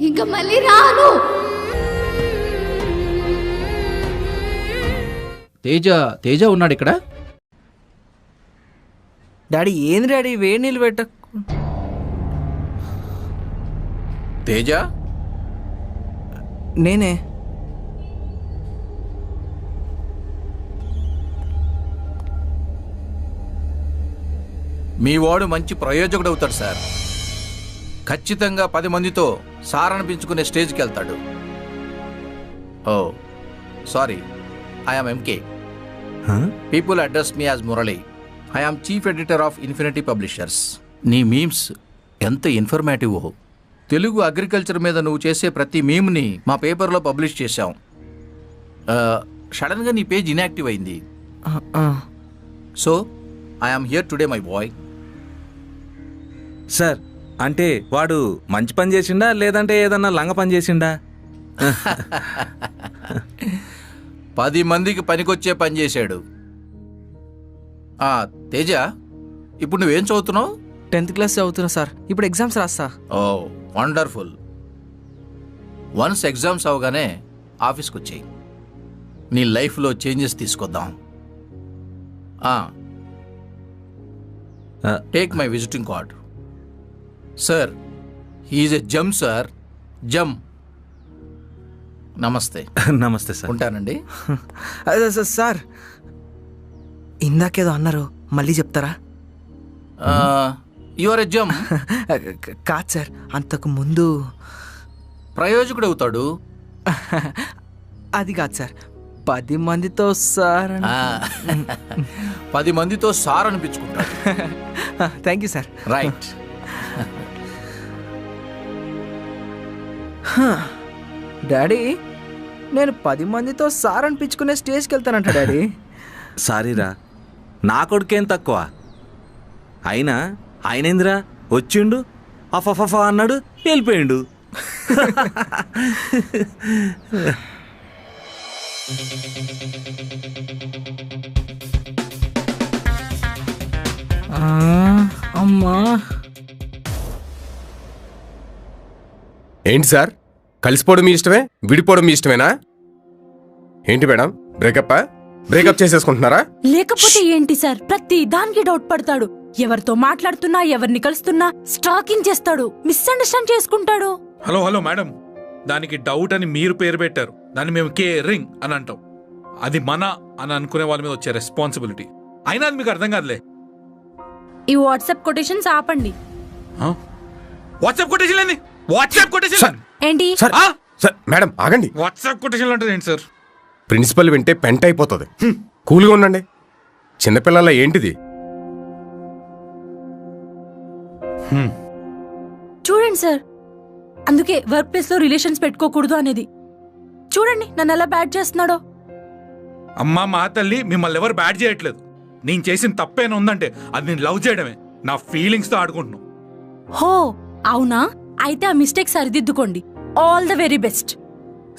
ఇంకా మళ్ళీ రాను. తేజ ఉన్నాడు ఇక్కడ. డాడీ ఏంది డాడీ వేడి నీళ్ళు పెట్ట. తేజ నేనే. మీ వాడు మంచి ప్రయోజకుడు అవుతాడు సార్. ఖచ్చితంగా 10 మందితో సార్ అనిపించుకునే స్టేజ్కి వెళ్తాడు. Oh sorry, I'm MK. People address me as Murali. I'm chief editor of infinity publishers. నీ మీమ్స్ ఎంత ఇన్ఫర్మేటివ్. తెలుగు అగ్రికల్చర్ మీద నువ్వు చేసే ప్రతి మీమ్ని మా పేపర్లో పబ్లిష్ చేశాం. సడన్గా నీ పేజ్ ఇన్యాక్టివ్ అయింది. So I'm here today my boy. Sir అంటే వాడు మంచి పని చేసిండా లేదంటే ఏదన్నా లంగ పని చేసిండా? 10 మందికి పనికొచ్చే పని చేశాడు. తేజ, ఇప్పుడు నువ్వేం చదువుతున్నావు? 10th క్లాస్ చదువుతున్నా సార్. ఇప్పుడు ఎగ్జామ్స్ రాస్తా. ఓ వండర్ఫుల్. వన్స్ ఎగ్జామ్స్ అవగానే ఆఫీస్కి వచ్చేయి. నీ లైఫ్లో చేంజెస్ తీసుకొద్దాం. Take my visiting card. Sir, he's a gem sir, జమ్. నమస్తే. నమస్తే సార్. ఉంటానండి. సార్ ఇందాకేదో అన్నారు, మళ్ళీ చెప్తారా? యువర్ ఎ జమ్. కాదు సార్, అంతకు ముందు ప్రయోజకుడు అవుతాడు. అది కాదు సార్, 10 మందితో సార్. 10 మందితో సార్ అనిపించుకుంటాడు. Thank you sir. Right. Daddy, నేను 10 మందితో సార్ అనిపించుకునే స్టేజ్కి వెళ్తానంట డాడీ. సారీరా, నా కొడుకేం తక్కువ. అయినా ఆయనేంద్రా వచ్చిండు, అఫఫఫా అన్నాడు, వెళ్ళిపోయిండు. అమ్మా. ఏంటి సార్, కలిసిపోవడం మీ ఇష్టమే, విడిపోవడం మీ ఇష్టమేనా? ఏంటి మేడం, బ్రేకప్ చేసేసుకుంటున్నారా? లేకపోతే ఏంటి సార్, ప్రతి దానికి డౌట్ పడతాడు. ఎవరితో మాట్లాడుతున్నా, ఎవరిని కలుస్తున్నా స్టాకింగ్ చేస్తాడు, మిస్అండర్స్టాండ్ చేసుకుంటాడు. హలో హలో మేడం, దానికి డౌట్ అని మీరు పేరు పెట్టారు, దాన్ని మేము కేరింగ్ అని అంటాం. అది మన అని అనుకునే వాళ్ళ మీద వచ్చే రెస్పాన్సిబిలిటీ. అయినా అది మీకు అర్థం కాదులే. ఈ వాట్సాప్ కొటేషన్స్ ఆపండి. వాట్సాప్ కొటేషన్ ఏంది? వాట్సాప్ కొటేషన్ ఏంటి? సార్ మేడం ఆగండి. వాట్సాప్ కొటేషన్ అంటే ఏంటి సార్? ప్రిన్సిపల్ వింటే పెంట అయిపోతుంది. కూల్గా ఉండండి. చిన్నపిల్లల ఏంటిది? చూడండి సార్, అందుకే వర్క్ ప్లేస్ లో రిలేషన్స్ పెట్టుకోకూడదు అనేది. చూడండి నన్ను ఎలా బ్యాడ్ చేస్తున్నాడో. అమ్మా మా తల్లి, మిమ్మల్ని ఎవరు బ్యాడ్ చేయట్లేదు. నేను చేసిన తప్పేనా ఉందంటే అది నేను లవ్ చేయడమే. నా ఫీలింగ్స్ తో ఆడుకుంటున్నాను. హో అవునా, అయితే ఆ మిస్టేక్ సరిదిద్దుకోండి. All the very best.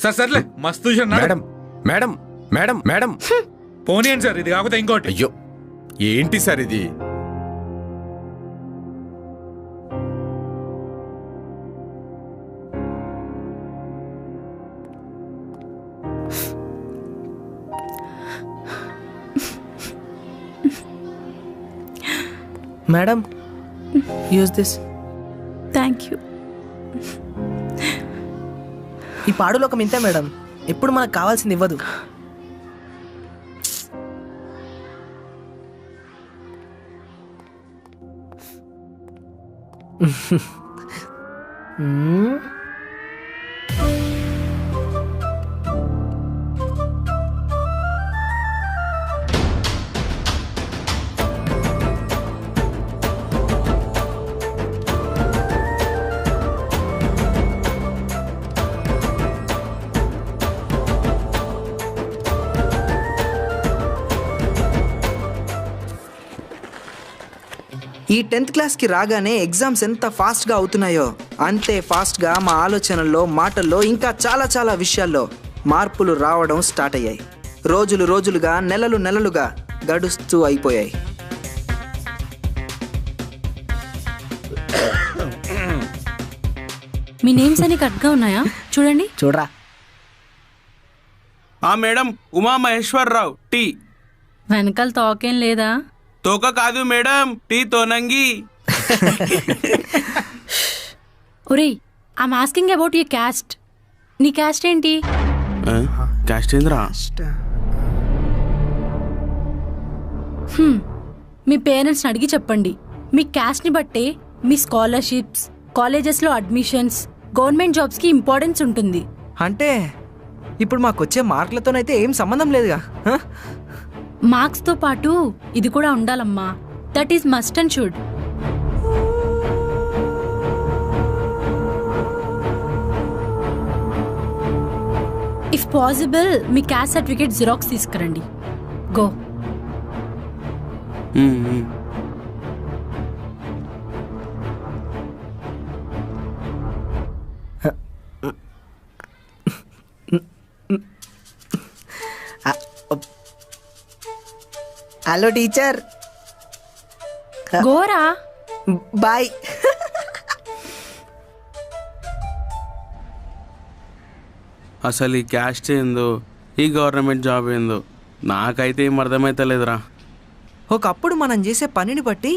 Sir సర్లే, మస్తు మేడం మేడం మేడం మేడం పోనీయండి సార్, ఇది కాకపోతే ఇంకోటి. అయ్యో ఏంటి సార్ ఇది? Madam, use this. Thank you. ఈ పాడులోకం ఇంతే మేడం, ఎప్పుడు మనకు కావాల్సింది ఇవ్వదు. ఈ 10th క్లాస్కి రాగానే ఎగ్జామ్స్ ఎంత ఫాస్ట్గా అవుతున్నాయో అంతే ఫాస్ట్గా మా ఆలోచనల్లో, మాటల్లో, ఇంకా చాలా చాలా విషయాల్లో మార్పులు రావడం స్టార్ట్ అయ్యాయి. రోజులు రోజులుగా, నెలలు నెలలుగా గడుస్తూ అయిపోయాయి. మీ నేమ్స్ అన్ని కరెక్ట్గా ఉన్నాయా చూడండి. చూడరా. Madam Uma Maheswararao T. వెనకాల తోకేం లేదా? తోక కాదు మేడం, టీ తోనంగి. ఒరేయ్, I'm asking about you caste. నీ క్యాస్ట్ ఏంటి? క్యాస్ట్ ఏంద్రా? మీ పేరెంట్స్ని అడిగి చెప్పండి. మీ క్యాస్ట్ని బట్టే మీ స్కాలర్షిప్స్, కాలేజెస్లో అడ్మిషన్స్, గవర్నమెంట్ జాబ్స్కి ఇంపార్టెన్స్ ఉంటుంది. అంటే ఇప్పుడు మాకు వచ్చే మార్కులతోనైతే ఏం సంబంధం లేదుగా. మార్క్స్తో పాటు ఇది కూడా ఉండాలమ్మా. That is must and should. If possible మీ క్యాస్ట్ సర్టిఫికేట్ జిరాక్స్ తీసుకురండి. గో. Hello teacher. గోరా. బాయ్. అసలు ఈ క్యాస్ట్ ఏందో, ఈ గవర్నమెంట్ జాబ్ ఏందో నాకైతే ఏం అర్థమైతలేదురా. ఒకప్పుడు మనం చేసే పనిని బట్టి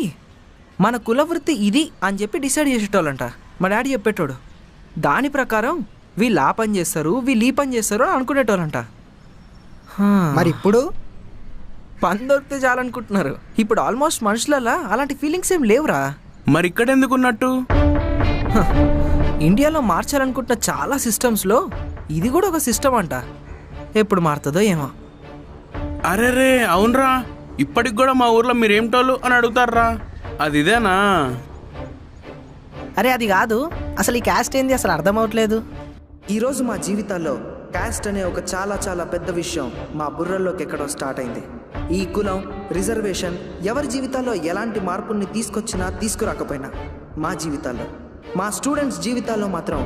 మన కులవృత్తి ఇది అని చెప్పి డిసైడ్ చేసేటోళ్ళంట. మా డాడీ చెప్పేటోడు. దాని ప్రకారం వీళ్ళు ఆ పని చేస్తారు, వీళ్ళు ఈ పని చేస్తారు అని అనుకునేటోళ్ళంట. మరి ఇప్పుడు పని దొరికితే చాలనుకుంటున్నారు. ఇప్పుడు ఆల్మోస్ట్ మనుషులలో అలాంటి ఫీలింగ్స్ ఏం లేవురా. మరి ఇక్కడ ఎందుకు ఉన్నట్టు? ఇండియాలో మార్చాలనుకుంటున్న చాలా సిస్టమ్స్లో ఇది కూడా ఒక సిస్టమ్ అంట. ఎప్పుడు మారుతుందో ఏమో. అరే అవునరా, ఇప్పటికి కూడా మా ఊర్లో మీరేమిటోళ్ళు అని అడుగుతారా. అది ఇదేనా? అరే అది కాదు, అసలు ఈ క్యాస్ట్ ఏంది అసలు అర్థం అవట్లేదు. ఈరోజు మా జీవితాల్లో క్యాస్ట్ అనే ఒక చాలా చాలా పెద్ద విషయం మా బుర్రల్లోకి ఎక్కడో స్టార్ట్ అయింది. ఈ కులం, రిజర్వేషన్ ఎవరి జీవితాల్లో ఎలాంటి మార్పుల్ని తీసుకొచ్చినా తీసుకురాకపోయినా మా జీవితాల్లో, మా స్టూడెంట్స్ జీవితాల్లో మాత్రం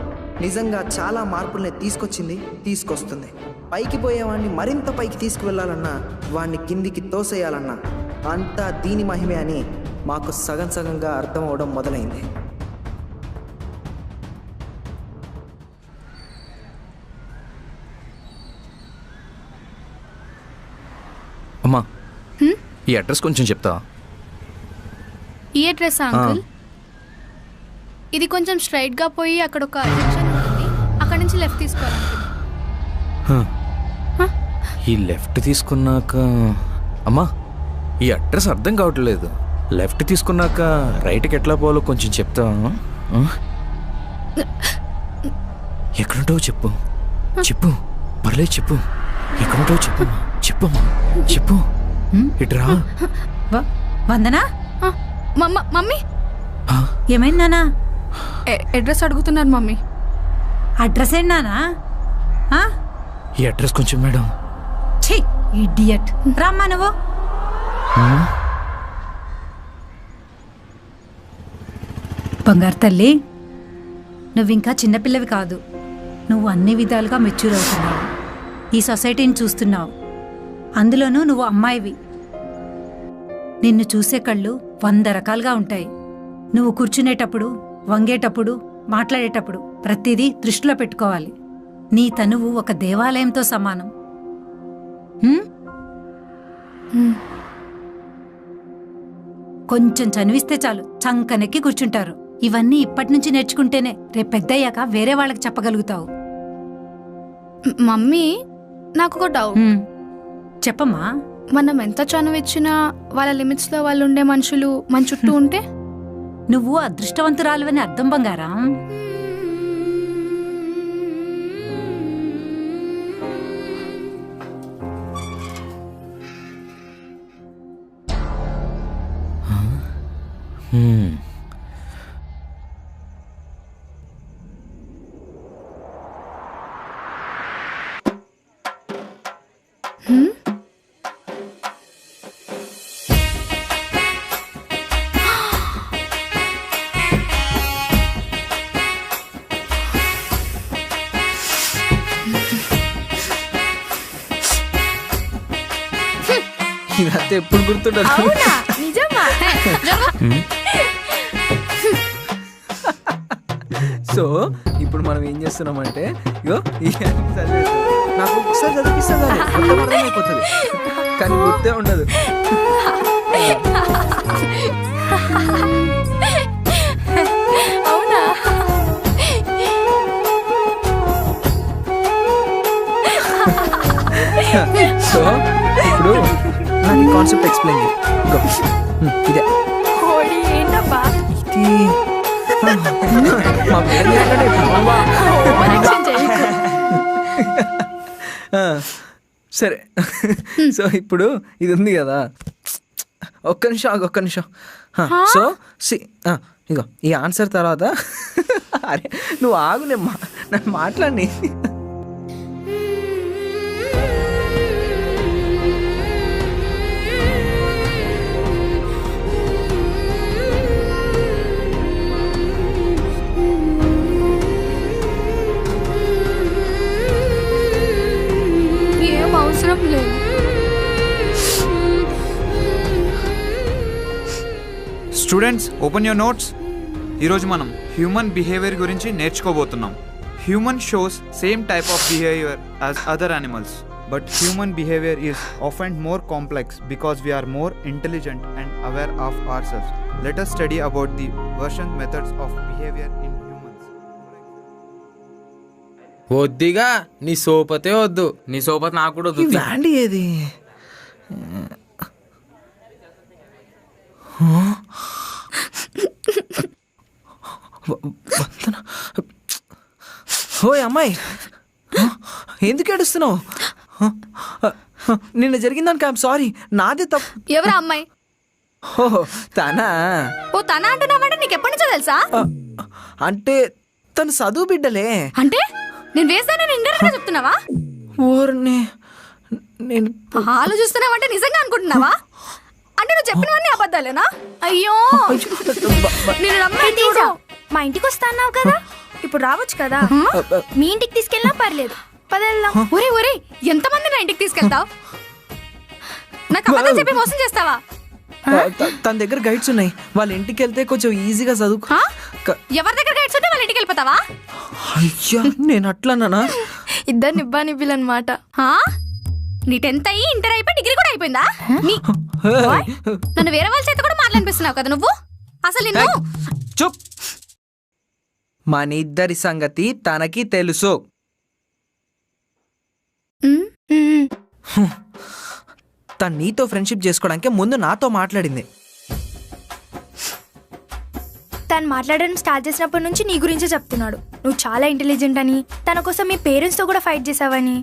నిజంగా చాలా మార్పుల్ని తీసుకొచ్చింది, తీసుకొస్తుంది. పైకి పోయేవాడిని మరింత పైకి తీసుకువెళ్ళాలన్నా, వాడిని కిందికి తోసేయాలన్నా అంతా దీని మహిమే అని మాకు సగం సగంగా అర్థం అవడం మొదలైంది. అమ్మా, ఈ అడ్రస్ కొంచెం చెప్తావా? ఈ అడ్రస్ అంకుల్, ఇది కొంచెం స్ట్రైట్ గా పోయి అక్కడ ఒక జంక్షన్ ఉంటుంది, అక్కడ నుంచి లెఫ్ట్ తీసుకోవాలి. ఈ లెఫ్ట్ తీసుకున్నాక అమ్మా, ఈ అడ్రస్ అర్థం కావట్లేదు. లెఫ్ట్ తీసుకున్నాక రైట్కి ఎట్లా పోవాలో కొంచెం చెప్తావా? ఎక్కడుంటావో చెప్పు. చెప్పు, పర్లేదు చెప్పు. ఎక్కడుంటావో చెప్పమ్మా. చెప్పమ్మా, చెప్పు. ఇట్రా. వందనా, మమ్మీ ఏమైంది నానా? అడ్రస్ అడుగుతున్నారు మమ్మీ. అడ్రస్ ఏంటి నానా? ఈ అడ్రస్ కొంచెం మేడం. ఛీ, ఇడియట్. రామ్మా నువ్వు. బంగారు తల్లి, నువ్వు ఇంకా చిన్నపిల్లవి కాదు. నువ్వు అన్ని విధాలుగా మెచ్యూర్ అవుతున్నావు. ఈ సొసైటీని చూస్తున్నావు. అందులోనూ నువ్వు అమ్మాయివి. నిన్ను చూసే కళ్ళు 100 రకాలుగా ఉంటాయి. నువ్వు కూర్చునేటప్పుడు, వంగేటప్పుడు, మాట్లాడేటప్పుడు ప్రతిదీ దృష్టిలో పెట్టుకోవాలి. నీ తనువు ఒక దేవాలయంతో సమానం. కొంచెం చనివిస్తే చాలు చంకనెక్కి కూర్చుంటారు. ఇవన్నీ ఇప్పటి నుంచి నేర్చుకుంటేనే రేపు పెద్దయ్యాక వేరే వాళ్ళకి చెప్పగలుగుతావు. మమ్మీ, నాకు ఒక డౌట్. చెప్పమ్మా. మనం ఎంత చనువు ఇచ్చినా వాళ్ళ లిమిట్స్ లో వాళ్ళు ఉండే మనుషులు మన చుట్టూ ఉంటే? నువ్వు అదృష్టవంతురాలువని అర్థం బంగారం. ఇదంతా ఎప్పుడు గుర్తుండదు. అవునా? నిజమా? సో ఇప్పుడు మనం ఏం చేస్తున్నామంటే ఇగో ఈ answer చేస్తాం. నాకు ఒకసారి చదివిస్తా కానీ మొత్తం అర్థమైపోతుంది కానీ గుర్తే ఉండదు. అవునా? సో ఇప్పుడు నాకు ఈ కాన్సెప్ట్ ఎక్స్ప్లెయిన్ చేయి. ఇగో ఇదే కోడి ఏంటబ్బా? ఇది మా పేరు ఏంటంటే బాబా. ఓవరాక్షన్ చేయకు. సరే సో ఇప్పుడు ఇది ఉంది కదా, ఒక్క నిమిషం ఆగు, ఒక్క నిమిషం. సో ఇగో ఈ ఆన్సర్ తర్వాత అరే నువ్వు ఆగు, నన్ను మాట్లాడి. ఏం అవసరం లేదు. Students open your notes. ఈరోజు మనం హ్యూమన్ బిహేవియర్ గురించి నేర్చుకోబోతున్నాం. Human shows same type of behaviour as other animals, but human behaviour is often more complex because we are more intelligent and aware of our selves. Let us study about the version methods of behaviour in humans. వద్దిగా నీ సోపతే వద్దు, నీ సోపతి నాకు కూడా వద్దు. వ్యాండి ఏది? ఓయ్ అమ్మాయి, ఎందుకు ఏడుస్తున్నావు? నిన్న జరిగిన దానికి ఐఎమ్ సారీ, నాదే తప్పు. ఎవరా అమ్మాయి? ఓహో తనా? ఓ తన అంటున్నామంటే నీకు ఎప్పటి నుంచో తెలుసా? అంటే తను చదువు బిడ్డలే. అంటే నేను వేసానని ఇండైరెక్ట్ గా చెప్తున్నావా? ఊరిని నేను ఆలోచిస్తున్నావంటే నిజంగా అనుకుంటున్నావా? అంటే నువ్వు చెప్పినవన్నీ అబద్ధాలేనా? అయ్యో నేను నమ్మేది చూడు. మా ఇంటికి వస్తా అన్నావు కదా, ఇప్పుడు రావచ్చు కదా. మీ ఇంటికి తీసుకెళ్ళినా పర్లేదు, పదెళ్దాం. ఒరే ఒరే, ఎంతమంది నా ఇంటికి తీసుకెళ్తావు? నాకు అబద్ధం చెప్పి మోసం చేస్తావా? తన దగ్గర గైడ్స్ ఉన్నాయి, వాళ్ళ ఇంటికి వెళ్తే కొంచెం ఈజీగా చదువుకో. ఎవరి దగ్గర గైడ్స్ ఉంటే వాళ్ళ ఇంటికి వెళ్ళిపోతావా? అయ్యా నేను అట్లానా? ఇద్దరు నిబ్బా నిబ్బిలన్నమాట. నీ 10th అయ్యి ఇంటర్ అయిపోయి డిగ్రీ కూడా అయిపోయిందా? నన్ను వేరే వాళ్ళ చేత కూడా మాట్లాడిపిస్తున్నావు కదా నువ్వు. అసలు నిన్ను చూప్. మన ఇద్దరి సంగతి తనకి తెలుసు. తను నీతో ఫ్రెండ్షిప్ చేసుకోవడానికి ముందు నాతో మాట్లాడింది. తను మాట్లాడడం స్టార్ట్ చేసినప్పటి నుంచి నీ గురించే చెప్తున్నాడు. నువ్వు చాలా ఇంటెలిజెంట్ అని, తన కోసం మీ పేరెంట్స్తో కూడా ఫైట్ చేసావని,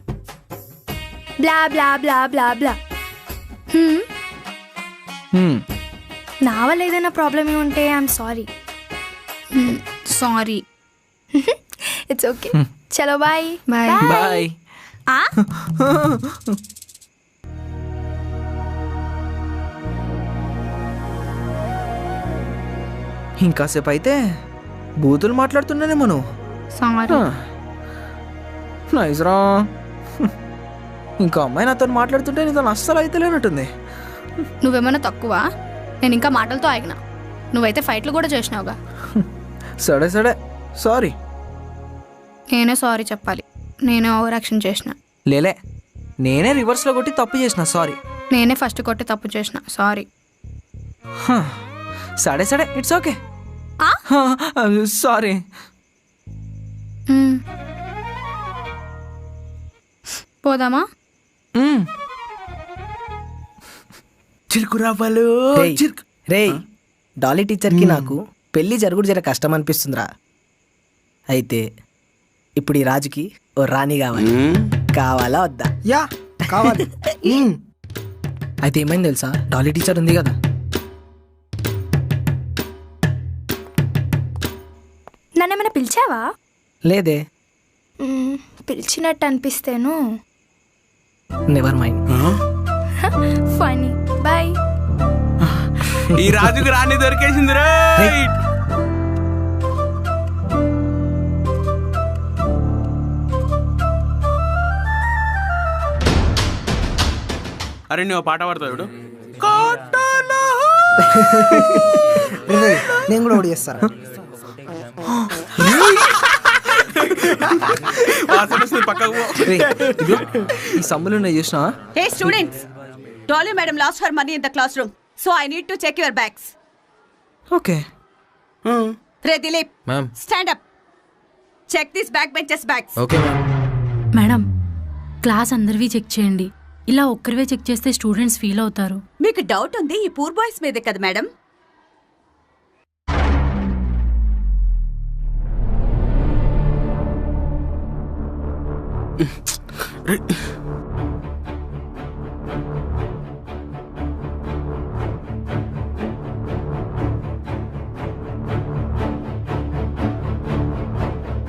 బ్లా బ్లా బ్లా బ్లా బ్లా. నా వల్ల ఏదైనా ప్రాబ్లమ్ ఉంటే I'm sorry. Sorry. It's okay. చలో బాయ్. బాయ్. ఇంకాసేపు అయితే బూతులు మాట్లాడుతున్నానేమో నువ్వు. సారీ. నైస్రా. ఇంకా అమ్మాయి నాతో మాట్లాడుతుంటే నీతో అస్సలు అయితే లేనట్టుంది. నువ్వేమన్నా తక్కువ? నేను ఇంకా మాటలతో ఆగినా, నువ్వైతే ఫైట్లు కూడా చేసినావుగా. సరే సరే సారీ. నేనే సారీ చెప్పాలి, నేనే ఓవర్ యాక్షన్ చేసిన. లేలే, నేనే రివర్స్లో కొట్టి తప్పు చేసిన, సారీ. నేనే ఫస్ట్ కొట్టి తప్పు చేసిన, సారీ. సరే సరే ఇట్స్ ఓకే, సారీ. పోదామా? చిరుకురావాలు. రేయ్, డాలీ టీచర్కి నాకు పెళ్ళి జరుగుడు జర కష్టం అనిపిస్తుందిరా. అయితే ఇప్పుడు ఈ రాజుకి ఓ రాణి కావాలి. కావాలా వద్దా? యా కావాలి. అయితే ఏమైంది తెలుసా, డాలీ టీచర్ ఉంది కదా, నన్నేమైనా పిలిచావా? లేదే. పిలిచినట్టు అనిపిస్తేను. Never mind. ఫనీ. బాయ్. ఈ రాజుకు రాణి దొరికేసింది రా. అరే నువ్వు పాట పాడతావు. నేను కూడా ఓడి చేస్తాను. పక్కకు పో. రేయ్, ఇదిగో, ఈ సమ్ములు ఉన్నాయి చూసినా? Hey students, Dolly madam lost her money in the classroom, so I need to check your bags. Okay. Ray Dilip, Ma'am. stand up. Check this backbenchers' bags. Okay ma'am. Madam class అందరివి check చేయండి. ఇలా ఒక్కరివే check చేస్తే students feel అవుతారు. మీకు doubt ఉంది ఈ poor boys మీదే కదా మేడం?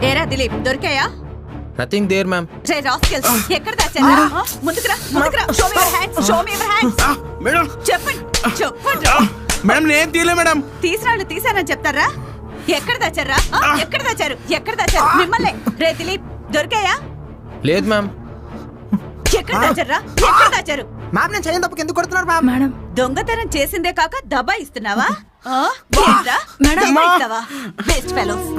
ఏరా దిలీప్ దొరికాయా? Nothing there ma'am. రే రాస్కెల్స్ ఎక్కడ దాచారా? ముందుకురా show me your hands. Madam చెప్పండి. మేడం నేను తీయలే మేడం. తీసినాళ్ళు తీసారని చెప్తారా? ఎక్కడ దాచారా? ఎక్కడ దాచారు మిమ్మల్ని? రే దిలీప్ దొరికాయా? లేదు మ్యామ్. ఎక్కడ దాచారా? మ్యామ్ నేను చేయని తప్పకి ఎందుకు కొడుతున్నారు మ్యామ్? మేడం దొంగతనం చేసిందే కాక దబా ఇస్తున్నావా? Best fellows.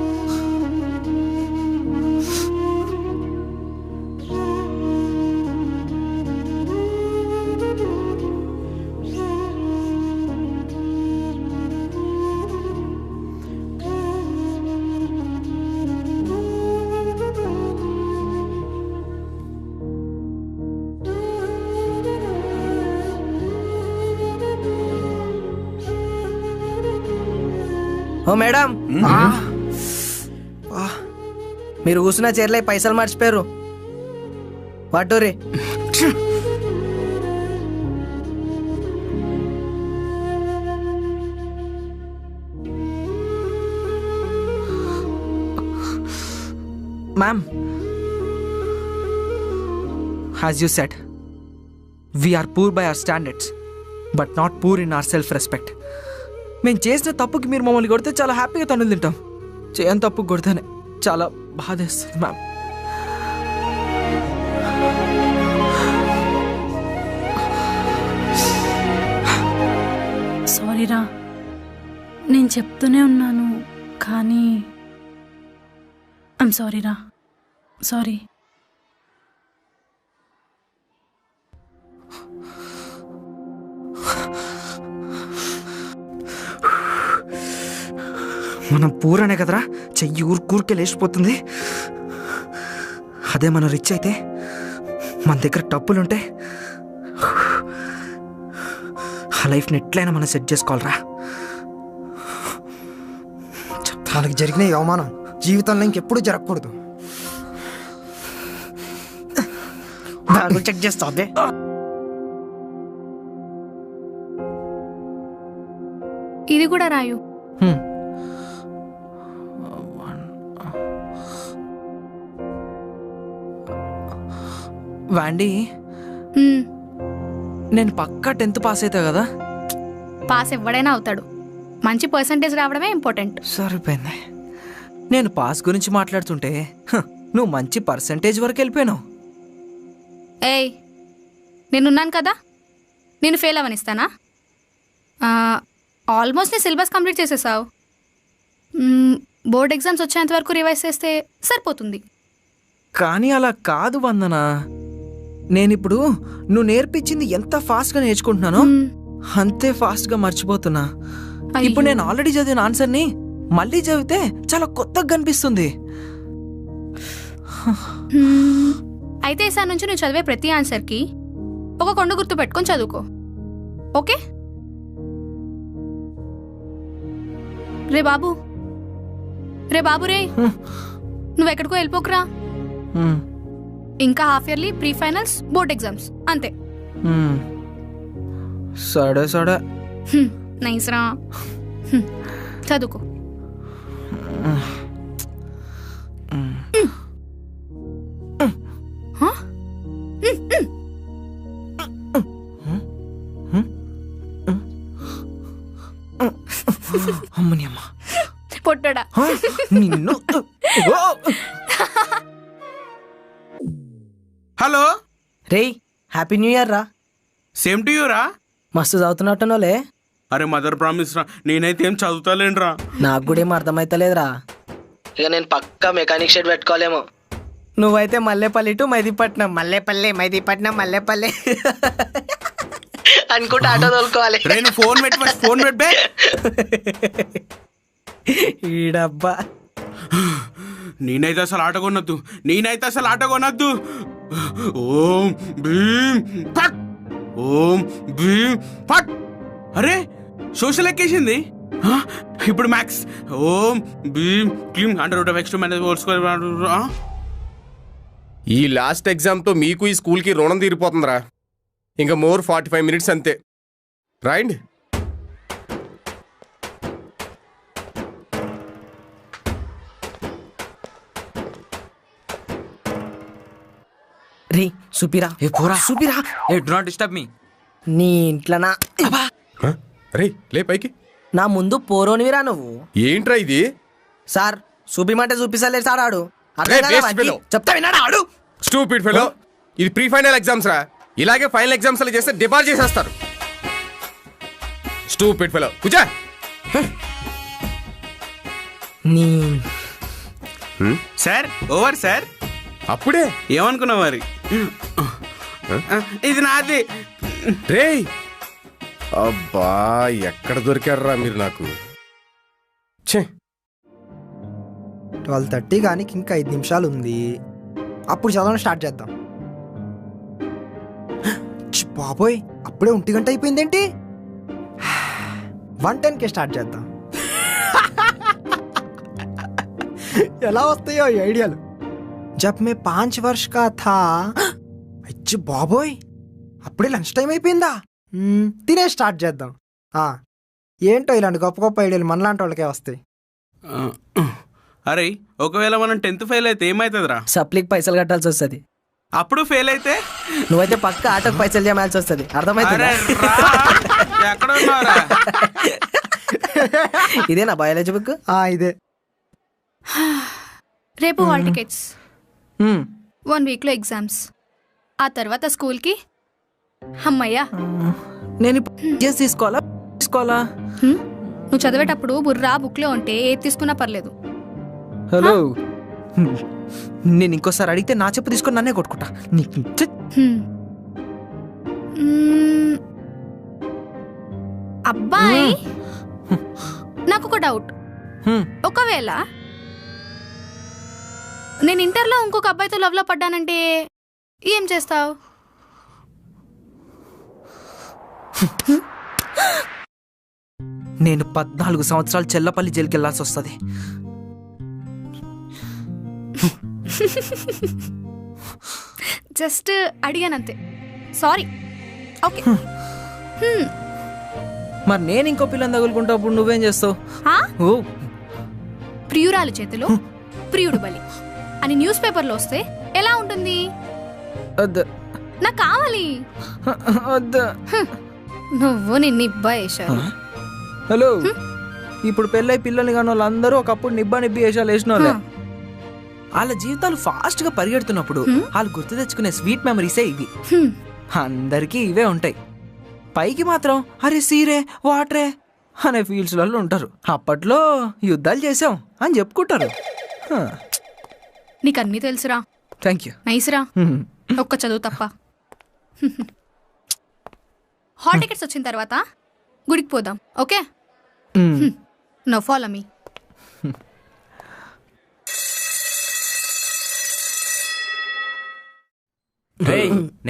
ఓ మేడం, మీరు కూర్చున్న చీరలే పైసలు మర్చిపోయారు. వాటోరే. Ma'am, as you said, we are poor by our standards, but not poor in our self-respect. మేము చేసిన తప్పుకి మీరు మమ్మల్ని కొడితే చాలా హ్యాపీగా తన్నులు తింటాం. చేయని తప్పు కొడితేనే చాలా బాధేస్తుంది మ్యామ్. సారీరా, నేను చెప్తూనే ఉన్నాను కానీ ఐమ్ సారీరా. సారీ. మనం పూరనే కదరా, చెయ్యి ఊరికే లేచిపోతుంది. అదే మనం రిచ్ అయితే, మన దగ్గర డబ్బులుంటే ఆ లైఫ్ని ఎట్లయినా మనం సెట్ చేసుకోవాలరా. మనకి జరిగిన ఈ అవమానం జీవితంలో ఇంకెప్పుడు జరగకూడదు. చెక్ చేస్తా. ఇది కూడా రాయు. వాండి, నేను పక్కా 10th పాస్ అవుతా కదా? పాస్ ఎవడైనా అవుతాడు, మంచి పర్సంటేజ్ రావడమే ఇంపార్టెంట్. సరిపోయింది. నేను పాస్ గురించి మాట్లాడుతుంటే నువ్వు మంచి పర్సంటేజ్ వరకు వెళ్ళిపోయావు. ఏయ్, నేనున్నాను కదా, నేను ఫెయిల్ అవనిస్తానా? ఆల్మోస్ట్ నీ సిలబస్ కంప్లీట్ చేసేసావు. బోర్డ్ ఎగ్జామ్స్ వచ్చేంత వరకు రివైజ్ చేస్తే సరిపోతుంది. కానీ అలా కాదు వందనా. నేనిప్పుడు నువ్వు నేర్పించింది ఎంత ఫాస్ట్గా నేర్చుకుంటున్నానో అంతే ఫాస్ట్గా మర్చిపోతున్నా. ఇప్పుడు నేను ఆల్రెడీ చదివిన ఆన్సర్ని మళ్ళీ చదివితే చాలా కొత్తగా కనిపిస్తుంది. అయితే ఈసారి నుంచి నువ్వు చదివే ప్రతి ఆన్సర్కి ఒక కొండ గుర్తు పెట్టుకొని చదువుకో, ఓకే? రే బాబు రే నువ్వెక్కడికో వెళ్ళిపోకురా. ఇంకా half yearly, pre finals, board exams అంతే. సడే నైస్ రా, చదువుకో. అమ్మని అమ్మ పొట్టడా నిన్ను. హలో రేయ్, హ్యాపీ న్యూ ఇయర్ రా. సేమ్ టు యూ రా. మస్తు చదువుతున్నట్టునోలే. అరే మదర్ ప్రామిస్ రా, నేనైతే ఏం చదువుతాలేనురా. నాకు కూడా ఏం అర్థమైతలేదురా. ఇక నేను పక్కా మెకానిక్ షెడ్ పెట్టుకోలేమో. నువ్వైతే మల్లెపల్లి టు మైదీపట్నం, మల్లెపల్లి మైదీపట్నం, మల్లెపల్లి అనుకుంటా ఆటో తోలుకోవాలి. ఫోన్ పెట్టి ఫోన్ పెట్టే ఈడబ్బా. నేనైతే అసలు ఆట కొనొద్దు. ఓం భీమ్ ఫట్, ఓం భీమ్ ఫట్. అరే సోషల్ ఎక్కేసింది. ఇప్పుడు మ్యాథ్స్. ఓం భీమ్ క్లీమ్ √(x2 - ఈ లాస్ట్ ఎగ్జామ్తో మీకు ఈ స్కూల్కి రుణం తీరిపోతుందిరా. ఇంకా మోర్ 45 minutes అంతే. రైట్? రే సుపిరా, ఏ పోరా, సుపిరా. ఏ డు నాట్ డిస్టర్బ్ మీ. నీ ఇంట్లోనా? రే లే పైకి. నా ముందు పోరోనివిరా నువ్వు. ఏంట్రా ఇది? సార్ చూపిమంటే చూపిస్తలేదు సార్. ఆడు రే, waste fellow. చెప్తా విన్నాడా ఆడు? Stupid fellow. ఇది ప్రీ ఫైనల్ ఎగ్జామ్స్ రా. ఇలాగే ఫైనల్ ఎగ్జామ్స్ అలా చేస్తే డిబార్ చేసేస్తారు. Stupid fellow. కూర్చో. నీ సార్ ఓవర్ సార్. అప్పుడే ఏమనుకున్నావు మరి? ఇది నాది. రే అబ్బా, ఎక్కడ దొరికారా మీరు నాకు? 12:30 కానీ ఇంకా 5 నిమిషాలు ఉంది. అప్పుడు చదవడం స్టార్ట్ చేద్దాం. బాబోయ్, అప్పుడే 1 గంట అయిపోయిందేంటి? 1:10కే స్టార్ట్ చేద్దాం. ఎలా వస్తాయో ఈ ఐడియాలు. జబ్ మే 5 वर्ष का था. అచ్చి బాబోయ్, అప్పుడే లంచ్ టైం అయిపోయిందా? తినే స్టార్ట్ చేద్దాం. ఏంటో ఇలాంటి గొప్ప గొప్ప ఐడియాలు మనలాంటి వాళ్ళకే వస్తాయి. అరే ఒకవేళ మనం 10th ఫెయిల్ అయితే ఏమవుతుందిరా? సప్లీకి పైసలు కట్టాల్సి వస్తుంది. అప్పుడు ఫెయిల్ అయితే నువ్వైతే పక్క ఆటోకి పైసలు చేయమాల్సి వస్తుంది. అర్థమైంది? ఎక్కడ ఉన్నారా? ఇదేనా బయాలజీ బుక్? ఇదే. రేపు హాల్ టికెట్స్, 1 వీక్లో ఎగ్జామ్స్, ఆ తర్వాత స్కూల్కి. అమ్మయ్యా. నేను తీసుకోవాలా? నువ్వు చదివేటప్పుడు బుర్రా బుక్లో ఉంటే ఏది తీసుకున్నా పర్లేదు. హలో, నేను ఇంకోసారి అడిగితే నా చెప్పు తీసుకొని నన్నే కొట్టుకుంటా. అబ్బాయి, నాకు ఒక డౌట్. ఒకవేళ నేను ఇంటర్లో ఇంకొక అబ్బాయితో లవ్లో పడ్డానంటే ఏం చేస్తావు? నేను 14 సంవత్సరాలు చెల్లపల్లి జైలుకి వెళ్ళాల్సి వస్తుంది. జస్ట్ అడిగానంతే. సారీ. ఓకే. మరి నేను ఇంకో పిల్లని తగులుకుంటా, అప్పుడు నువ్వేం చేస్తావు? ప్రియురాలు చేతిలో ప్రియుడు బలి అని న్యూస్ పేపర్లో వస్తే ఎలా ఉంటుంది? నాకు కావాలి. నువ్వు నిబ్బా వేశారు. హలో, ఇప్పుడు పెళ్ళై పిల్లల్ని కానీ వాళ్ళందరూ ఒకప్పుడు నిబ్బి వేషాలు వేసిన వాళ్ళే. వాళ్ళ జీవితాలు ఫాస్ట్ గా పరిగెడుతున్నప్పుడు వాళ్ళు గుర్తు తెచ్చుకునే స్వీట్ మెమరీసే ఇవి. అందరికీ ఇవే ఉంటాయి. పైకి మాత్రం అరే సీరే వాటరే అనే ఫీల్డ్స్లలో ఉంటారు. అప్పట్లో యుద్ధాలు చేసాం అని చెప్పుకుంటారు. నీకు అన్నీ తెలుసురా. Thank you. నైస్ రా. ఒక్క చదువు తప్ప. హాల్ టికెట్స్ వచ్చిన తర్వాత గుడికి పోదాం. Okay? No follow me.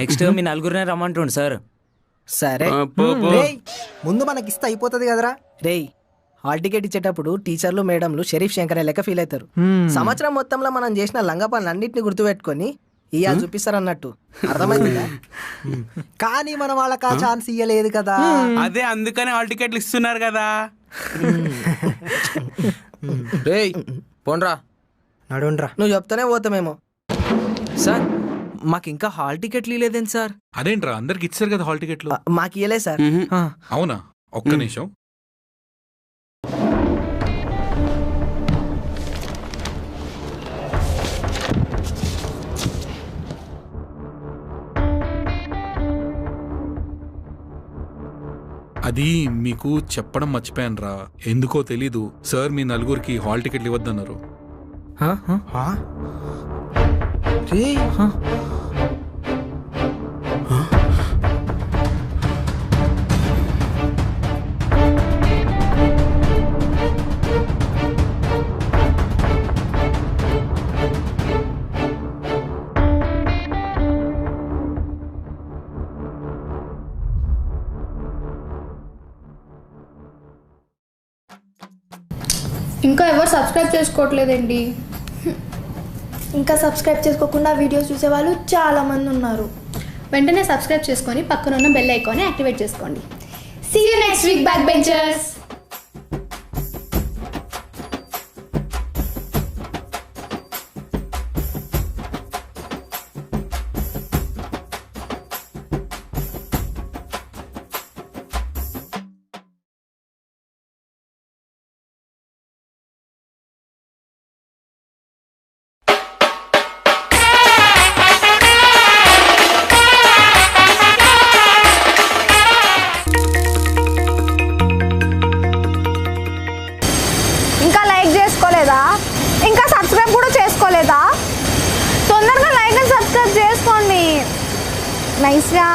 Next మీ నలుగురినే రమ్మంటుండు సార్. సరే, ముందు మనకిస్తే అయిపోతుంది కదరా. రేయ్, హాల్ టికెట్ ఇచ్చేటప్పుడు టీచర్లు మేడంలు షరీఫ్ శంకర్ లెక్క ఫీల్ అవుతారు. సంవత్సరం మొత్తంలో మనం చేసిన లంగా పనులు అన్నింటినీ గుర్తుపెట్టుకొని ఇవాళ చూపిస్తారు అన్నట్టు. అర్థమైందా? కానీ మనం వాళ్ళకి ఆ ఛాన్స్ ఇయ్యలేదు కదా. అదే అందుకని హాల్ టికెట్లు ఇస్తున్నారు కదా. రేయ్ పోన్రా, నడుండ్రా. నువ్వు చెప్తానే పోతామేమో. సార్, మాకు ఇంకా హాల్ టికెట్లు ఇవ్వలేదేంటి సార్? అదేంట్రా, అందరికి ఇచ్చారు కదా హాల్ టికెట్లు. మాకు ఇవ్వలేదు సార్. అవునా? ఒక్క నిమిషం. అది మీకు చెప్పడం మర్చిపోయాను రా. ఎందుకో తెలీదు, సార్ మీ నలుగురికి హాల్ టికెట్లు ఇవ్వద్దన్నారు. ఇంకా ఎవరు సబ్స్క్రైబ్ చేసుకోవట్లేదండి. ఇంకా సబ్స్క్రైబ్ చేసుకోకుండా వీడియోస్ చూసేవాళ్ళు చాలా మంది ఉన్నారు. వెంటనే సబ్స్క్రైబ్ చేసుకొని పక్కన ఉన్న బెల్ ఐకాన్ని యాక్టివేట్ చేసుకోండి. See you next week back benchers. ఇంకా లైక్ చేసుకోలేదా? ఇంకా సబ్స్క్రైబ్ కూడా చేసుకోలేదా? తొందరగా లైక్ అండ్ సబ్స్క్రైబ్ చేసుకోండి. నైస్గా.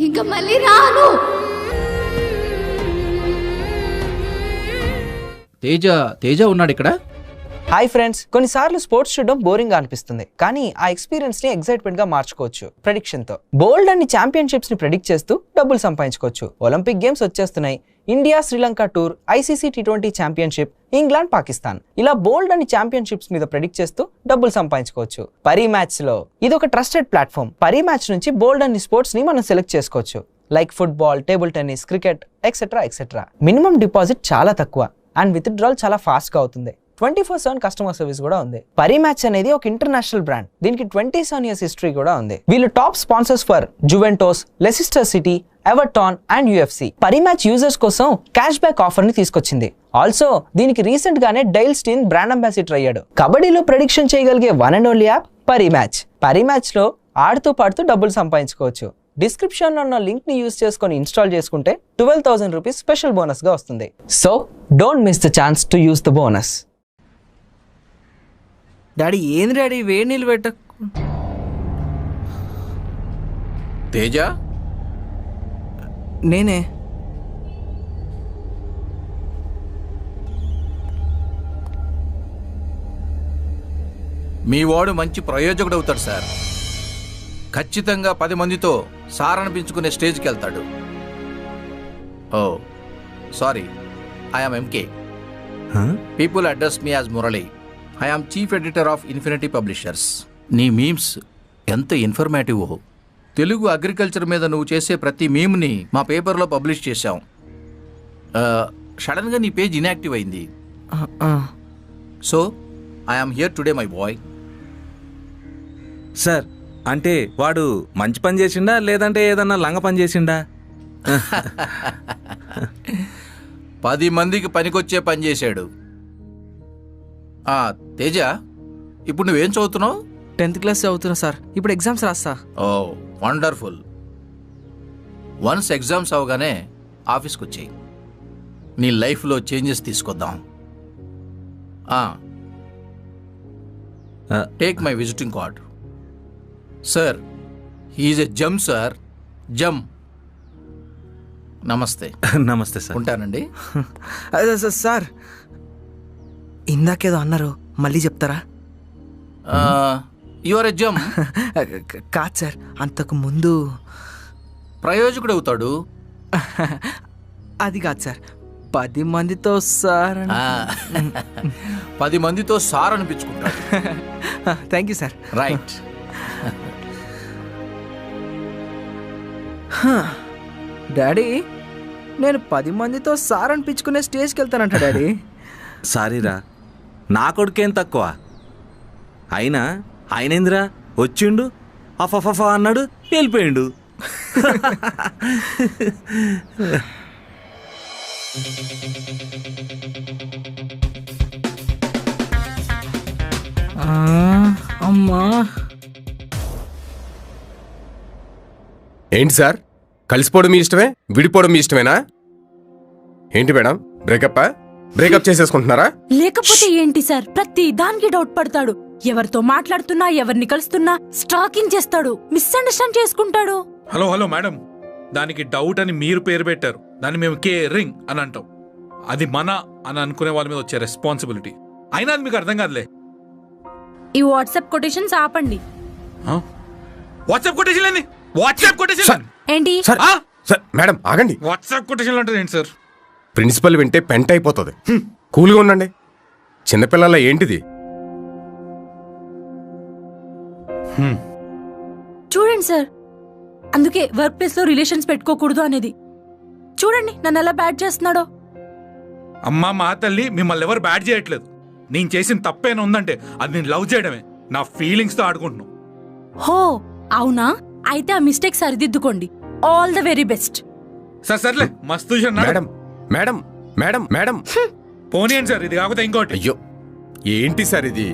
ఇంకా మళ్ళీ రాను. తేజ ఉన్నాడు ఇక్కడ? హాయ్ ఫ్రెండ్స్, కొన్నిసార్లు స్పోర్ట్స్ చూడడం బోరింగ్ గా అనిపిస్తుంది, కానీ ఆ ఎక్స్పీరియన్స్ ని ఎక్సైట్మెంట్ గా మార్చుకోవచ్చు ప్రెడిక్షన్ తో. బోల్డ్ అన్ని ఛాంపియన్షిప్స్ ని ప్రెడిక్ట్ చేస్తూ డబ్బులు సంపాదించుకోవచ్చు. ఒలింపిక్ గేమ్స్ వచ్చేస్తున్నాయి. India Sri Lanka tour, ICC T20 championship, England Pakistan, ఇలా బోల్డ్ అని ఛాంపియన్షిప్స్ మీద ప్రెడిక్ట్ చేస్తూ డబ్బులు సంపాదించుకోవచ్చు పరీ మ్యాచ్ లో. ఇది ఒక ట్రస్టెడ్ ప్లాట్ఫామ్. పరీ మ్యాచ్ నుంచి బోల్డ్ అన్ని స్పోర్ట్స్ ని మనం సెలెక్ట్ చేసుకోవచ్చు, like football, table tennis, cricket etcetera etcetera. Minimum deposit చాలా తక్కువ అండ్ విత్డ్రాల్ చాలా ఫాస్ట్ గా అవుతుంది. 24/7 కస్టమర్ సర్వీస్ కూడా ఉంది. పరీ మ్యాచ్ అనేది ఒక ఇంటర్నేషనల్ బ్రాండ్. దీనికి 27 years హిస్టరీ కూడా ఉంది. వీళ్ళు top sponsors for Juventus, Leicester City, Everton and UFC. Parimatch users కోసం క్యాష్ బ్యాక్ ఆఫర్ ని తీసుకొచ్చింది. ఆల్సో దీనికి రీసెంట్ గానే డైల్ స్టీన్ బ్రాండ్ అంబాసిడర్ అయ్యాడు. కబడ్డీలో ప్రెడిక్షన్ చేయగలిగే one and only app Pari match. Pari match లో ఆడుతూ పాడుతూ డబ్బులు సంపాదించుకోవచ్చు. డిస్క్రిప్షన్ లో ఉన్న లింక్ ని యూజ్ చేసుకొని ఇన్స్టాల్ చేసుకుంటే 12,000 రూపీస్ స్పెషల్ బోనస్ గా వస్తుంది. So don't miss the chance to use the bonus. Daddy ఏంది డాడీ వేడి నీళ్ళు పెట్ట. తేజ, నేనే. మీ వాడు మంచి ప్రయోజకుడు అవుతాడు సార్. ఖచ్చితంగా 10 మందితో సార్ అనిపించుకునే స్టేజ్కి వెళ్తాడు. Oh sorry, I'm MK. People address me as Murali. I'm chief editor of infinity publishers. నీ మీమ్స్ ఎంత ఇన్ఫర్మేటివ్. తెలుగు అగ్రికల్చర్ మీద నువ్వు చేసే ప్రతి మీమ్ని మా పేపర్లో పబ్లిష్ చేశాం. సడన్గా నీ పేజ్ ఇన్యాక్టివ్ అయింది. So I'm here today my boy. Sir, అంటే వాడు మంచి పని చేసిండా లేదంటే ఏదన్నా లంగ పని చేసిండా? 10 మందికి పనికొచ్చే పని చేశాడు. తేజ, ఇప్పుడు నువ్వేం చదువుతున్నావు? 10th క్లాస్ చదువుతున్నా సార్. ఇప్పుడు ఎగ్జామ్స్ రాస్తా. ఓ వండర్ఫుల్. వన్స్ ఎగ్జామ్స్ అవగానే ఆఫీస్కి వచ్చేయి. నీ లైఫ్లో చేంజెస్ తీసుకొద్దాం. Take my visiting card. Sir, he's a gem sir, జమ్. నమస్తే. నమస్తే సార్. ఉంటానండి. సార్, ఇందాకేదో అన్నారు, మళ్ళీ చెప్తారా? యువర్ ఎ జమ్. కాదు సార్, అంతకు ముందు ప్రయోజకుడు అవుతాడు. అది కాదు సార్, 10 మందితో సార్. 10 మందితో సార్ అనిపించుకుంటాడు. Thank you sir. Right. Daddy, నేను 10 మందితో సార్ అనిపించుకునే స్టేజ్కి వెళ్తానంట డాడీ. సారీరా, నా కొడుకేం తక్కువ. అయినా ఆయనేందిరా వచ్చిండు, అఫఫఫా అన్నాడు, వెళ్ళిపోయిండు. అమ్మా, ఏంటి సార్, కలిసిపోవడం మీ ఇష్టమే, విడిపోవడం మీ ఇష్టమేనా? ఏంటి మేడం, బ్రేకప్ చేసేసుకుంటున్నారా? లేకపోతే ఏంటి సార్, ప్రతి దానికి డౌట్ పడతాడు. ఎవరితో మాట్లాడుతున్నా ఎవరిని కలుస్తున్నా స్టాకింగ్ చేస్తాడు, మిస్అండర్స్టాండ్ చేసుకుంటాడు. హలో హలో మేడం, దానికి డౌట్ అని మీరు పేరు పెట్టారు, దాన్ని మేము కేరింగ్ అని అంటాం. అది మన అని అనుకునే వాళ్ళ మీద వచ్చే రెస్పాన్సిబిలిటీ. అయినా అది మీకు అర్థం కాదులే. ఈ వాట్సాప్ కొటేషన్స్ ఆపండి. వాట్సాప్ కొటేషన్ వాట్సాప్ కొటేషన్ ఏంటి? సార్ మేడం ఆగండి. వాట్సాప్ కొటేషన్ అంటే ఏంటి సార్? ప్రిన్సిపల్ వింటే పెంట అయిపోతుంది. కూల్గా ఉండండి. చిన్నపిల్లల ఏంటిది? చూడండి సార్, అందుకే వర్క్ ప్లేస్ లో రిలేషన్స్ పెట్టుకోకూడదు అనేది. చూడండి నన్ను ఎలా బ్యాడ్ చేస్తున్నాడో. అమ్మా మా తల్లి, మిమ్మల్ని ఎవరు బ్యాడ్ చేయట్లేదు. నేను చేసిన తప్పేనా ఉందంటే అది నేను లవ్ చేయడమే. నా ఫీలింగ్స్ తో ఆడుకుంటున్నాను. హో అవునా? అయితే ఆ మిస్టేక్ సరిదిద్దుకోండి. All the very best. సర్లే మస్తు మేడం మేడం మేడం మేడం పోనీయండి సార్, ఇది కాకపోతే ఇంకోటి. అయ్యో ఏంటి సార్ ఇది?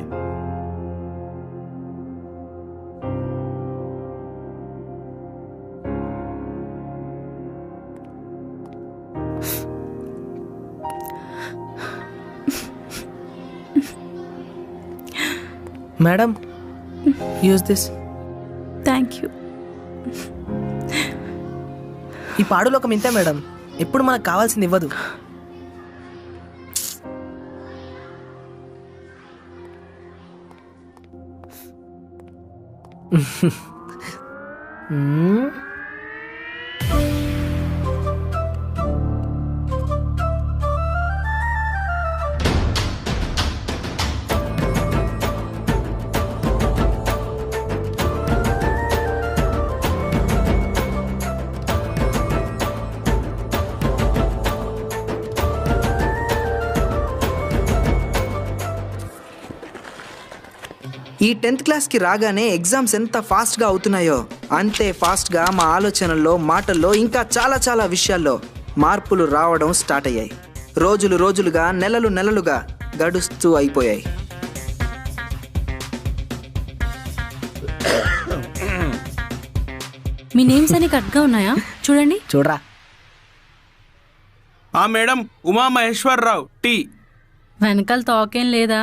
Madam use this. Thank you. ఈ పాడులోకం ఇంతే మేడం, ఎప్పుడు మనకు కావాల్సింది ఇవ్వదు. ఈ 10th క్లాస్కి రాగానే ఎగ్జామ్స్ ఎంత ఫాస్ట్గా అవుతున్నాయో అంతే ఫాస్ట్గా మా ఆలోచనల్లో, మాటల్లో, ఇంకా చాలా చాలా విషయాల్లో మార్పులు రావడం స్టార్ట్ అయ్యాయి. రోజులు రోజులుగా, నెలలు నెలలుగా గడుస్తూ అయిపోయాయి. మీ నేమ్స్ అన్ని కరెక్ట్గా ఉన్నాయా? చూడండి. చూడరా. Madam Uma Maheswararao T. వెనకాల తోకేం లేదా?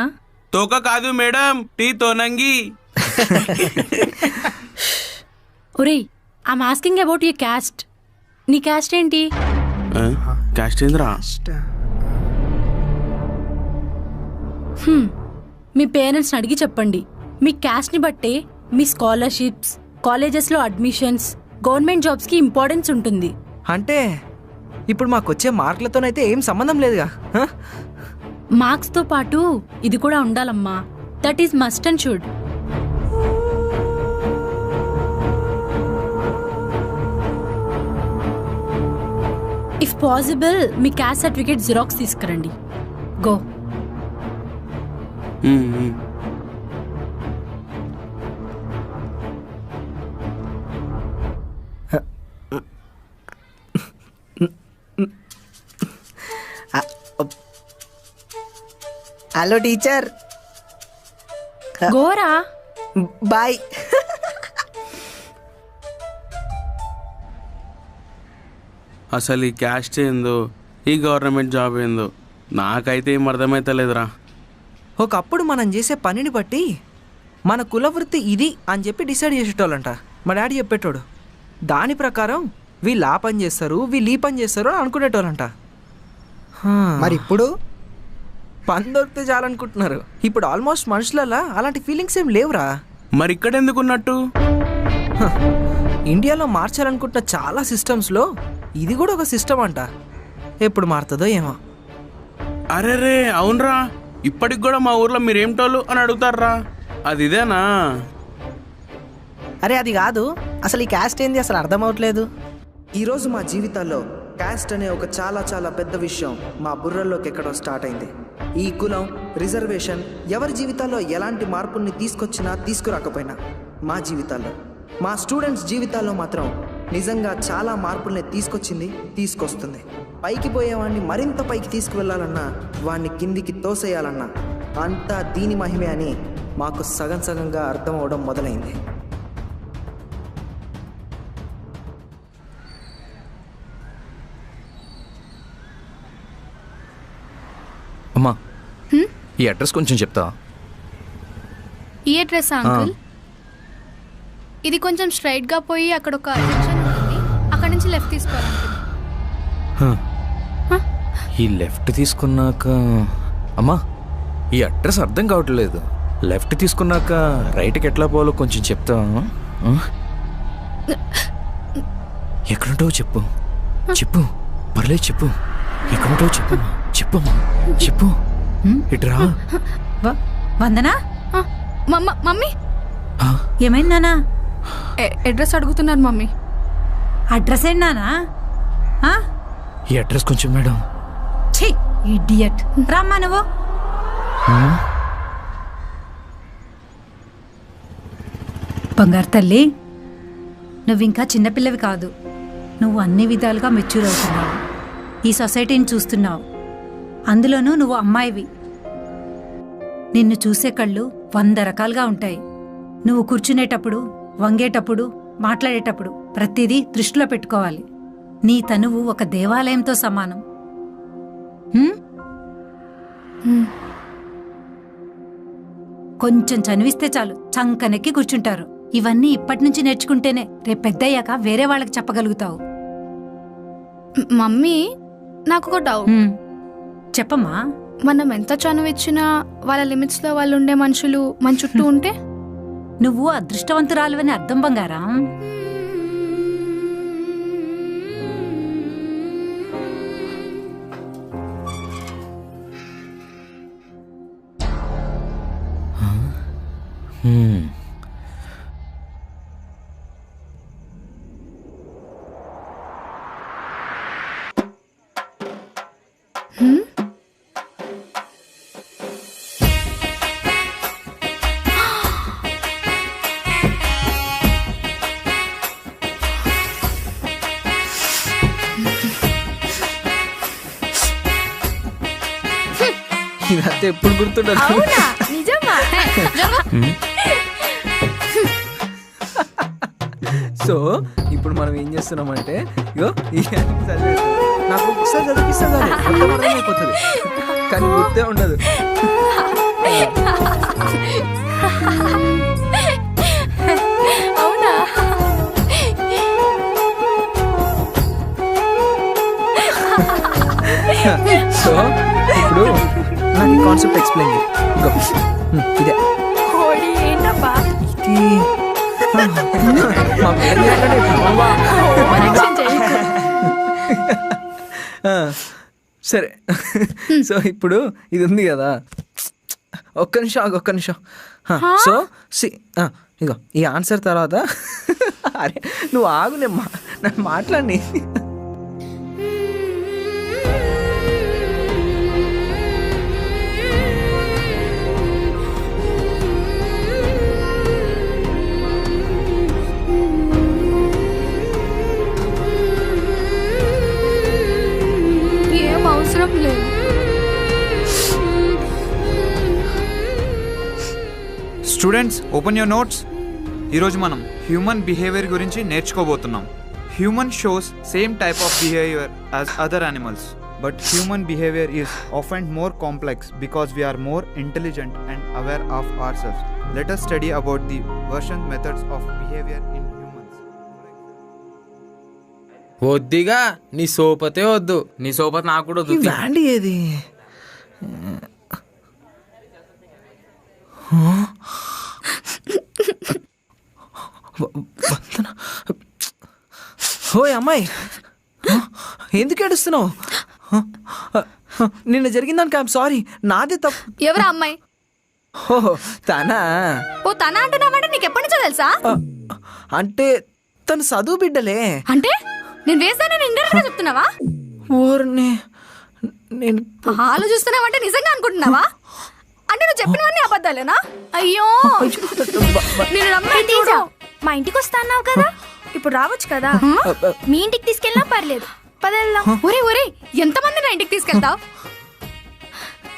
తోక కాదు మేడం, టీ తోనంగి. ఒరేయ్, I'm asking about your caste. నీ క్యాస్ట్ ఏంటి? క్యాస్ట్ ఏంద్రా? మీ పేరెంట్స్ని అడిగి చెప్పండి. మీ క్యాస్ట్ని బట్టే మీ స్కాలర్షిప్స్, కాలేజెస్లో అడ్మిషన్స్, గవర్నమెంట్ జాబ్స్కి ఇంపార్టెన్స్ ఉంటుంది. అంటే ఇప్పుడు మాకు వచ్చే మార్కులతోనైతే ఏం సంబంధం లేదుగా. మార్క్స్తో పాటు ఇది కూడా ఉండాలమ్మా. That is must and should. If possible మీ క్యాస్ట్ సర్టిఫికేట్ జిరాక్స్ తీసుకురండి. గో. Hello teacher. గోరా. బాయ్. అసలు ఈ క్యాస్ట్ ఏందో, ఈ గవర్నమెంట్ జాబ్ ఏందో నాకైతే ఏం అర్థమైతలేదురా. ఒకప్పుడు మనం చేసే పనిని బట్టి మన కులవృత్తి ఇది అని చెప్పి డిసైడ్ చేసేటోళ్ళంట. మా డాడీ చెప్పేటోడు. దాని ప్రకారం వీళ్ళు ఆ పని చేస్తారు, వీళ్ళు ఈ పని చేస్తారు అని అనుకునేటోళ్ళంట. మరి ఇప్పుడు పని దొరికితే చాలనుకుంటున్నారు. ఇప్పుడు ఆల్మోస్ట్ మనుషులలో అలాంటి ఫీలింగ్స్ ఏం లేవురా. మరి ఇక్కడ ఎందుకున్నట్టు? ఇండియాలో మార్చాలనుకుంటున్న చాలా సిస్టమ్స్లో ఇది కూడా ఒక సిస్టమ్ అంట. ఎప్పుడు మారుతుందో ఏమో. అరే రే అవునరా, ఇప్పటికి కూడా మా ఊర్లో మీరేమిటోళ్ళు అని అడుగుతారా. అది ఇదేనా? అరే అది కాదు, అసలు ఈ క్యాస్ట్ ఏంది అసలు అర్థం అవట్లేదు. ఈరోజు మా జీవితాల్లో క్యాస్ట్ అనే ఒక చాలా చాలా పెద్ద విషయం మా బుర్రల్లోకి ఎక్కడో స్టార్ట్ అయింది. ఈ కులం, రిజర్వేషన్ ఎవరి జీవితాల్లో ఎలాంటి మార్పుల్ని తీసుకొచ్చినా తీసుకురాకపోయినా మా జీవితాల్లో, మా స్టూడెంట్స్ జీవితాల్లో మాత్రం నిజంగా చాలా మార్పుల్ని తీసుకొచ్చింది, తీసుకొస్తుంది. పైకి పోయేవాడిని మరింత పైకి తీసుకువెళ్ళాలన్నా, వాడిని కిందికి తోసేయాలన్నా అంతా దీని మహిమే అని మాకు సగం సగంగా అర్థం అవడం మొదలైంది. అమ్మా, ఈ అడ్రస్ కొంచెం చెప్తా. ఈ అడ్రస్ అంకుల్. ఇది కొంచెం స్ట్రైట్ గా పోయి అక్కడ ఒక జంక్షన్ ఉంటుంది, అక్కడ నుంచి లెఫ్ట్ తీసుకోవాలి అంకుల్. ఈ లెఫ్ట్ తీసుకున్నాక అమ్మా ఈ అడ్రస్ అర్థం కావట్లేదు. లెఫ్ట్ తీసుకున్నాక రైట్కి ఎట్లా పోవాలో కొంచెం చెప్తావా? ఎక్కడుంటావో చెప్పు, చెప్పు, పర్లేదు చెప్పు, ఎక్కడుంటావో చెప్పు, చెప్పమ్మా, చెప్పు, ఇటురా. వందనా, మమ్మీ ఏమైంది నానా? అడ్రస్ అడుగుతున్నారు మమ్మీ. అడ్రస్ ఏంటి నానా? ఈ అడ్రస్ కొంచెం మేడం. ఛీ ఇడియట్, రామ్మా నువ్వు. బంగారు తల్లి, నువ్వింకా చిన్నపిల్లవి కాదు. నువ్వు అన్ని విధాలుగా మెచ్యూర్ అవుతున్నావు. ఈ సొసైటీని చూస్తున్నావు, అందులోనూ నువ్వు అమ్మాయివి. నిన్ను చూసే కళ్ళు 100 రకాలుగా ఉంటాయి. నువ్వు కూర్చునేటప్పుడు, వంగేటప్పుడు, మాట్లాడేటప్పుడు ప్రతిదీ దృష్టిలో పెట్టుకోవాలి. నీ తనువు ఒక దేవాలయంతో సమానం. కొంచెం చనివిస్తే చాలు చంకనెక్కి కూర్చుంటారు. ఇవన్నీ ఇప్పటి నుంచి నేర్చుకుంటేనే రేపు పెద్దయ్యాక వేరే వాళ్ళకి చెప్పగలుగుతావు. మమ్మీ నాకు ఒక డౌట్. చెప్పమ్మా. మనం ఎంత చనువిచ్చినా వాళ్ళ లిమిట్స్ లో వాళ్ళు ఉండే మనుషులు మన చుట్టూ ఉంటే? నువ్వు అదృష్టవంతురాలువని అర్థం బంగారం. ఇదంతా ఎప్పుడు గుర్తుండదు. సో ఇప్పుడు మనం ఏం చేస్తున్నామంటే, ఇగో నాకు ఒకసారి చదివిస్తా కానీ మొత్తం అర్థమైపోతుంది, కానీ గుర్తే ఉండదు. అవునా? సో ఇప్పుడు నాకు ఈ కాన్సెప్ట్ ఎక్స్ప్లెయిన్ ఇదే సరే. సో ఇప్పుడు ఇది ఉంది కదా, ఒక్క నిమిషం. సో ఇగో ఈ ఆన్సర్ తర్వాత అరే నువ్వు ఆగు, నేను మాట్లాడి. Students open your notes. ఈరోజు మనం హ్యూమన్ బిహేవియర్ గురించి నేర్చుకోబోతున్నాం. Human shows same type of behaviour as other animals, but human behaviour is often more complex because we are more intelligent and aware of ourselves. Let us study about the version methods of behavior in humans. వద్దిగా నీ సోపతే వద్దు, నీ సోపతి నాకు కూడా వద్దు. వ్యాండి ఏది? ఓయ్ అమ్మాయి, ఎందుకు ఏడుస్తున్నావు? నిన్న జరిగిన దానికి ఐఎమ్ సారీ, నాదే తప్పు. ఎవరా అమ్మాయి? తనా? ఓ తన అంటున్నావంటే నీకు ఎప్పటి నుంచో తెలుసా? అంటే తను చదువు బిడ్డలే. అంటే నేను వేసానని ఇండైరెక్ట్గా చెప్తున్నావా? ఊరిని నేను ఆలోచిస్తున్నావంటే నిజంగా అనుకుంటున్నావా? అంటే నువ్వు చెప్పినవన్నీ అబద్ధాలేనా? అయ్యో నేను నమ్మేది. మా ఇంటికి వస్తా అన్నావు కదా, ఇప్పుడు రావచ్చు కదా. మీ ఇంటికి తీసుకెళ్ళినా పర్లేదు, పదెళ్దాం. ఒరే ఒరే, ఎంతమంది నా ఇంటికి తీసుకెళ్తావు?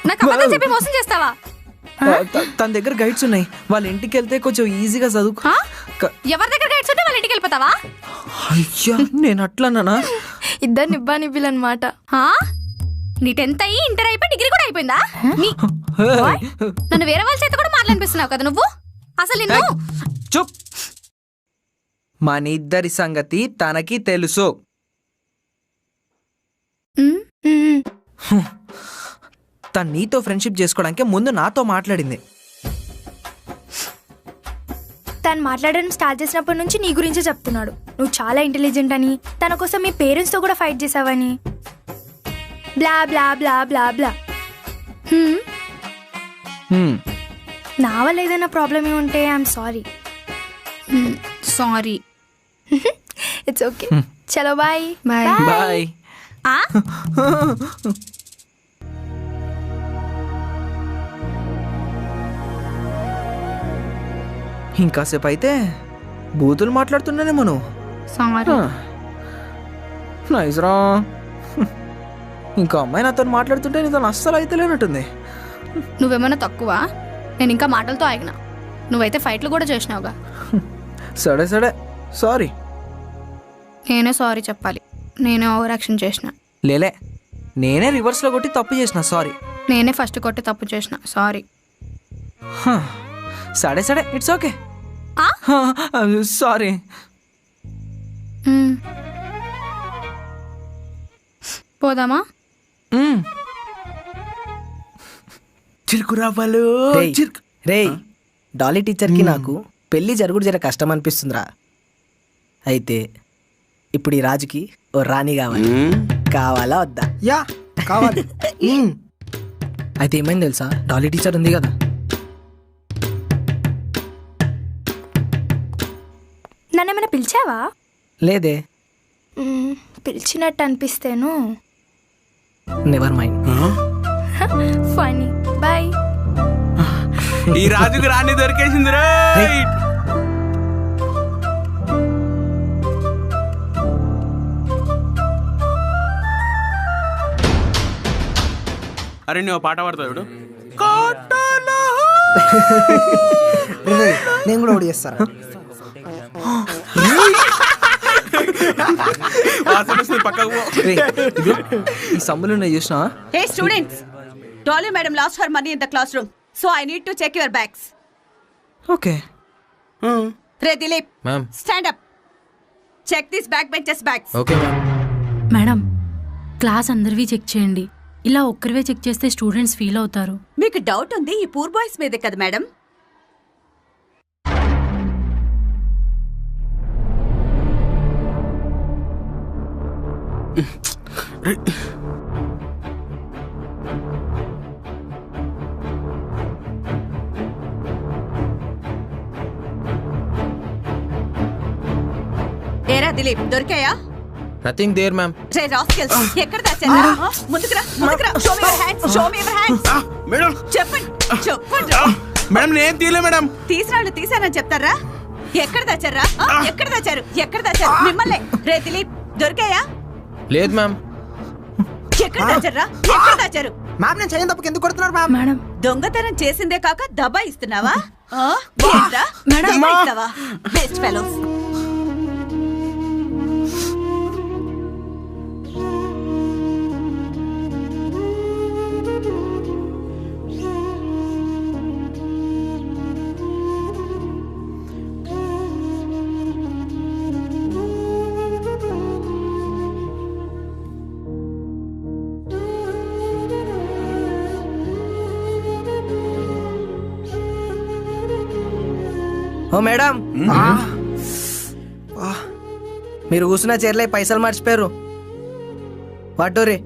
నాకు అబద్ధం చెప్పి మోసం చేస్తావా? తన దగ్గర గైడ్స్ ఉన్నాయి, వాళ్ళ ఇంటికి వెళ్తే కొంచెం ఈజీగా చదువుకో. ఎవరి దగ్గర గైడ్స్ ఉంటే వాళ్ళ ఇంటికి వెళ్ళిపోతావా? అయ్యా నేను అట్లన్నానా? ఇద్దరు నిబ్బా అనమాట. నీ 10th అయ్యి ఇంటర్ అయిపోయి డిగ్రీ కూడా అయిపోయిందా? నన్ను వేరే వాళ్ళ చేత కూడా మాట్లాడిపిస్తున్నావు కదా నువ్వు. అసలు నిన్ను చూప్. మన ఇద్దరి సంగతి తనకి తెలుసు. తను నీతో ఫ్రెండ్షిప్ చేసుకోవడానికి ముందు నాతో మాట్లాడింది. తను మాట్లాడడం స్టార్ట్ చేసినప్పటి నుంచి నీ గురించే చెప్తున్నాడు. నువ్వు చాలా ఇంటెలిజెంట్ అని, తన కోసం మీ పేరెంట్స్తో కూడా ఫైట్ చేసావని. బ్లా బ్లా బ్లా బ్లా బ్లా. నా వల్ల ఏదైనా ప్రాబ్లమ్ ఉంటే I'm sorry. Sorry. It's okay. చలో బాయ్. బాయ్. ఇంకాసేపు అయితే బూతులు మాట్లాడుతున్నానేమో నువ్వు. సారీ. నైస్ రా. ఇంకా అమ్మాయి నాతో మాట్లాడుతుంటే నీతో అస్సలు అయితే లేనట్టుంది. నువ్వేమైనా తక్కువ? నేను ఇంకా మాటలతో ఆగినా, నువ్వైతే ఫైట్లు కూడా చేసినావుగా. సరే సరే సారీ. నేనే సారీ చెప్పాలి, నేనే ఓవర్ యాక్షన్ చేసిన. లేలే, నేనే రివర్స్లో కొట్టి తప్పు చేసిన. సారీ. నేనే ఫస్ట్ కొట్టి తప్పు చేసిన. సారీ. సరే సరే ఇట్స్ ఓకే. సారీ. పోదామా? చిరుకురావాలు. రే, డాలీ టీచర్కి నాకు పెళ్ళి జరుగుడు జర కష్టం అనిపిస్తుందిరా. అయితే ఇప్పుడు ఈ రాజుకి ఓ రాణి కావాలి. కావాలా వద్దా? యా కావాలి. అయితే ఏమైంది తెలుసా, డాలీ టీచర్ ఉంది కదా. నన్నేమైనా పిలిచావా? లేదే. పిలిచినట్టు అనిపిస్తేను. Never mind. ఫనీ. బాయ్. ఈ రాజుకు రాణి దొరికేసింది. అరే నువ్వు పాట పాడతావు ఇప్పుడు. నేను కూడా ఒకటి చేస్తారా? ఈ సమ్ములు చూసినా? Hey students, Dolly madam lost her money in the classroom, so I need to check your bags. Okay. Re Dilip, ma'am, stand up. Check these backbenchers' bags. Okay ma'am. Madam, class అందరివి check చేయండి. ఇలా ఒక్కరివే check చేస్తే students feel అవుతారు. మీకు doubt ఉంది ఈ poor boys మీదే కదా మేడం? ఏరా దిలీప్, దొరికాయా? Nothing there ma'am. రే రాస్కెల్స్, ఎక్కడ దాచారా? ముందుకురా, ముందుకురా. Show me your hands, show me your hands. Madam చెప్పండి, చెప్పండి. మేడం నేను తీయలే మేడం. తీసిరాళ్ళు తీసానని చెప్తారా? ఎక్కడ దాచారా? ఎక్కడ దాచారు? ఎక్కడ దాచారు? మిమ్మల్ని. రే దిలీప్, దొరికాయా? లేదు మ్యామ్. ఎక్కడ దాచారా? ఎక్కడ దాచారు? మ్యామ్ నేను చేయని తప్పుకి ఎందుకు కొడుతున్నారు మ్యామ్? మేడం, దొంగతనం చేసిందే కాక దబా ఇస్తున్నావా? Madam, best fellows. ఓ మేడం, మీరు కూర్చున్న చీరలే పైసలు మర్చిపోయారు. వాటోరే.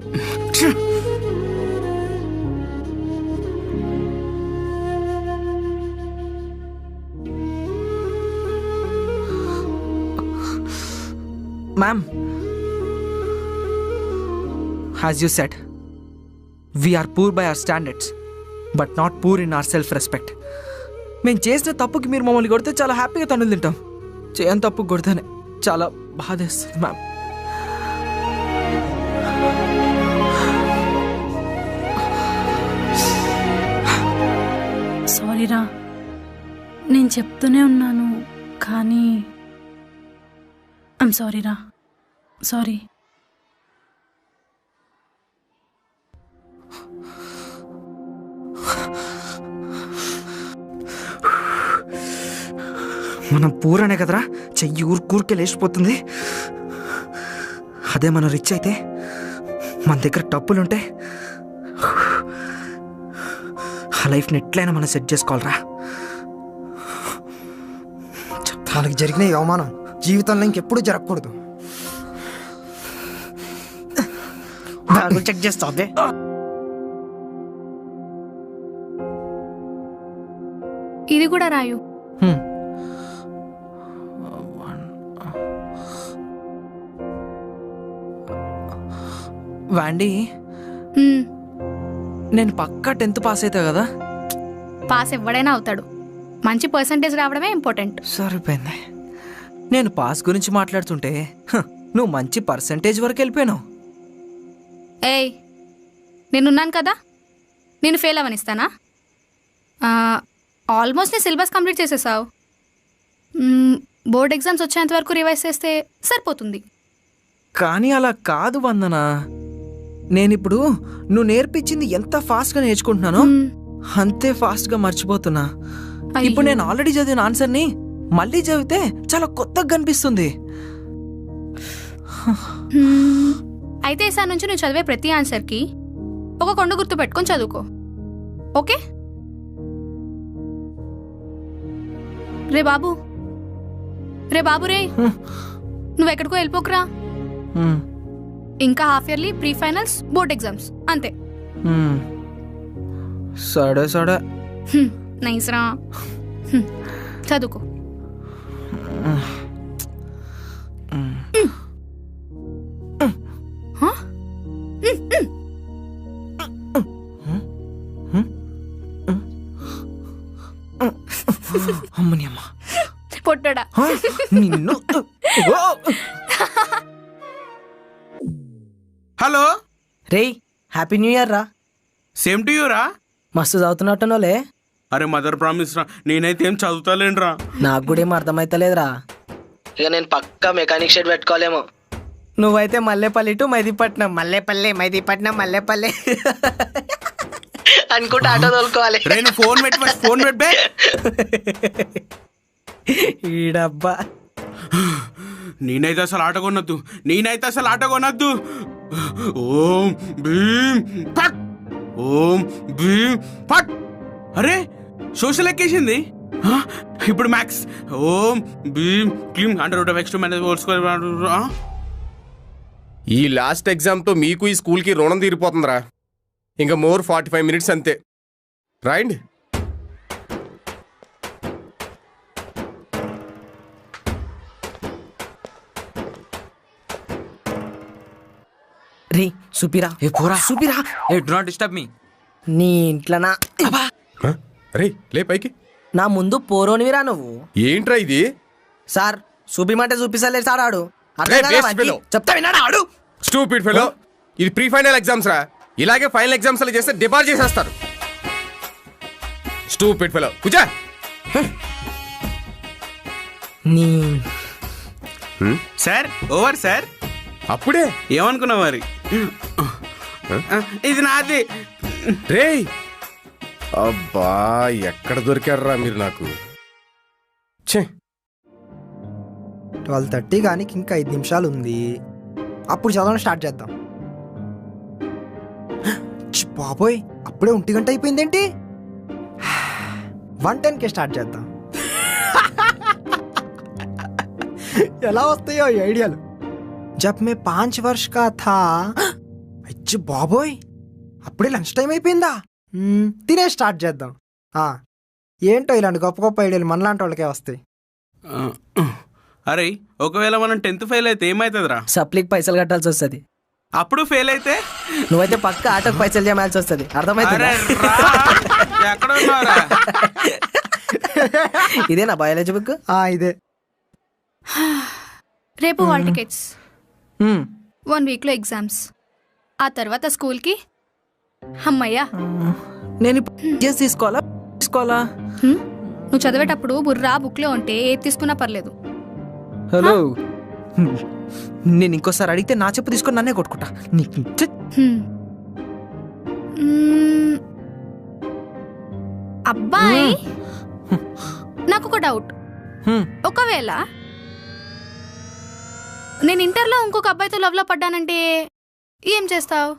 Ma'am, as you said, we are poor by our standards, but not poor in our self-respect. మేము చేసిన తప్పుకి మీరు మమ్మల్ని కొడితే చాలా హ్యాపీగా తన్నులు తింటాం. చేయని తప్పుకు కొడితేనే చాలా బాధేస్తుంది మ్యామ్. సారీరా, నేను చెప్తూనే ఉన్నాను కానీ ఐమ్ సారీరా. సారీ. మనం పూరనే కదరా, చెయ్యి ఊరికే లేచిపోతుంది. అదే మనం రిచ్ అయితే, మన దగ్గర డబ్బులుంటే ఆ లైఫ్ని ఎట్లయినా మనం సెట్ చేసుకోవాలరా. మనకి జరిగిన ఈ అవమానం జీవితంలో ఇంకెప్పుడు జరగకూడదు. చెక్ చేస్తా. ఇది కూడా రాయు. వాండి, నేను పక్కా 10th పాస్ అవుతా కదా? పాస్ ఎవడైనా అవుతాడు, మంచి పర్సంటేజ్ రావడమే ఇంపార్టెంట్. సరిపోయింది. నేను పాస్ గురించి మాట్లాడుతుంటే నువ్వు మంచి పర్సంటేజ్ వరకు వెళ్ళిపోయావు. ఏయ్, నేనున్నాను కదా, నేను ఫెయిల్ అవనిస్తానా? ఆల్మోస్ట్ నీ సిలబస్ కంప్లీట్ చేసేసావు. బోర్డ్ ఎగ్జామ్స్ వచ్చేంత వరకు రివైజ్ చేస్తే సరిపోతుంది. కానీ అలా కాదు వందన. నేనిప్పుడు నువ్వు నేర్పించింది ఎంత ఫాస్ట్గా నేర్చుకుంటున్నానో అంతే ఫాస్ట్గా మర్చిపోతున్నా. ఇప్పుడు నేను ఆల్రెడీ చదివిన ఆన్సర్ని మళ్ళీ చదివితే చాలా కొత్తగా కనిపిస్తుంది. అయితే ఈసారి నుంచి నువ్వు చదివే ప్రతి ఆన్సర్కి ఒక కొండ గుర్తు పెట్టుకొని చదువుకో, ఓకే? రే బాబు రే నువ్వెక్కడికో వెళ్ళిపోకురా. ఇంకా half yearly, pre finals, board exams అంతే. సడే సడే, నైస్ రా, చదువుకో. అమ్మని అమ్మ పొట్టడా నిన్ను. హలో రే, హ్యాపీ న్యూ ఇయర్ రా. సేమ్ టు యూ రా. మస్తు చదువుతున్నట్టునోలే. అరే మదర్ ప్రామిస్ రా, నేనైతే ఏం చదువుతాలేనురా. నాకు కూడా ఏం అర్థమైతలేదురా. ఇక నేను పక్కా మెకానిక్ షెడ్ పెట్టుకోలేమో. నువ్వైతే మల్లేపల్లి టు మైదీపట్నం, మైదీపట్నం మల్లేపల్లి అనుకుంటా ఆటో తోలుకోవాలి. ఫోన్ పెట్టే ఈడబ్బా. నేనైతే అసలు ఆట కొనొద్దు. ఓం భీమ్ పట్, ఓం భీమ్ పట్. అరే సోషల్ ఎక్కేసింది. ఇప్పుడు మ్యాథ్స్. ఓం భీమ్ క్లీమ్ √(x2 - ఈ లాస్ట్ ఎగ్జామ్తో మీకు ఈ స్కూల్కి రుణం తీరిపోతుందిరా. ఇంకా మోర్ 45 minutes అంతే. రైట్? రే సుపిరా, సుపిరా, డు నాట్ డిస్టర్బ్ మీ. నీ ఇంట్లోనా? రే లే పైకి. నా ముందు పోరోనివిరా నువ్వు. ఏంట్రా ఇది? సార్ చూపిమంటే చూపిస్తలేదు సార్. ఆడు చెప్తా విన్నాడు ఆడు. స్టూపిడ్ ఫెలో, ఇది ప్రీ ఫైనల్ ఎగ్జామ్స్ రా. ఇలాగే ఫైనల్ ఎగ్జామ్స్ అలా చేస్తే డిబార్ చేసేస్తారు. స్టూపిడ్ ఫెలో, కూర్చో. నీ సార్ ఓవర్ సార్. అప్పుడే ఏమనుకున్నావు మరి? ఇది నాది. రే అబ్బా, ఎక్కడ దొరికారా మీరు నాకు? 12:30 కానీ ఇంకా 5 నిమిషాలు ఉంది. అప్పుడు చదవడం స్టార్ట్ చేద్దాం. బాబోయ్, అప్పుడే 1 గంట అయిపోయిందేంటి? 1:10కే స్టార్ట్ చేద్దాం. ఎలా వస్తాయో ఈ ఐడియాలు. జబ్ మే 5 वर्ष का था. అచ్చి బాబోయ్, అప్పుడే లంచ్ టైం అయిపోయిందా? తినే స్టార్ట్ చేద్దాం. ఏంటో ఇలాంటి గొప్ప గొప్ప ఐడియాలు మనలాంటి వాళ్ళకే వస్తాయి. అరే ఒకవేళ మనం 10th ఫెయిల్ అయితే ఏమవుతుందిరా? సప్లీకి పైసలు కట్టాల్సి వస్తుంది. అప్పుడు ఫెయిల్ అయితే నువ్వైతే పక్క ఆటోకి పైసలు చేయమాల్సి వస్తుంది. అర్థమైతే ఇదేనా బయాలజీ బుక్? ఇదే. రేపు హాల్ టికెట్స్, 1 వీక్లో ఎగ్జామ్స్, ఆ తర్వాత స్కూల్కి. అమ్మయ్యా, నేను తీసుకోవాలా? నువ్వు చదివేటప్పుడు బుర్రా బుక్లో ఉంటే ఏది తీసుకున్నా పర్లేదు. హలో, నేను ఇంకోసారి అడిగితే నా చెప్పు తీసుకొని నన్నే కొట్టుకుంటా. అబ్బాయి, నాకు ఒక డౌట్. ఒకవేళ నేను ఇంటర్లో ఇంకొక అబ్బాయితో లవ్లో పడ్డానంటే ఏం చేస్తావు?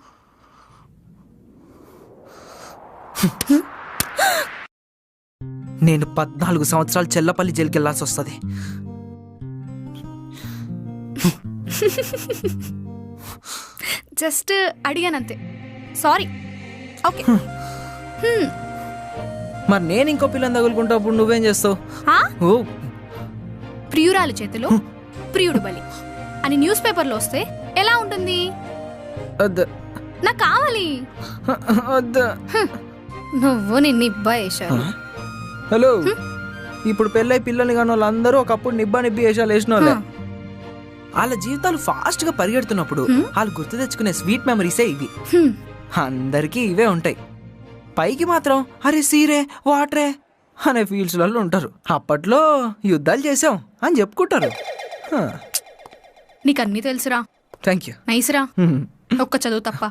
నేను 14 సంవత్సరాలు చెల్లపల్లి జైలుకి వెళ్ళాల్సి వస్తుంది. జస్ట్ అడిగానంతే. సారీ. ఓకే. మరి నేను ఇంకో పిల్లని తగులుకుంటా, అప్పుడు నువ్వేం చేస్తావు? ఓ, ప్రియురాలు చేతిలో ప్రియుడు బలి అని న్యూస్ పేపర్లో వస్తే ఎలా ఉంటుంది? నాకు కావాలి. నువ్వు నిన్ను ఇబ్బా వేశారు. హలో, ఇప్పుడు పెళ్ళై పిల్లల్ని కానీ వాళ్ళందరూ ఒకప్పుడు నిబ్బా నిబ్బి వేషాలు వేసిన వాళ్ళే. వాళ్ళ జీవితాలు ఫాస్ట్ గా పరిగెడుతున్నప్పుడు వాళ్ళు గుర్తు తెచ్చుకునే స్వీట్ మెమరీసే ఇవి. అందరికీ ఇవే ఉంటాయి. పైకి మాత్రం అరే సీరే వాటరే అనే ఫీల్డ్స్లలో ఉంటారు. అప్పట్లో యుద్ధాలు చేసాం అని చెప్పుకుంటారు. నీకు అన్నీ తెలుసురా. Thank you. నైస్రా. ఒక్క చదువు తప్ప.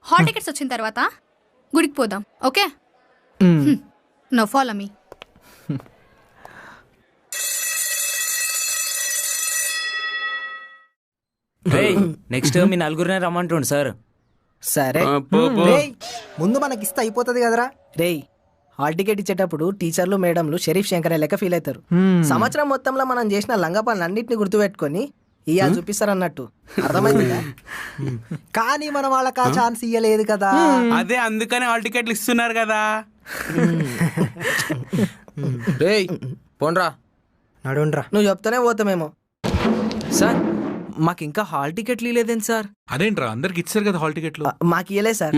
హాల్ టికెట్స్ వచ్చిన తర్వాత గుడికి పోదాం. Okay? No follow me. Next మీ నలుగురినే రమ్మంటుండు సార్. సరే, ముందు మనకిస్తే అయిపోతుంది కదరా. రేయ్, హాల్ టికెట్ ఇచ్చేటప్పుడు టీచర్లు మేడంలు షరీఫ్ శంకరే లెక్క ఫీల్ అవుతారు. సంవత్సరం మొత్తంలో మనం చేసిన లంగా పనులన్నింటినీ గుర్తుపెట్టుకొని ఇవాళ చూపిస్తారన్నట్టు. అర్థమైందా? కానీ మనం వాళ్ళకి ఆ ఛాన్స్ ఇయ్యలేదు కదా. అదే అందుకని హాల్ టికెట్లు ఇస్తున్నారు కదా. రేయ్ పోన్రా, నడుండ్రా. నువ్వు చెప్తానే పోతామేమో. సార్, మాకు ఇంకా హాల్ టికెట్లు ఇవ్వలేదేం సార్? అదేంట్రా, అందరికి ఇచ్చారు కదా హాల్ టికెట్లు. మాకు ఇవ్వలేదు సార్.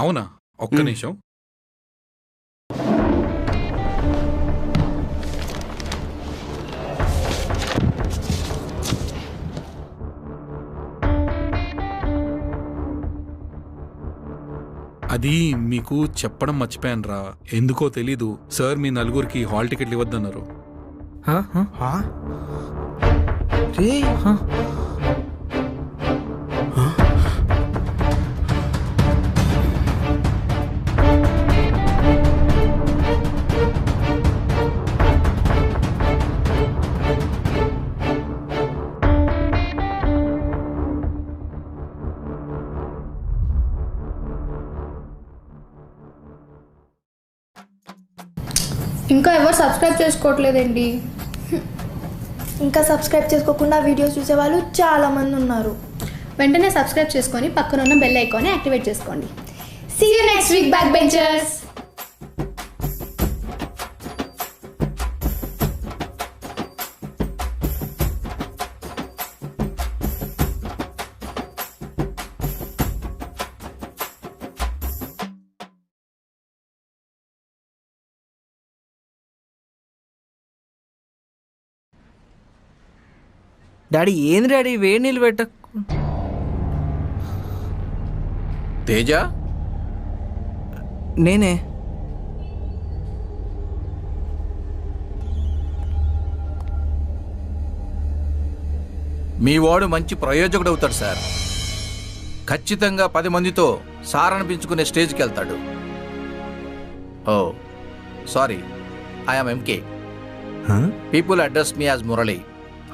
అవునా? ఒక్క నిమిషం. అది మీకు చెప్పడం మర్చిపోయాను రా. ఎందుకో తెలీదు, సార్ మీ నలుగురికి హాల్ టికెట్లు ఇవ్వద్దన్నారు. ఇంకా ఎవరు సబ్స్క్రైబ్ చేసుకోవట్లేదండి. ఇంకా సబ్స్క్రైబ్ చేసుకోకుండా వీడియోస్ చూసేవాళ్ళు చాలా మంది ఉన్నారు. వెంటనే సబ్స్క్రైబ్ చేసుకొని పక్కన ఉన్న బెల్ ఐకాన్ని యాక్టివేట్ చేసుకోండి. See you next week back benchers. Daddy ఏంది డాడీ వేడి నీళ్ళు పెట్ట. తేజ, నేనే. మీ వాడు మంచి ప్రయోజకుడు అవుతాడు సార్. ఖచ్చితంగా 10 మందితో సార్ అనిపించుకునే స్టేజ్కి వెళ్తాడు. Oh sorry, I'm MK. People address me as Murali.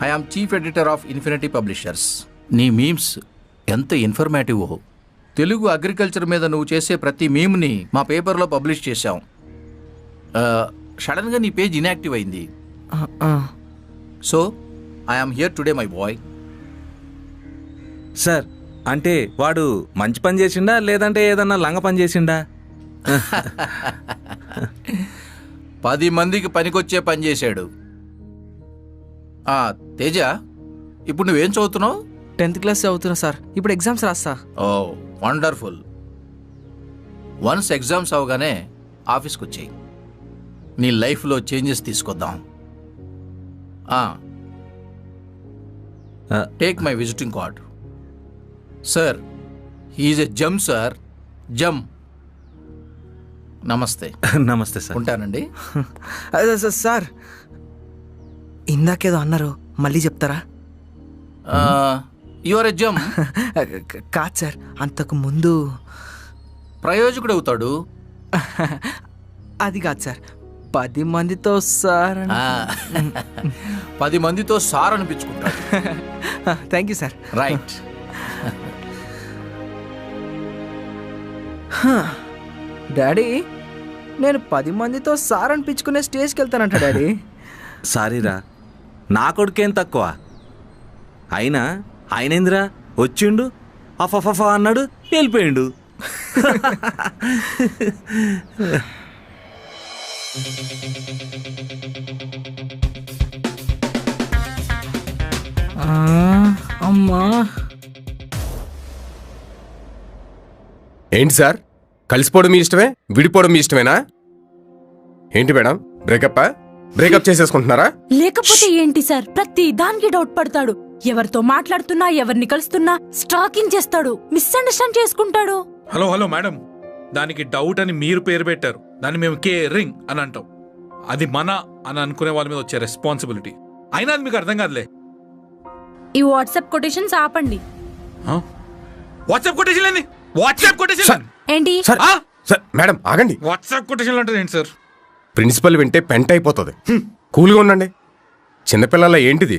I'm chief editor of infinity publishers. నీ మీమ్స్ ఎంత ఇన్ఫర్మేటివ్. తెలుగు అగ్రికల్చర్ మీద నువ్వు చేసే ప్రతి మీమ్ని మా పేపర్లో పబ్లిష్ చేశాం. సడన్గా నీ పేజ్ ఇన్యాక్టివ్ అయింది. So I'm here today my boy. Sir, అంటే వాడు మంచి పని చేసిండా లేదంటే ఏదన్నా లంగ పని చేసిండా? 10 మందికి పనికొచ్చే పని చేశాడు. తేజ, ఇప్పుడు నువ్వేం చదువుతున్నావు? 10th క్లాస్ చదువుతున్నా సార్. ఇప్పుడు ఎగ్జామ్స్ రాస్తా. ఓ వండర్ఫుల్. వన్స్ ఎగ్జామ్స్ అవగానే ఆఫీస్కి వచ్చేయి. నీ లైఫ్లో చేంజెస్ తీసుకొద్దాం. Take my visiting card. Sir, he's a gem sir, జమ్. నమస్తే. నమస్తే సార్. ఉంటానండి. సార్, ఇందాకేదో అన్నారు, మళ్ళీ చెప్తారా? యువర్ ఎ జమ్. కాదు సార్, అంతకు ముందు ప్రయోజకుడు అవుతాడు. అది కాదు సార్, 10 మందితో సార్ 10 మందితో సార్ అనిపించుకుంటాడు. Thank you sir. Right. Daddy నేను 10 మందితో సార్ అనిపించుకునే స్టేజ్కి వెళ్తానంట డాడీ. సారీరా, నా కొడుకేం తక్కువ. అయినా ఆయనేంద్రా వచ్చిండు, అఫఫఫా అన్నాడు, వెళ్ళిపోయిండు. అమ్మా ఏంటి సార్, కలిసిపోవడం మీ ఇష్టమే, విడిపోవడం మీ ఇష్టమేనా? ఏంటి మేడం, బ్రేకప్ చేసేసుకుంటున్నారా? లేకపోతే ఏంటి సార్, ప్రతి దానికి డౌట్ పడతాడు. ఎవరితో మాట్లాడుతున్నా, ఎవరిని కలుస్తున్నా స్టాకింగ్ చేస్తాడు, మిస్అండర్స్టాండ్ చేసుకుంటాడు. హలో హలో మేడం, దానికి డౌట్ అని మీరు పేరు పెట్టారు, దాన్ని మేము కేరింగ్ అని అంటాం. అది మన అని అనుకునే వాళ్ళ మీద వచ్చే రెస్పాన్సిబిలిటీ. అయినా అది మీకు అర్థం కాదులే. ఈ వాట్సాప్ కొటేషన్స్ ఆపండి. వాట్సాప్ కొటేషన్ ఏంది? వాట్సాప్ కొటేషన్ ఏంటి? మేడం ఆగండి. వాట్సాప్ కొటేషన్ అంటే ఏంటి సార్? ప్రిన్సిపల్ వింటే పెంట్ అయిపోతుంది. కూల్గా ఉండండి. చిన్నపిల్లల ఏంటిది?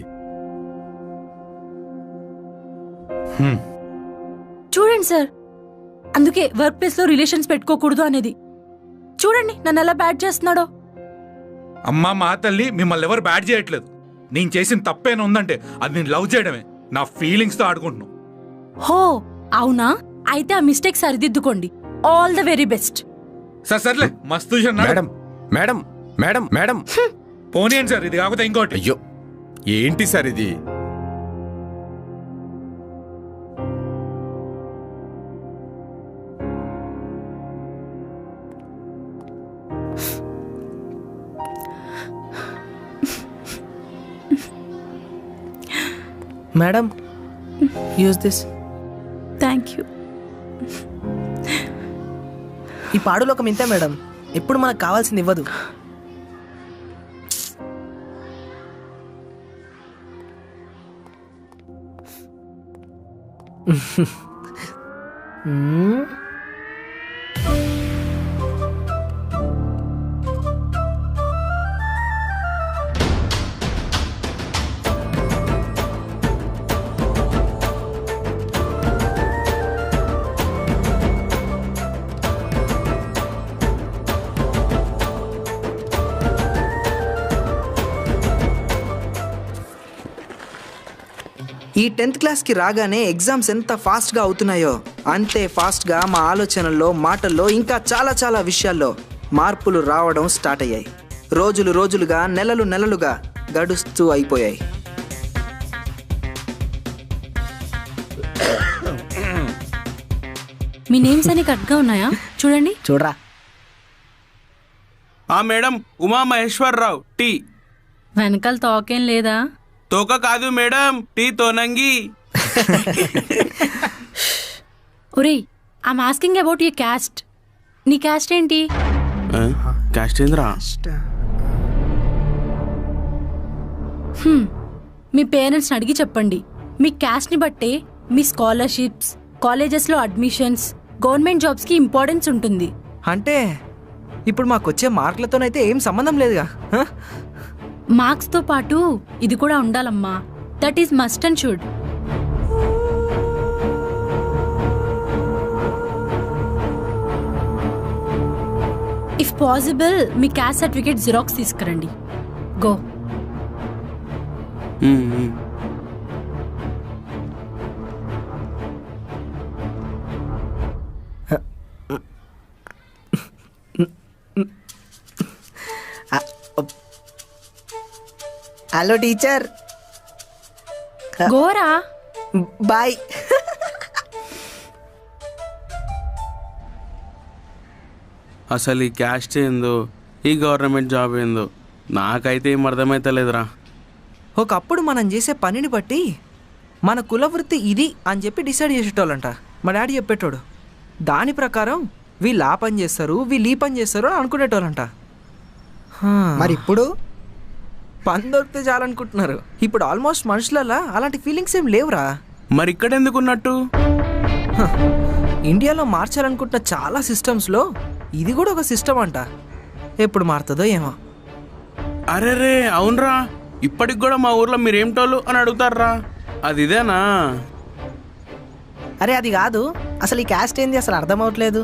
చూడండి సార్, అందుకే వర్క్ ప్లేస్ లో రిలేషన్స్ పెట్టుకోకూడదు అనేది. చూడండి నన్ను ఎలా బ్యాడ్ చేస్తున్నాడో. అమ్మా మా తల్లి, మిమ్మల్ని ఎవరు బ్యాడ్ చేయట్లేదు. నేను చేసిన తప్పేనా ఉందంటే అది నేను లవ్ చేయడమే. నా ఫీలింగ్స్ తో ఆడుకుంటున్నాను. హో అవునా, అయితే ఆ మిస్టేక్ సరిదిద్దుకోండి. All the very best. Sir సర్లే, మస్తు మేడం మేడం మేడం మేడం పోనీయండి సార్, ఇది కాకపోతే ఇంకోటి. అయ్యో ఏంటి సార్ ఇది? Madam use this. Thank you. ఈ పాడులోకం ఇంతే మేడం, ఎప్పుడు మనకు కావాల్సింది ఇవ్వదు. ఈ 10th క్లాస్కి రాగానే ఎగ్జామ్స్ ఎంత ఫాస్ట్గా అవుతున్నాయో అంతే ఫాస్ట్గా మా ఆలోచనల్లో, మాటల్లో, ఇంకా చాలా చాలా విషయాల్లో మార్పులు రావడం స్టార్ట్ అయ్యాయి. రోజులు రోజులుగా, నెలలు నెలలుగా గడుస్తూ అయిపోయాయి. మీ నేమ్స్ అన్ని కరెక్ట్గా ఉన్నాయా? చూడండి. చూడరా. Madam, Uma Maheswararao, T. వెనకాల తోకేం లేదా? తోక కాదు మేడం, టీ తోనంగి. ఒరేయ్, I'm asking about your caste. నీ క్యాస్ట్ ఏంటి? క్యాస్ట్ ఏంద్రా? మీ పేరెంట్స్ని అడిగి చెప్పండి. మీ క్యాస్ట్ని బట్టే మీ స్కాలర్షిప్స్, కాలేజెస్లో అడ్మిషన్స్, గవర్నమెంట్ జాబ్స్కి ఇంపార్టెన్స్ ఉంటుంది. అంటే ఇప్పుడు మాకు వచ్చే మార్కులతోనైతే ఏం సంబంధం లేదుగా. మార్క్స్తో పాటు ఇది కూడా ఉండాలమ్మా. That is must and should. If possible మీ క్యాస్ట్ సర్టిఫికేట్ జిరాక్స్ తీసుకురండి. గో. Hello teacher. గోరా. బాయ్. అసలు ఈ క్యాస్ట్ ఏందో, ఈ గవర్నమెంట్ జాబ్ ఏందో నాకైతే ఏం అర్థమైతలేదురా. ఒకప్పుడు మనం చేసే పనిని బట్టి మన కులవృత్తి ఇది అని చెప్పి డిసైడ్ చేసేటోళ్ళంట. మా డాడీ చెప్పేటోడు. దాని ప్రకారం వీళ్ళు ఆ పని చేస్తారు, వీళ్ళు ఈ పని చేస్తారు అని అనుకునేటోళ్ళంట. మరి ఇప్పుడు పని దొరికితే చాలనుకుంటున్నారు. ఇప్పుడు ఆల్మోస్ట్ మనుషులలో అలాంటి ఫీలింగ్స్ ఏం లేవురా. మరి ఇక్కడ ఎందుకు ఉన్నట్టు? ఇండియాలో మార్చాలనుకుంటున్న చాలా సిస్టమ్స్లో ఇది కూడా ఒక సిస్టమ్ అంట. ఎప్పుడు మారుతుందో ఏమో. అరే రే అవునరా, ఇప్పటికి కూడా మా ఊర్లో మీరేమిటోళ్ళు అని అడుగుతారా. అది ఇదేనా? అరే అది కాదు, అసలు ఈ క్యాస్ట్ ఏంది అసలు అర్థం అవట్లేదు.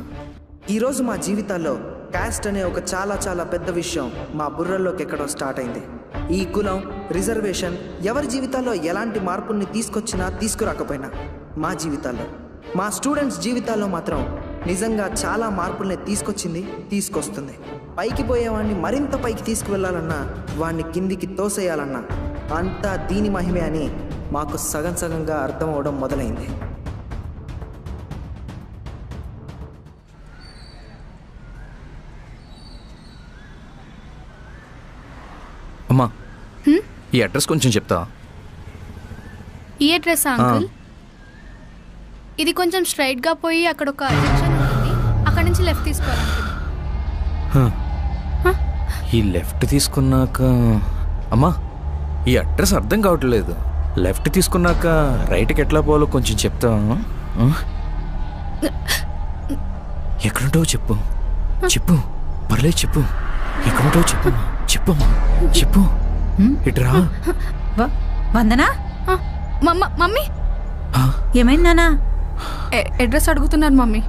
ఈరోజు మా జీవితాల్లో క్యాస్ట్ అనే ఒక చాలా చాలా పెద్ద విషయం మా బుర్రల్లోకి ఎక్కడో స్టార్ట్ అయింది. ఈ కులం, రిజర్వేషన్ ఎవరి జీవితాల్లో ఎలాంటి మార్పుల్ని తీసుకొచ్చినా తీసుకురాకపోయినా మా జీవితాల్లో, మా స్టూడెంట్స్ జీవితాల్లో మాత్రం నిజంగా చాలా మార్పుల్ని తీసుకొచ్చింది, తీసుకొస్తుంది. పైకి పోయేవాడిని మరింత పైకి తీసుకువెళ్ళాలన్నా, వాడిని కిందికి తోసేయాలన్నా అంతా దీని మహిమే అని మాకు సగం సగంగా అర్థం అవడం మొదలైంది. అమ్మా, ఈ అడ్రస్ కొంచెం చెప్తావా? ఈ అడ్రస్ అంకుల్, ఇది కొంచెం స్ట్రైట్ గా పోయి అక్కడ ఒక జంక్షన్ ఉంటుంది, అక్కడ నుంచి లెఫ్ట్ తీసుకోవాలి. ఈ లెఫ్ట్ తీసుకున్నాక అమ్మా, ఈ అడ్రస్ అర్థం కావట్లేదు. లెఫ్ట్ తీసుకున్నాక రైట్కి ఎట్లా పోవాలో కొంచెం చెప్తావా? ఎక్కడుంటావో చెప్పు, చెప్పు, పర్లేదు చెప్పు. ఎక్కడుంటావో చెప్పమ్మా, చెప్పమ్మా, చెప్పు. ఇట్రా. వందనా, మమ్మీ ఏమైంది నానా? అడ్రస్ అడుగుతున్నారు మమ్మీ.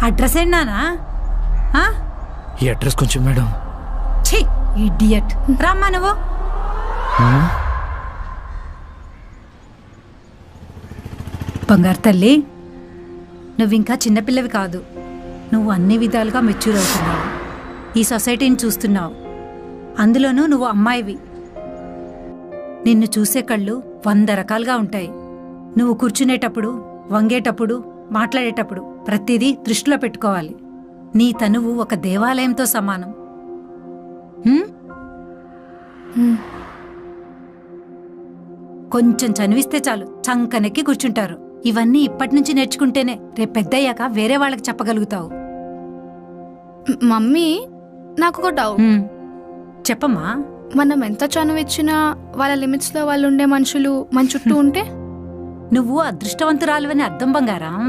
అడ్రస్ ఏంటి నానా? ఈ అడ్రస్ కొంచెం మేడం. ఛీ ఇడియట్, రామ్మా నువ్వు. బంగారు తల్లి, నువ్వు ఇంకా చిన్నపిల్లవి కాదు. నువ్వు అన్ని విధాలుగా మెచ్యూర్ అవుతున్నావు. ఈ సొసైటీని చూస్తున్నావు, అందులోనూ నువ్వు అమ్మాయివి. నిన్ను చూసే కళ్ళు 100 రకాలుగా ఉంటాయి. నువ్వు కూర్చునేటప్పుడు, వంగేటప్పుడు, మాట్లాడేటప్పుడు ప్రతిదీ దృష్టిలో పెట్టుకోవాలి. నీ తనువు ఒక దేవాలయంతో సమానం. కొంచెం చనివిస్తే చాలు చంకనెక్కి కూర్చుంటారు. ఇవన్నీ ఇప్పటి నుంచి నేర్చుకుంటేనే రేపు పెద్దయ్యాక వేరే వాళ్ళకి చెప్పగలుగుతావు. మమ్మీ, నాకు ఒక డౌట్. చెప్పమ్మా. మనం ఎంత చనువిచ్చినా వాళ్ళ లిమిట్స్ లో వాళ్ళు ఉండే మనుషులు మన చుట్టూ ఉంటే? నువ్వు అదృష్టవంతురాలువని అర్థం బంగారం.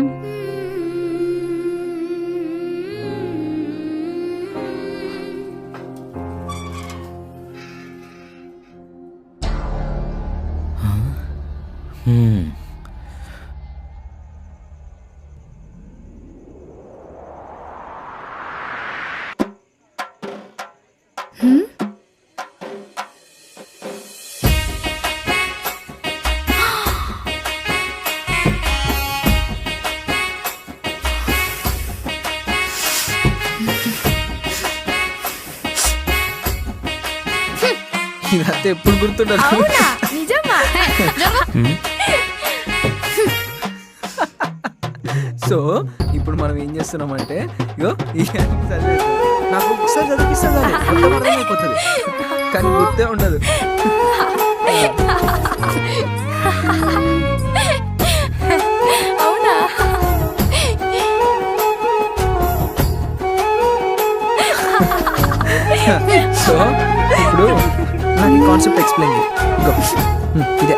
ఇదంతా ఎప్పుడు గుర్తుండదు. సో ఇప్పుడు మనం ఏం చేస్తున్నామంటే, ఇగో నాకు ఒకసారి చదివిస్తుంది, అర్థమైపోతుంది, కానీ గుర్తే ఉండదు. సో ఇప్పుడు నాకు ఈ కాన్సెప్ట్ ఎక్స్ప్లెయిన్ చేయి. ఇదే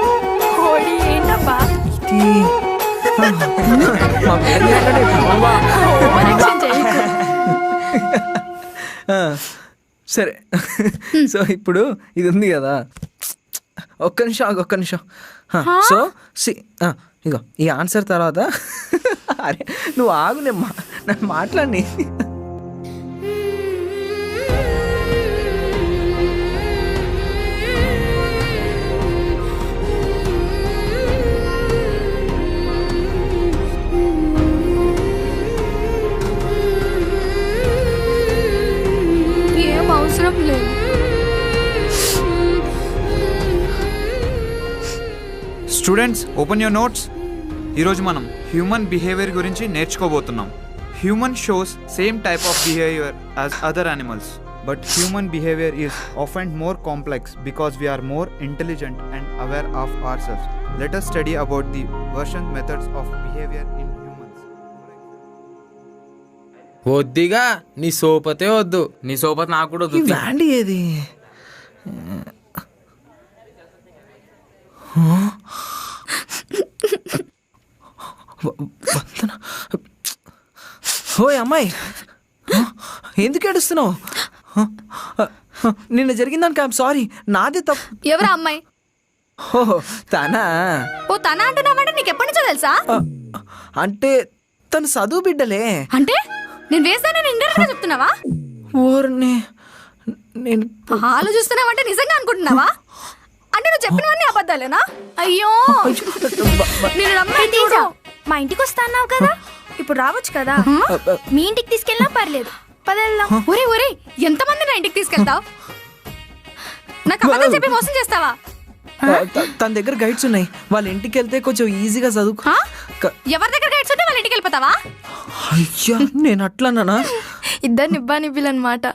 సరే. సో ఇప్పుడు ఇది ఉంది కదా, ఒక్క నిమిషం. సో ఇగో ఈ ఆన్సర్ తర్వాత, అరే నువ్వు ఆగు, నన్ను మాట్లాడి. Students, open your notes. ఈరోజు మనం హ్యూమన్ బిహేవియర్ గురించి నేర్చుకోబోతున్నాం. Human shows same type of behaviour as other animals, but human behaviour is often more complex because we are more intelligent and aware of ourselves. Let us study about the version methods of behavior in humans. వద్దిగా నీ సోపతే వద్దు, నీ సోపతి నాకు కూడా వద్దు. Band ఏది? ఓయ్ అమ్మాయి, ఎందుకు ఏడుస్తున్నావు? నిన్న జరిగిన దానికి ఐఎమ్ సారీ, నాదే తప్పు. ఎవరా అమ్మాయి? ఓహో తనా? ఓ తన అంటున్నామంటే నీకు ఎప్పటి నుంచో తెలుసా? అంటే తను చదువు బిడ్డలే. అంటే నేను వేసానని ఇండైరెక్ట్గా చెప్తున్నావా? ఓర్ని నేను ఆలోచిస్తున్నావంటే నిజంగా అనుకుంటున్నావా? అంటే నువ్వు చెప్పినవన్నీ అబద్ధాలేనా? అయ్యో నేను నమ్మేది చూడు. మా ఇంటికి వస్తా అన్నావు కదా, ఇప్పుడు రావచ్చు కదా. మీ ఇంటికి తీసుకెళ్ళినా పర్లేదు, పదెళ్దాం. ఒరే ఒరే ఎంతమంది నా ఇంటికి తీసుకెళ్తావు? నాకు అబద్ధం చెప్పి మోసం చేస్తావా? తన దగ్గర గైడ్స్ ఉన్నాయి, వాళ్ళ ఇంటికి వెళ్తే కొంచెం ఈజీగా చదువుకో. ఎవరి దగ్గర గైడ్స్ ఉంటే వాళ్ళ ఇంటికి వెళ్ళిపోతావా? అయ్యా నేను అట్లానా? ఇద్దరు నిబ్బా నిబ్బిలన్నమాట.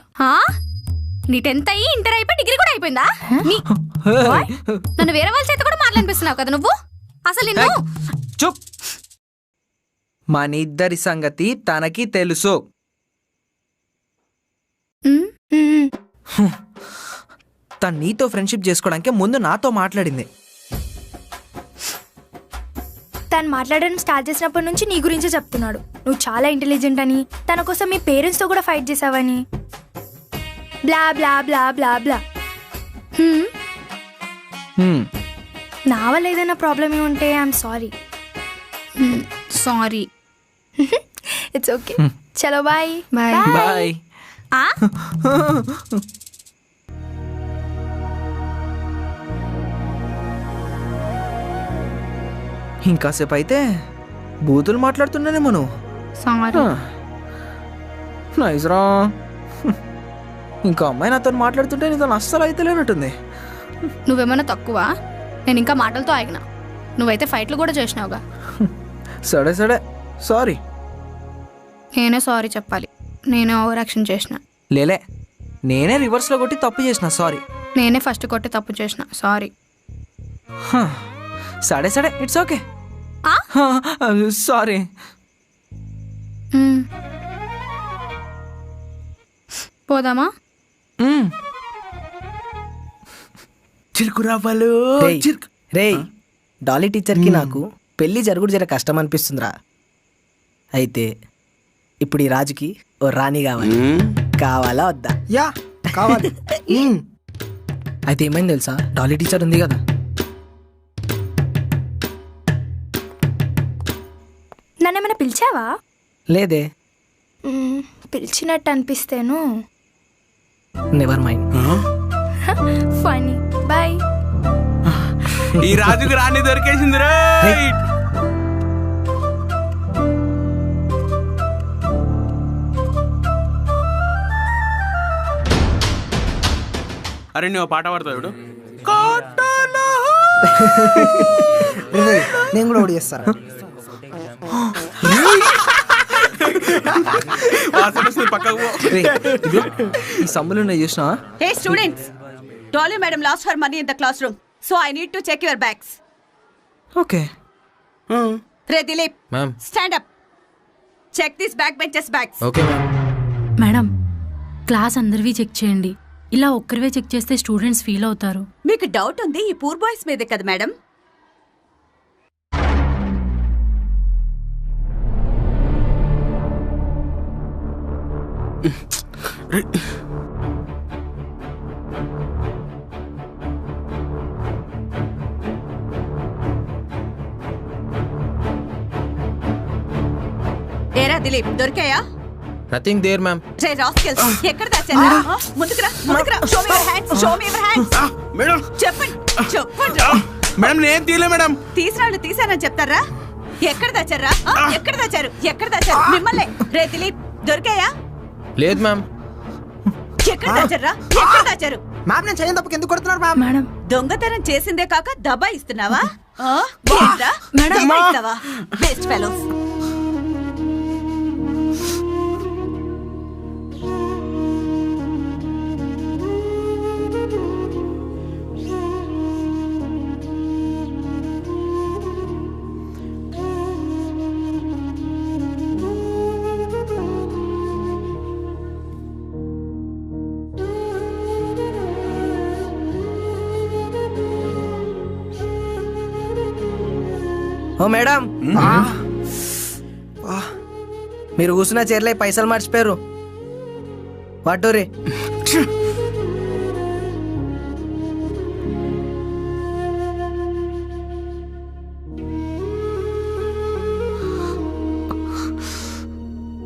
నీ 10th అయ్యి ఇంటర్ అయిపోయి డిగ్రీ కూడా అయిపోయిందా? నన్ను వేరే వాళ్ళ చేత కూడా మాట్లాడిపిస్తున్నావు కదా నువ్వు. అసలు నిన్ను చూప్. మన ఇద్దరి సంగతి తనకి తెలుసు. తను నీతో ఫ్రెండ్షిప్ చేసుకోవడానికి ముందు నాతో మాట్లాడింది. తను మాట్లాడడం స్టార్ట్ చేసినప్పటి నుంచి నీ గురించే చెప్తున్నాడు. నువ్వు చాలా ఇంటెలిజెంట్ అని, తన కోసం మీ పేరెంట్స్తో కూడా ఫైట్ చేసావని, బ్లా బ్లా బ్లా బ్లా బ్లా. నా వల్ల ఏదైనా ప్రాబ్లమ్ ఉంటే I'm sorry. Sorry. It's okay. చలో బాయ్. బాయ్. ఇంకాసేపు అయితే బూతులు మాట్లాడుతున్నానేమో నువ్వు. సారీ. నైస్రా. ఇంకా అమ్మాయి నాతో మాట్లాడుతుంటే నీతో అస్సలు అయితే లేనట్టుంది. నువ్వేమన్నా తక్కువ? నేను ఇంకా మాటలతో ఆగినా, నువ్వైతే ఫైట్లు కూడా చేసినావుగా. సరే సరే సారీ. నేనే సారీ చెప్పాలి, నేనే ఓవర్ యాక్షన్ చేసిన. లేలే, నేనే రివర్స్లో కొట్టి తప్పు చేసిన. సారీ. నేనే ఫస్ట్ కొట్టి తప్పు చేసిన. సారీ. సరే సరే ఇట్స్ ఓకే. సారీ. పోదామా? చిరుకురావాలు. రేయ్ డాలీ టీచర్కి నాకు పెళ్ళి జరుగుడు జర కష్టం అనిపిస్తుందిరా. అయితే ఇప్పుడు ఈ రాజుకి ఓ రాణి కావాలి. కావాలా వద్దా? యా కావాలి. అయితే ఏమైంది తెలుసా, డాలీ టీచర్ ఉంది కదా, నన్నేమైనా పిలిచావా? లేదే. పిలిచినట్టు అనిపిస్తేను. Never mind. ఫనీ. బాయ్. ఈ రాజుకు రాణి దొరికేసింది. అరే నువ్వు పాట పాడతావు. నేను కూడా ఓడి చేస్తాను. ఈ సమ్ములు చూసినా? Hey students, Dolly madam lost her money in the classroom, so I need to check your bags. Okay. Re Dilip, ma'am, stand up. Check these backbenchers' bags. Okay ma'am. Madam, class అందరివి check చేయండి. ఇలా ఒక్కరివే check చేస్తే students feel అవుతారు. మీకు doubt ఉంది ఈ poor boys మీదే కదా మేడం? ఏరా దిలీప్, దొరికాయా? Nothing there ma'am. రే రాస్కెల్స్, ఎక్కడ దాచారా? ముందుకురా, ముందుకురా. Show me your hands, show me your hands. Madam చెప్పండి, చెప్పండి. మేడం నేను తీయలే మేడం. తీసినాళ్ళు తీసానని చెప్తారా? ఎక్కడ దాచారా? ఎక్కడ దాచారు? ఎక్కడ దాచారు? మిమ్మల్ని. రే దిలీప్, దొరికాయా? లేదు మ్యామ్. ఎక్కడ దాచారా? ఎక్కడ దాచారు? మ్యామ్ నేను చేయని తప్పకి ఎందుకు కొడుతున్నారు మ్యామ్? మేడం దొంగతనం చేసిందే కాక దబా ఇస్తున్నావా? Best fellows. ఓ మేడం, మీరు కూర్చున్న చీరలే పైసలు మర్చిపోయారు. వాటోరే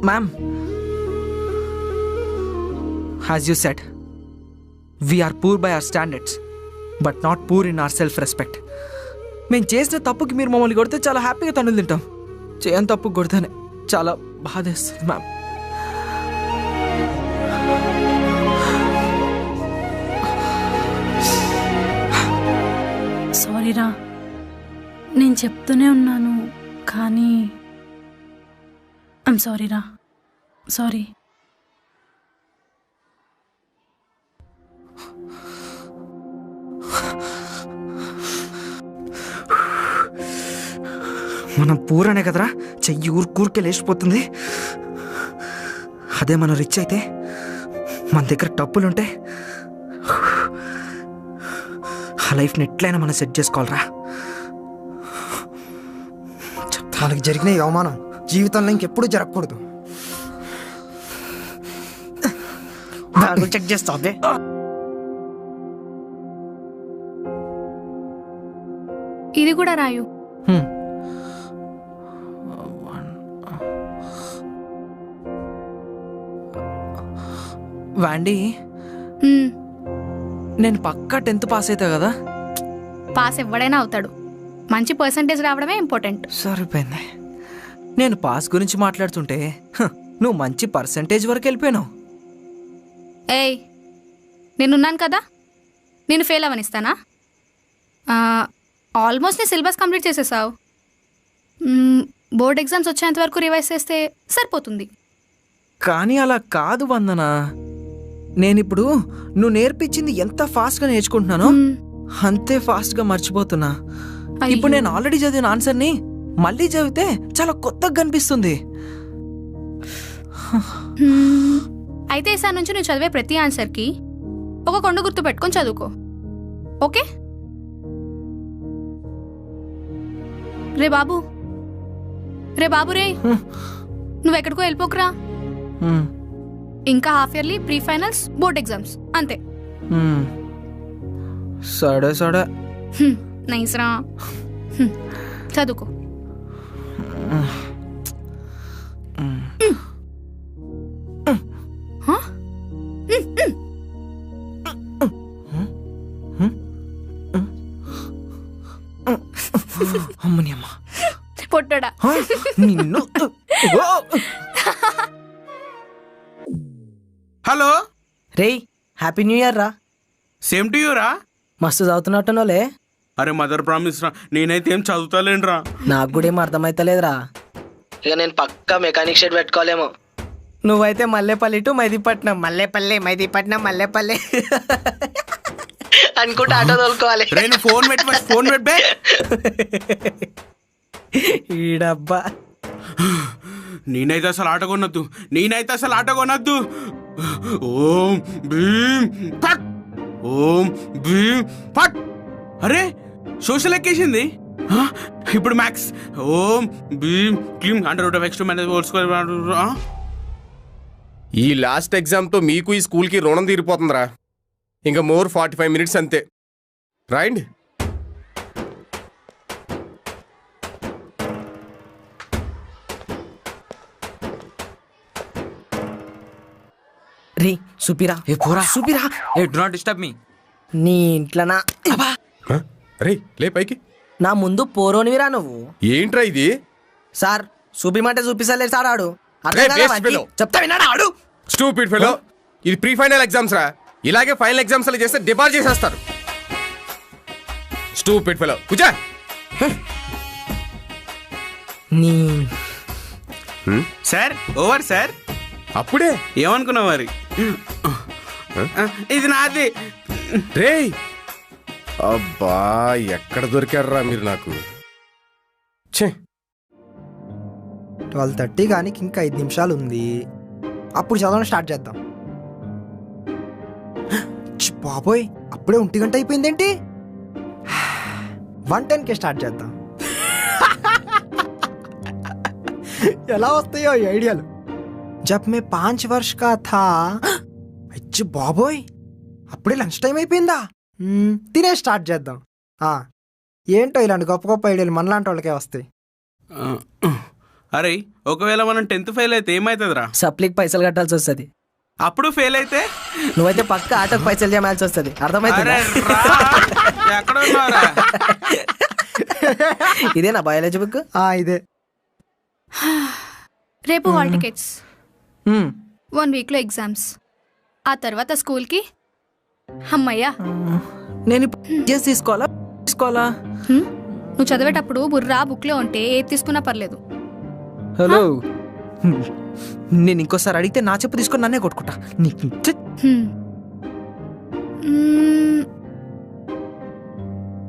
ma'am, as you said, we are poor by our standards but not poor in our self respect. మేము చేసిన తప్పుకి మీరు మమ్మల్ని కొడితే చాలా హ్యాపీగా తన్నులు తింటాం. చేయని తప్పు కొడితేనే చాలా బాధేస్తుంది మ్యామ్. సారీరా, నేను చెప్తూనే ఉన్నాను కానీ ఐమ్ సారీరా, సారీ. మనం పూరనే కదరా చెయ్యి ఊరికే లేచిపోతుంది. అదే మనం రిచ్ అయితే, మన దగ్గర డబ్బులుంటే ఆ లైఫ్ని ఎట్లయినా మనం సెట్ చేసుకోవాలరా. మనకి జరిగిన ఈ అవమానం జీవితంలో ఇంకెప్పుడు జరగకూడదు. చెక్ చేస్తా. ఇది కూడా రాయు. వాండి, నేను పక్కా 10th పాస్ అవుతా కదా? పాస్ ఎవడైనా అవుతాడు, మంచి పర్సంటేజ్ రావడమే ఇంపార్టెంట్. సరిపోయింది. నేను పాస్ గురించి మాట్లాడుతుంటే నువ్వు మంచి పర్సంటేజ్ వరకు వెళ్ళిపోయావు. ఏయ్, నేనున్నాను కదా, నేను ఫెయిల్ అవనిస్తానా? ఆల్మోస్ట్ నీ సిలబస్ కంప్లీట్ చేసేసావు. బోర్డ్ ఎగ్జామ్స్ వచ్చేంత వరకు రివైజ్ చేస్తే సరిపోతుంది. కానీ అలా కాదు వందన. నేనిప్పుడు నువ్వు నేర్పించింది ఎంత ఫాస్ట్గా నేర్చుకుంటున్నానో అంతే ఫాస్ట్గా మర్చిపోతున్నా. ఇప్పుడు నేను ఆల్రెడీ చదివిన ఆన్సర్ని మళ్ళీ చదివితే చాలా కొత్తగా కనిపిస్తుంది. అయితే ఈసారి నుంచి నువ్వు చదివే ప్రతి ఆన్సర్కి ఒక కొండ గుర్తు పెట్టుకొని చదువుకో, ఓకే? రే బాబు, రే బాబు, రే నువ్వెక్కడికో వెళ్ళిపోకురా. ఇంకా half yearly, pre finals, board exams అంతే. సడే సడే, నైస్ రా, చదువుకో. అమ్మని అమ్మ పొట్టడా నిన్ను. హలో రేయ్, హ్యాపీ న్యూ ఇయర్ రా. సేమ్ టు యూ రా. మస్తు చదువుతున్నట్టునోలే. అరే మదర్ ప్రామిస్ రా, నేనైతే ఏం చదువుతాలేనురా. నాకు కూడా ఏం అర్థమైతలేదురా. ఇక నేను పక్కా మెకానిక్ షెడ్ పెట్టుకోలేమో. నువ్వైతే మల్లేపల్లి టు మైదీపట్నం, మల్లేపల్లి మైదీపట్నం, మల్లేపల్లి అనుకుంటా ఆటో తోలుకోవాలి. ఫోన్ పెట్టి ఫోన్ పెట్టే ఈడబ్బా. నేనైతే అసలు ఆట కొనొద్దు, నేనైతే అసలు ఆట కొనొద్దు. ఓం భీమ్ పట్, ఓం భీమ్ పట్. అరే సోషల్ ఎక్కేసింది. ఇప్పుడు మ్యాథ్స్. ఓం భీమ్ క్లీమ్ √(x2 - ఈ లాస్ట్ ఎగ్జామ్తో మీకు ఈ స్కూల్కి రుణం తీరిపోతుందిరా. ఇంకా మోర్ 45 minutes అంతే. రైట్? రే సుపిరా, ఏ పోరా, సుపిరా. ఏ డు నాట్ డిస్టర్బ్ మీ. నీ ఇంట్లోనా? రే లే పైకి. నా ముందు పోరోనివిరా నువ్వు. ఏంట్రా ఇది? సార్ చూపిమంటే చూపిస్తలేదు సార్. ఆడు చెప్తా విన్నాడు ఆడు. Stupid fellow. ఇది ప్రీ ఫైనల్ ఎగ్జామ్స్ రా. ఇలాగే ఫైనల్ ఎగ్జామ్స్ అలా చేస్తే డిపార్ట్ చేసేస్తారు. Stupid fellow. కూర్చో. నీ సార్ ఓవర్ సార్. అప్పుడే ఏమనుకున్నావు మరి? ఇది నాది. రే అబ్బా, ఎక్కడ దొరికారా మీరు నాకు? 12:30 కానీ ఇంకా 5 నిమిషాలు ఉంది. అప్పుడు చదవడం స్టార్ట్ చేద్దాం. బాబోయ్, అప్పుడే 1 గంట అయిపోయిందేంటి? 1:10కే స్టార్ట్ చేద్దాం. ఎలా వస్తాయో ఈ ఐడియాలు. జబ్ మే 5 वर्ष का था. అచ్చి బాబోయ్, అప్పుడే లంచ్ టైం అయిపోయిందా? తినే స్టార్ట్ చేద్దాం. ఏంటో ఇలాంటి గొప్ప గొప్ప ఐడియాలు మనలాంటి వాళ్ళకే వస్తాయి. అరే ఒకవేళ మనం 10th ఫెయిల్ అయితే ఏమవుతుందిరా? సప్లీకి పైసలు కట్టాల్సి వస్తుంది. అప్పుడు ఫెయిల్ అయితే నువ్వైతే పక్క ఆటోకి పైసలు చేయమాల్సి వస్తుంది. అర్థమైంది? ఎక్కడ ఉన్నారా? ఇదేనా బయాలజీ బుక్? ఇదే. రేపు హాల్ టికెట్స్, 1 వీక్లో ఎగ్జామ్స్, ఆ తర్వాత స్కూల్కి. అమ్మయ్యా. నేను తీసుకోవాలా? నువ్వు చదివేటప్పుడు బుర్రా బుక్లో ఉంటే ఏది తీసుకున్నా పర్లేదు. హలో, నేను ఇంకోసారి అడిగితే నా చెప్పు తీసుకొని నన్నే కొట్టుకుంటా.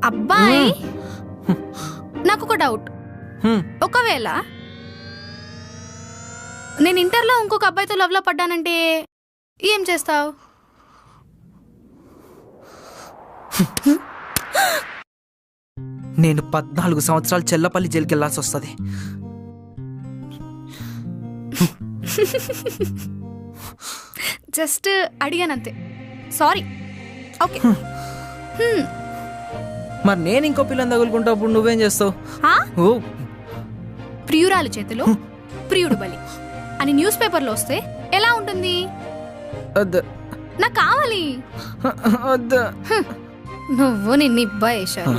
అబ్బాయి, నాకు ఒక డౌట్. ఒకవేళ నేను ఇంటర్లో ఇంకొక అబ్బాయితో లవ్లో పడ్డానంటే ఏం చేస్తావు? నేను 14 సంవత్సరాలు చెల్లపల్లి జైలుకి వెళ్ళాల్సి వస్తుంది. జస్ట్ అడిగానంతే, సారీ. ఓకే. మరి నేను ఇంకో పిల్లని తగులుకుంటప్పుడు నువ్వేం చేస్తావు? ప్రియురాలు చేతిలో ప్రియుడు బలి అని న్యూస్ పేపర్లో వస్తే ఎలా ఉంటుంది? నాకు కావాలి. నువ్వు నిబ్బా వేశావు.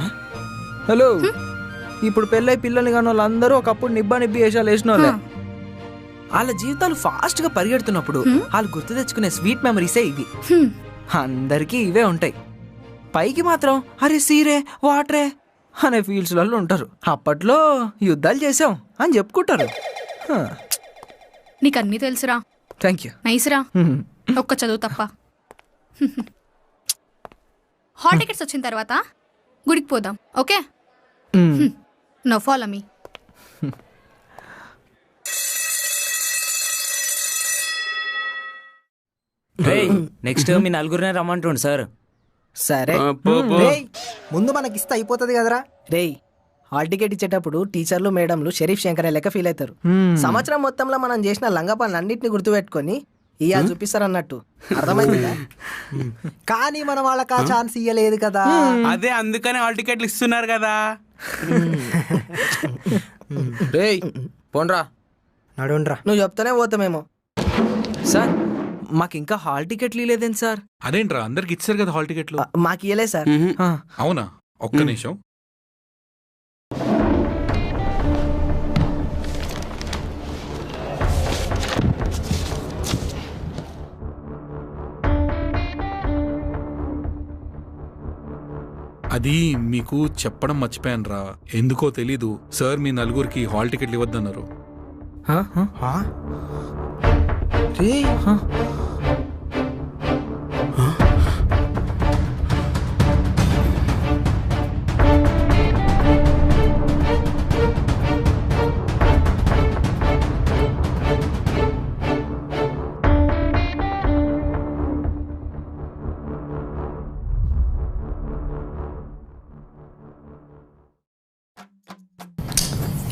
హలో, ఇప్పుడు పెళ్ళై పిల్లల్ని కానీ వాళ్ళందరూ ఒకప్పుడు నిబ్బి వేషాలు వేసిన వాళ్ళే. వాళ్ళ జీవితాలు ఫాస్ట్ గా పరిగెడుతున్నప్పుడు వాళ్ళు గుర్తు తెచ్చుకునే స్వీట్ మెమరీసే ఇవి. అందరికీ ఇవే ఉంటాయి. పైకి మాత్రం అరే సీరే వాటరే అనే ఫీల్డ్స్లలో ఉంటారు. అప్పట్లో యుద్ధాలు చేసాం అని చెప్పుకుంటారు. నీకు అన్నీ తెలుసురా. Thank you. నైస్ రా, ఒక్క చదువు తప్ప. హాల్ టికెట్స్ వచ్చిన తర్వాత గుడికి పోదాం, okay? No follow me. Next మీ నలుగురినే రమ్మంటుండు సార్. సరే, ముందు మనకి ఇస్తే అయిపోతుంది కదరా. రేయ్, హాల్ టికెట్ ఇచ్చేటప్పుడు టీచర్లు మేడంలు షరీఫ్ శంకర్ లెక్క ఫీల్ అవుతారు. సంవత్సరం మొత్తంలో మనం చేసిన లంగా పనులు అన్నింటినీ గుర్తుపెట్టుకొని ఇవాళ చూపిస్తారు అన్నట్టు. అర్థమైందా? కానీ మనం వాళ్ళకి ఆ ఛాన్స్ ఇయ్యలేదు కదా. అదే అందుకని హాల్ టికెట్లు ఇస్తున్నారు కదా. రేయ్ పోన్రా, నడుండ్రా. నువ్వు చెప్తానే పోతామేమో. సార్, మాకు ఇంకా హాల్ టికెట్లు ఇవ్వలేదేంటి సార్? అదేంట్రా, అందరికి ఇచ్చారు కదా హాల్ టికెట్లు. మాకు ఇవ్వలేదు సార్. అవునా? ఒక్క నిమిషం. అది మీకు చెప్పడం మర్చిపోయాను రా. ఎందుకో తెలీదు, సార్ మీ నలుగురికి హాల్ టికెట్లు ఇవ్వద్దన్నారు.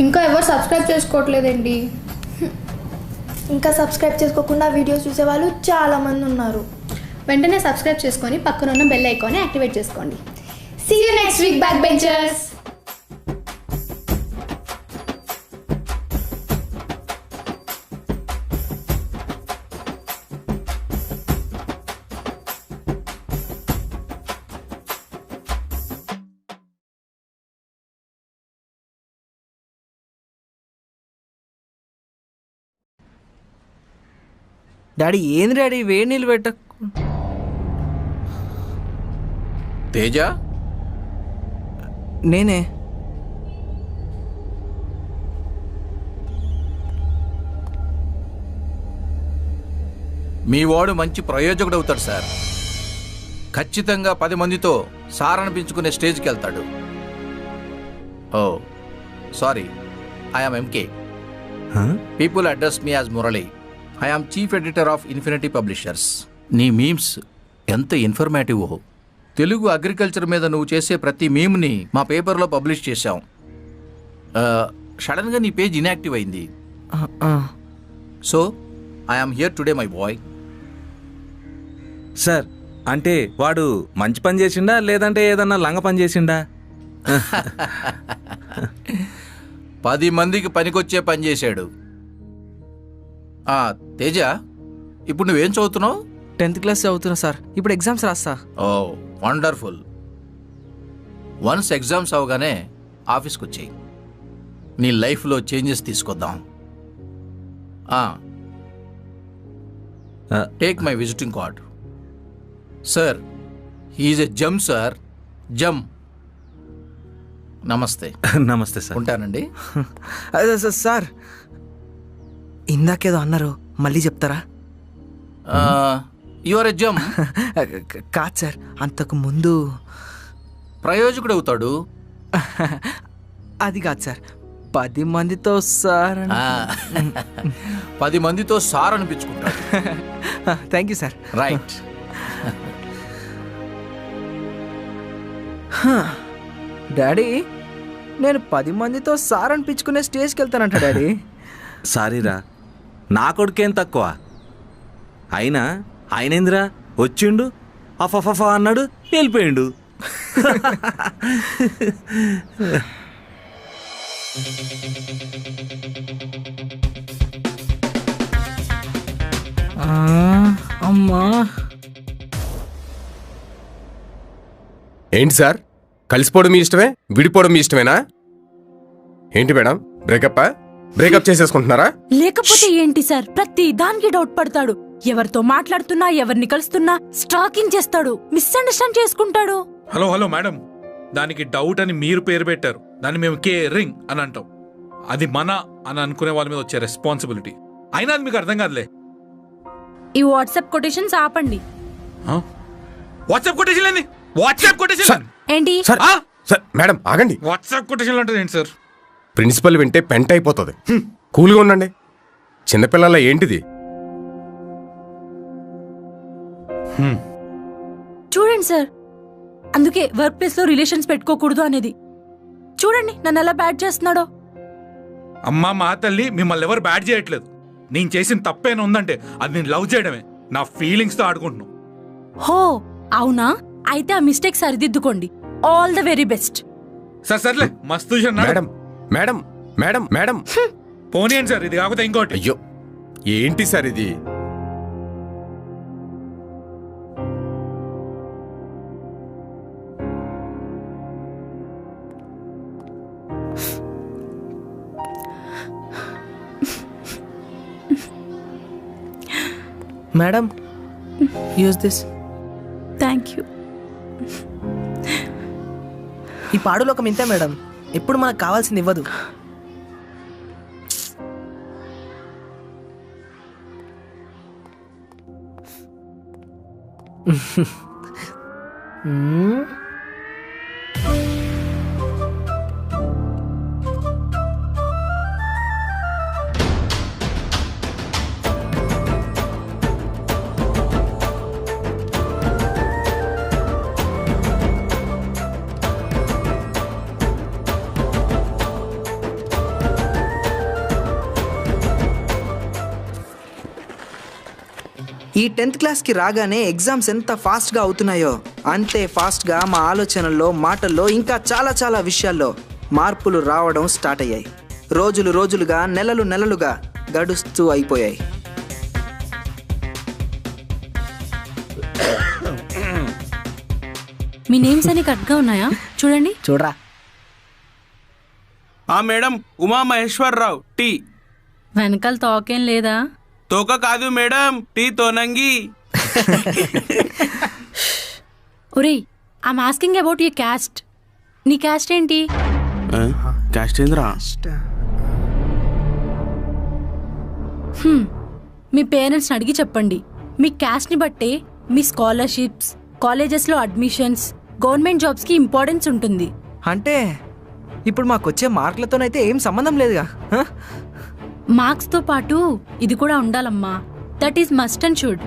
ఇంకా ఎవరు సబ్స్క్రైబ్ చేసుకోవట్లేదండి. ఇంకా సబ్స్క్రైబ్ చేసుకోకుండా వీడియోస్ చూసేవాళ్ళు చాలా మంది ఉన్నారు. వెంటనే సబ్స్క్రైబ్ చేసుకొని పక్కన ఉన్న బెల్ ఐకాన్ యాక్టివేట్ చేసుకోండి. See you next week back benchers. Daddy ఏంది డాడీ వేడి నీళ్ళు పెట్ట. తేజ, నేనే. మీ వాడు మంచి ప్రయోజకుడు అవుతాడు సార్. ఖచ్చితంగా 10 మందితో సార్ అనిపించుకునే స్టేజ్కి వెళ్తాడు. Oh sorry, I'm MK. People address me as Murali. I'm chief editor of infinity publishers. నీ మీమ్స్ ఎంత ఇన్ఫర్మేటివ్. తెలుగు అగ్రికల్చర్ మీద నువ్వు చేసే ప్రతి మీమ్ని మా పేపర్లో పబ్లిష్ చేశాం. సడన్గా నీ పేజ్ ఇన్యాక్టివ్ అయింది. So I'm here today my boy. Sir, అంటే వాడు మంచి పని చేసిండా లేదంటే ఏదన్నా లంగ పని చేసిండా? 10 మందికి పనికొచ్చే పని చేశాడు. తేజ, ఇప్పుడు నువ్వేం చదువుతున్నావు? 10th క్లాస్ చదువుతున్నా సార్. ఇప్పుడు ఎగ్జామ్స్ రాస్తా. ఓ వండర్ఫుల్. వన్స్ ఎగ్జామ్స్ అవగానే ఆఫీస్కి వచ్చేయి. నీ లైఫ్లో చేంజెస్ తీసుకొద్దాం. Take my visiting card. Sir, he's a gem sir, జమ్. నమస్తే. నమస్తే సార్. ఉంటానండి. సార్, ఇందాకేదో అన్నారు, మళ్ళీ చెప్తారా? యువర్ ఎ జమ్. కాదు సార్, అంతకు ముందు ప్రయోజకుడు అవుతాడు. అది కాదు సార్, 10 మందితో సార్. 10 మందితో సార్ అనిపించుకుంటాడు. Thank you sir. Right. Daddy, నేను 10 మందితో సార్ అనిపించుకునే స్టేజ్కి వెళ్తానంట డాడీ. సారీరా, నా కొడుకేం తక్కువ. అయినా ఆయనేందిరా వచ్చిండు, అఫఫఫా అన్నాడు, వెళ్ళిపోయిండు. అమ్మా, ఏంటి సార్, కలిసిపోవడం మీ ఇష్టమే, విడిపోవడం మీ ఇష్టమేనా? ఏంటి మేడం, బ్రేకప్ చేసేసుకుంటున్నారా? లేకపోతే ఏంటి సార్, ప్రతి దానికి డౌట్ పడతాడు. ఎవరితో మాట్లాడుతున్నా, ఎవరిని కలుస్తున్నా స్టాకింగ్ చేస్తాడు, మిస్అండర్స్టాండ్ చేసుకుంటాడు. హలో హలో మేడం, దానికి డౌట్ అని మీరు పేరు పెట్టారు, దాన్ని మేము కేరింగ్ అని అంటాం. అది మన అని అనుకునే వాళ్ళ మీద వచ్చే రెస్పాన్సిబిలిటీ. అయినా అది మీకు అర్థం కాదులే. ఈ వాట్సాప్ కొటేషన్స్ ఆపండి. వాట్సాప్ కొటేషన్ ఏంది? వాట్సాప్ కొటేషన్ ఏంటి? మేడం ఆగండి. వాట్సాప్ కొటేషన్ అంటే ఏంటి సార్? ప్రిన్సిపల్ వింటే పెంట అయిపోతుంది. కూల్గా ఉండండి. చిన్నపిల్లల ఏంటిది? చూడండి సార్, అందుకే వర్క్ ప్లేస్ లో రిలేషన్స్ పెట్టుకోకూడదు అనేది. చూడండి నన్ను ఎలా బ్యాడ్ చేస్తున్నాడో. అమ్మా మా తల్లి, మిమ్మల్ని ఎవరు బ్యాడ్ చేయట్లేదు. నేను చేసిన తప్పేనా ఉందంటే అది నేను లవ్ చేయడమే. నా ఫీలింగ్స్ తో ఆడుకుంటున్నాను. హో అవునా? అయితే ఆ మిస్టేక్ సరిదిద్దుకోండి. All the very best. సర్లే, మస్తు మేడం మేడం మేడం మేడం పోనీయండి సార్, ఇది కాకపోతే ఇంకోటి. అయ్యో, ఏంటి సార్ ఇది? Madam, use this. Thank you. ఈ పాడులోకం ఇంతే మేడం, ఎప్పుడు మనకు కావాల్సింది ఇవ్వదు. ఈ 10th క్లాస్కి రాగానే ఎగ్జామ్స్ ఎంత ఫాస్ట్గా అవుతున్నాయో అంతే ఫాస్ట్గా మా ఆలోచనల్లో, మాటల్లో, ఇంకా చాలా చాలా విషయాల్లో మార్పులు రావడం స్టార్ట్ అయ్యాయి. రోజులుగా, నెలలుగా గడుస్తూ అయిపోయాయి. మీ నేమ్స్ అన్ని కరెక్ట్గా ఉన్నాయా? చూడండి. చూడరా. Madam, Uma Maheswararao, T. వెనకాల తోకేం లేదా? తోక కాదు మేడం, టీ తోనంగి. ఒరేయ్, I'm asking about your caste. నీ క్యాస్ట్ ఏంటి? క్యాస్ట్ ఏంద్రా? మీ పేరెంట్స్ని అడిగి చెప్పండి. మీ క్యాస్ట్ని బట్టే మీ స్కాలర్షిప్స్, కాలేజెస్లో అడ్మిషన్స్, గవర్నమెంట్ జాబ్స్కి ఇంపార్టెన్స్ ఉంటుంది. అంటే ఇప్పుడు మాకు వచ్చే మార్కులతోనైతే ఏం సంబంధం లేదుగా. మార్క్స్తో పాటు ఇది కూడా ఉండాలమ్మా. That is must and should.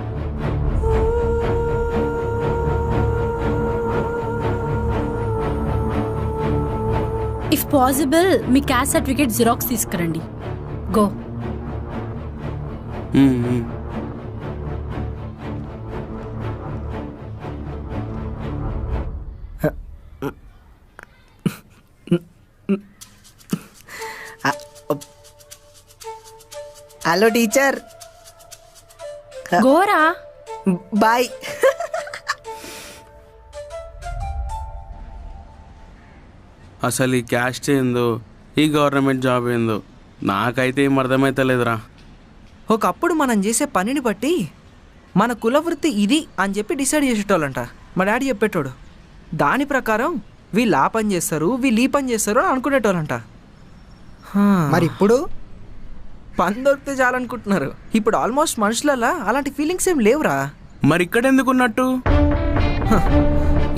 If possible మీ క్యాస్ట్ సర్టిఫికేట్ జిరాక్స్ తీసుకురండి. గో. Hello teacher. గోరా బాయ్. అసలు ఈ క్యాస్ట్ ఏందో ఈ గవర్నమెంట్ జాబ్ ఏందో నాకైతే ఏం అర్థమైతలేదురా. ఒకప్పుడు మనం చేసే పనిని బట్టి మన కులవృత్తి ఇది అని చెప్పి డిసైడ్ చేసేటోళ్ళంట. మా డాడీ చెప్పేటోడు. దాని ప్రకారం వీళ్ళు ఆ పని చేస్తారు, వీళ్ళు ఈ పని చేస్తారు అని అనుకునేటోళ్ళంట. మరి ఇప్పుడు పని దొరికితే చాలనుకుంటున్నారు. ఇప్పుడు ఆల్మోస్ట్ మనుషులలా అలాంటి ఫీలింగ్స్ ఏం లేవురా. మరి ఇక్కడ ఎందుకున్నట్టు?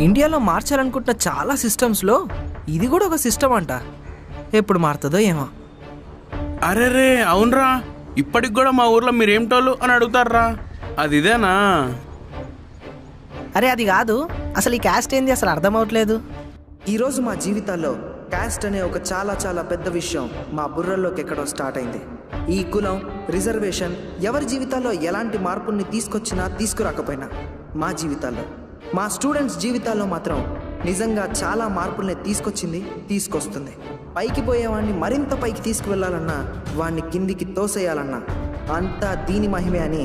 ఇండియాలో మార్చాలనుకుంటున్న చాలా సిస్టమ్స్లో ఇది కూడా ఒక సిస్టమ్ అంట. ఎప్పుడు మారుతుందో ఏమో. అరే రే అవునరా, ఇప్పటికి కూడా మా ఊర్లో మీరేమిటోళ్ళు అని అడుగుతారా. అది ఇదేనా? అరే అది కాదు, అసలు ఈ క్యాస్ట్ ఏంది అసలు అర్థం అవట్లేదు. ఈరోజు మా జీవితాల్లో క్యాస్ట్ అనే ఒక చాలా చాలా పెద్ద విషయం మా బుర్రల్లోకి ఎక్కడో స్టార్ట్ అయింది. ఈ కులం, రిజర్వేషన్ ఎవరి జీవితాల్లో ఎలాంటి మార్పుల్ని తీసుకొచ్చినా తీసుకురాకపోయినా మా జీవితాల్లో, మా స్టూడెంట్స్ జీవితాల్లో మాత్రం నిజంగా చాలా మార్పుల్ని తీసుకొచ్చింది, తీసుకొస్తుంది. పైకి పోయేవాడిని మరింత పైకి తీసుకువెళ్ళాలన్నా, వాడిని కిందికి తోసేయాలన్నా అంతా దీని మహిమే అని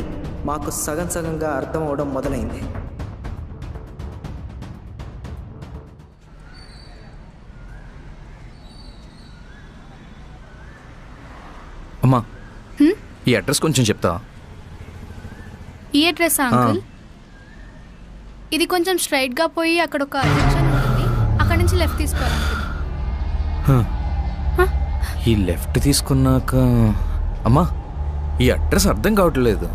మాకు సగం సగంగా అర్థం అవడం మొదలైంది. అమ్మా ఈ అడ్రస్ కొంచెం చెప్తా. ఈ అడ్రస్ అంకుల్? ఇది కొంచెం స్ట్రైట్ గా పోయి అక్కడ ఒక జంక్షన్ ఉంటుంది, అక్కడ నుంచి లెఫ్ట్ తీసుకోవాలి. ఈ లెఫ్ట్ తీసుకున్నాక అమ్మా ఈ అడ్రస్ అర్థం కావట్లేదు.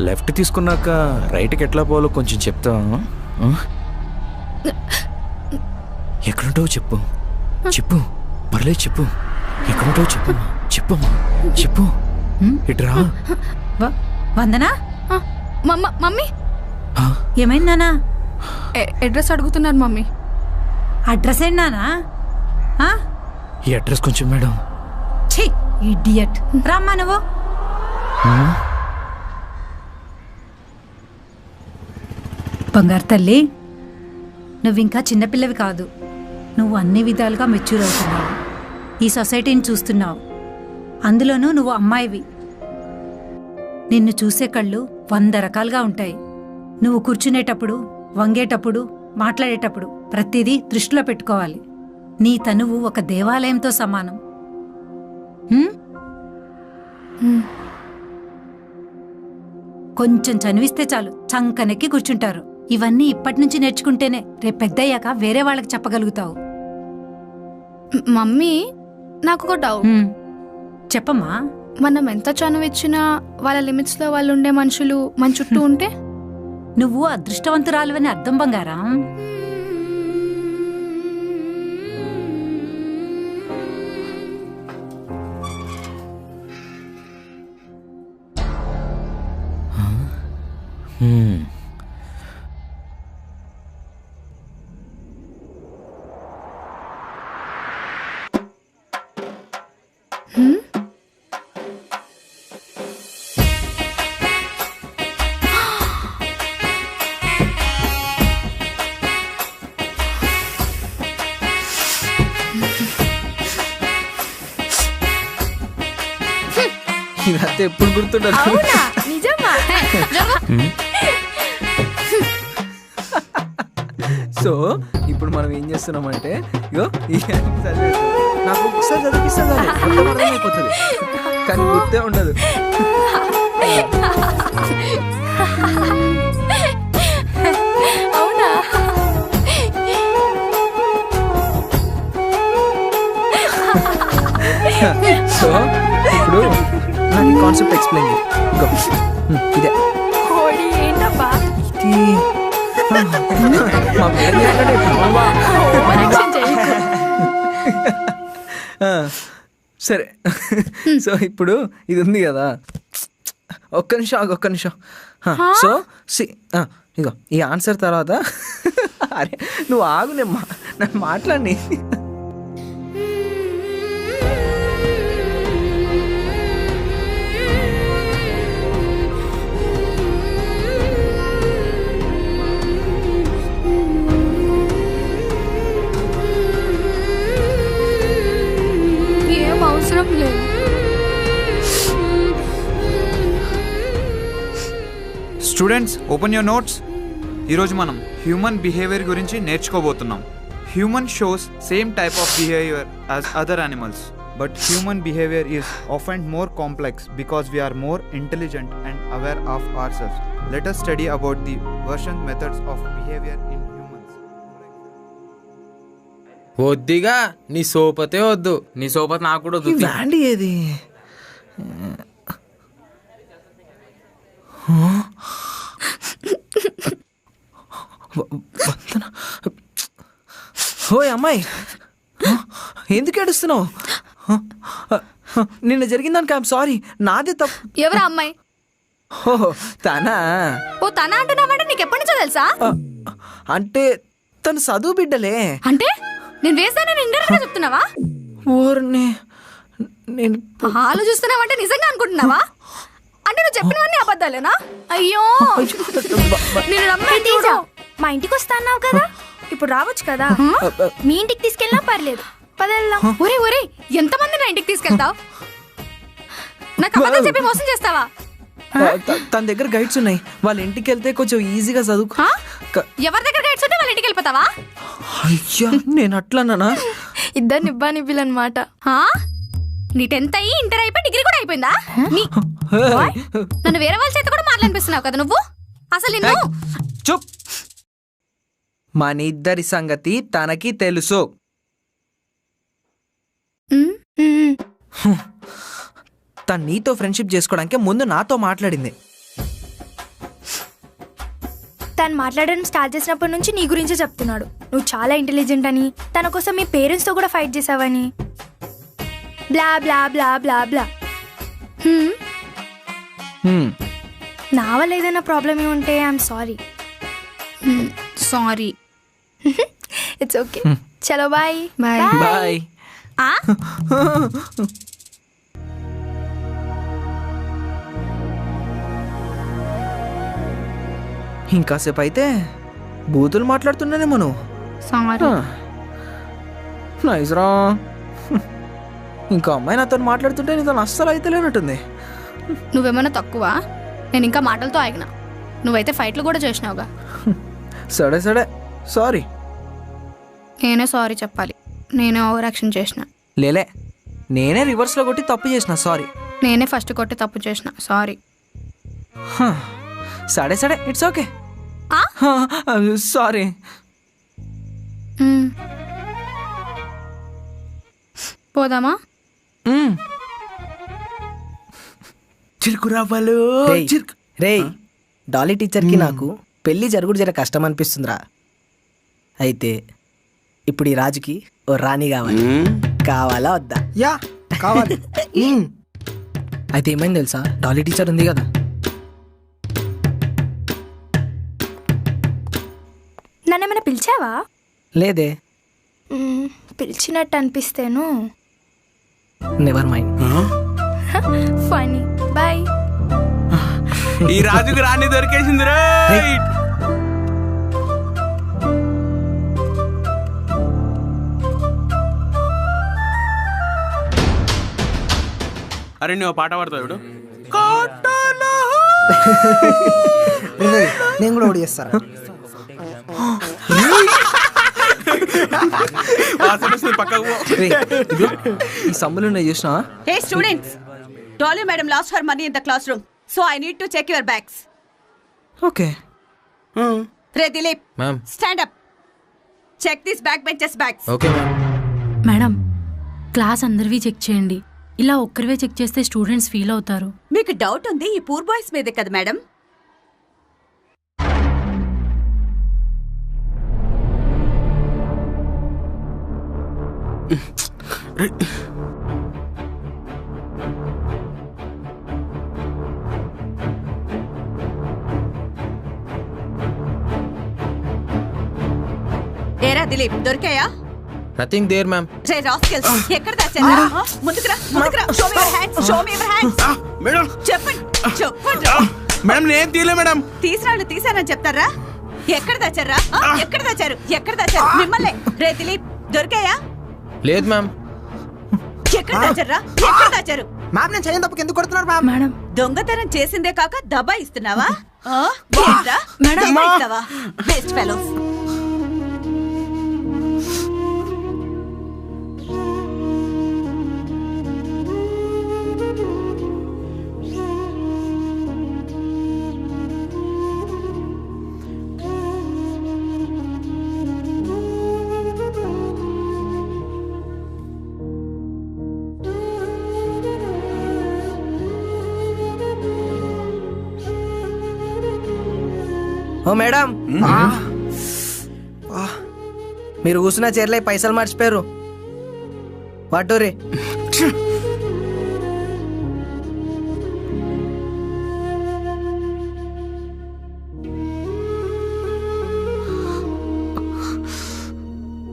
లెఫ్ట్ తీసుకున్నాక రైట్కి ఎట్లా పోవాలో కొంచెం చెప్తా. ఎక్కడుంటావో చెప్పు. చెప్పు, పర్లేదు చెప్పు. ఎక్కడుంటావో చెప్పు. చెప్పమ్మా చెప్పు. ఇట్రా. వందనా, మమ్మీ ఏమైంది నానా? అడ్రస్ అడుగుతున్నారు మమ్మీ. అడ్రస్ ఏంటి నానా? ఈ అడ్రస్ కొంచెం మేడం. ఛీ ఇడియట్. రామ్మా నువ్వు. బంగారు తల్లి, నువ్వింకా చిన్నపిల్లవి కాదు. నువ్వు అన్ని విధాలుగా మెచ్యూర్ అవుతున్నావు. ఈ సొసైటీని చూస్తున్నావు. అందులోనూ నువ్వు అమ్మాయివి. నిన్ను చూసే కళ్ళు 100 రకాలుగా ఉంటాయి. నువ్వు కూర్చునేటప్పుడు, వంగేటప్పుడు, మాట్లాడేటప్పుడు ప్రతిదీ దృష్టిలో పెట్టుకోవాలి. నీ తనువు ఒక దేవాలయంతో సమానం. కొంచెం చనివిస్తే చాలు చంకనెక్కి కూర్చుంటారు. ఇవన్నీ ఇప్పటి నుంచి నేర్చుకుంటేనే రేపు పెద్దయ్యాక వేరే వాళ్ళకి చెప్పగలుగుతావు. మమ్మీ నాకు ఒక డౌట్. చెప్పమ్మా. మనం ఎంత చనువిచ్చినా వాళ్ళ లిమిట్స్ లో వాళ్ళు ఉండే మనుషులు మన చుట్టూ ఉంటే? నువ్వు అదృష్టవంతురాలువని అర్థం బంగారం. ఇదంతా ఎప్పుడు గుర్తుండదు. సో ఇప్పుడు మనం ఏం చేస్తున్నామంటే, ఇగో నాకు ఒకసారి చదివిస్తాను, మొత్తం అర్థమైపోతుంది, కానీ గుర్తే ఉండదు. అవునా? సో ఇప్పుడు నాకు ఈ కాన్సెప్ట్ ఎక్స్ప్లెయిన్ ఇదే. ఇది మా సరే. సో ఇప్పుడు ఇది ఉంది కదా, ఒక్క నిమిషం. సో ఇగో ఈ ఆన్సర్ తర్వాత అరే నువ్వు ఆగు, నన్ను మాట్లాడి. ఏం అవసరం లేదు. Students open your notes. ఈరోజు మనం హ్యూమన్ బిహేవియర్ గురించి నేర్చుకోబోతున్నాం. Human shows same type of behaviour as other animals, but human behaviour is often more complex because we are more intelligent and aware of our selves. Let us study about the version methods of behaviour in humans. వద్దిగా నీ సోపతే వద్దు, నీ సోపతి నాకు కూడా వద్దు. వ్యాండి ఏది? ఓయ్ అమ్మాయి, ఎందుకు ఏడుస్తున్నావు? నిన్న జరిగిన దానికి ఐఎమ్ సారీ, నాదే తప్పు. ఎవరా అమ్మాయి? ఓహో తనా? ఓ తన అంటున్నావంటే నీకు ఎప్పటి నుంచో తెలుసా? అంటే తను చదువు బిడ్డలే. అంటే నేను వేసానని ఇండైరెక్ట్ గా చెప్తున్నావా? ఊరిని నేను ఆలోచిస్తున్నావంటే నిజంగా అనుకుంటున్నావా? అంటే నువ్వు చెప్పినవన్నీ అబద్ధాలేనా? అయ్యో నేను నమ్మండి. మా ఇంటికి వస్తా అన్నావు కదా, ఇప్పుడు రావచ్చు కదా. మీ ఇంటికి తీసుకెళ్ళినా పర్లేదు, పదెళ్దాం. ఒరే ఒరే, ఎంతమంది నా ఇంటికి తీసుకెళ్తావు? నాకు అబద్ధం చెప్పి మోసం చేస్తావా? తన దగ్గర గైడ్స్ ఉన్నాయి, వాళ్ళ ఇంటికి వెళ్తే కొంచెం ఈజీగా చదువుకో. ఎవరి దగ్గర గైడ్స్ ఉంటే వాళ్ళ ఇంటికి వెళ్ళిపోతావా? అయ్యా నేను అట్లన్నానా? ఇద్దరు నిబ్బా నిబ్బిలు అనమాట. నీ 10th అయ్యి ఇంటర్ అయిపోయి డిగ్రీ కూడా అయిపోయిందా? నన్ను వేరే వాళ్ళ చేత కూడా మాట్లాడిపిస్తున్నావు కదా నువ్వు. అసలు నిన్ను చూప్. మన ఇద్దరి సంగతి తనకి తెలుసు. తను నీతో ఫ్రెండ్షిప్ చేసుకోవడానికి ముందు నాతో మాట్లాడింది. తను మాట్లాడడం స్టార్ట్ చేసినప్పటి నుంచి నీ గురించే చెప్తున్నాడు. నువ్వు చాలా ఇంటెలిజెంట్ అని, తన కోసం మీ పేరెంట్స్తో కూడా ఫైట్ చేసావని, బ్లా బ్లా బ్లా బ్లా బ్లా. నా వల్ల ఏదైనా ప్రాబ్లమ్ ఉంటే I'm sorry. Sorry. It's okay. చలో బాయ్. Bye bye. ఇంకాసేపు అయితే బూతులు మాట్లాడుతున్నానేమో నువ్వు. సారీ. నైస్ రా. ఇంకా అమ్మాయి నాతో మాట్లాడుతుంటే నీతో అస్సలు అయితే లేనట్టుంది. నువ్వేమన్నా తక్కువ? నేను ఇంకా మాటలతో ఆగినా, నువ్వైతే ఫైట్లు కూడా చేసినావుగా. సరే సరే సారీ. నేనే సారీ చెప్పాలి, నేనే ఓవర్ యాక్షన్ చేసిన. లేలే, నేనే రివర్స్లో కొట్టి తప్పు చేసిన. సారీ. నేనే ఫస్ట్ కొట్టి తప్పు చేసిన. సారీ. సరే సరే ఇట్స్ ఓకే. సారీ. పోదామా? చిరుకురావాలు. రే డాలీ టీచర్కి నాకు పెళ్లి జరుగుడు జర కష్టం అనిపిస్తుందిరా. అయితే ఇప్పుడు ఈ రాజుకి ఓ రాణి కావాలి. కావాలా వద్దా? యా కావాలి. అయితే ఏమైంది తెలుసా, డాలీ టీచర్ ఉంది కదా, నన్నేమైనా పిలిచావా? లేదే. పిలిచినట్టు అనిపిస్తేను. Never mind. ఫనీ. బాయ్. ఈ రాజుకు రాణి దొరికేసింది రా. అరే నువ్వు పాట పాడతావు ఇప్పుడు. నేను కూడా ఓడి చేస్తారా? ఈ సమ్ములు నేను చూసినా. Hey students, Dolly madam lost her money in the classroom, so I need to check your bags. Okay. Re Dilip, ma'am, stand up. Check these backbenchers' bags. Okay ma'am. Madam, class అందరివి check చేయండి. ఇలా ఒక్కరివే check చేస్తే students feel అవుతారు. మీకు doubt ఉంది ఈ poor boys మీదే కదా మేడం? ఏరా దిలీప్, దొరికాయా? Nothing there ma'am. రే రాస్కెల్స్, ఎక్కడ దాచారా? ముందుకురా, ముందుకురా. Show me your hands, show me your hands. Madam చెప్పండి, చెప్పండి. మేడం నేను తీయలే మేడం. తీసిరాళ్ళు తీసానని చెప్తారా? ఎక్కడ దాచారా? ఎక్కడ దాచారు? ఎక్కడ దాచారు? మిమ్మల్ని. రే దిలీప్, దొరికాయా? లేదు మ్యామ్. ఎక్కడ దాచారా? ఎక్కడ దాచారు? మ్యామ్ నేను చేయని తప్పుకి ఎందుకు కొడుతున్నారు మ్యామ్? మేడం దొంగతనం చేసిందే కాక దబా ఇస్తున్నావా? Best fellows. ఓ మేడం, మీరు కూర్చున్న చీరలే పైసలు మర్చిపోయారు. వాటోరే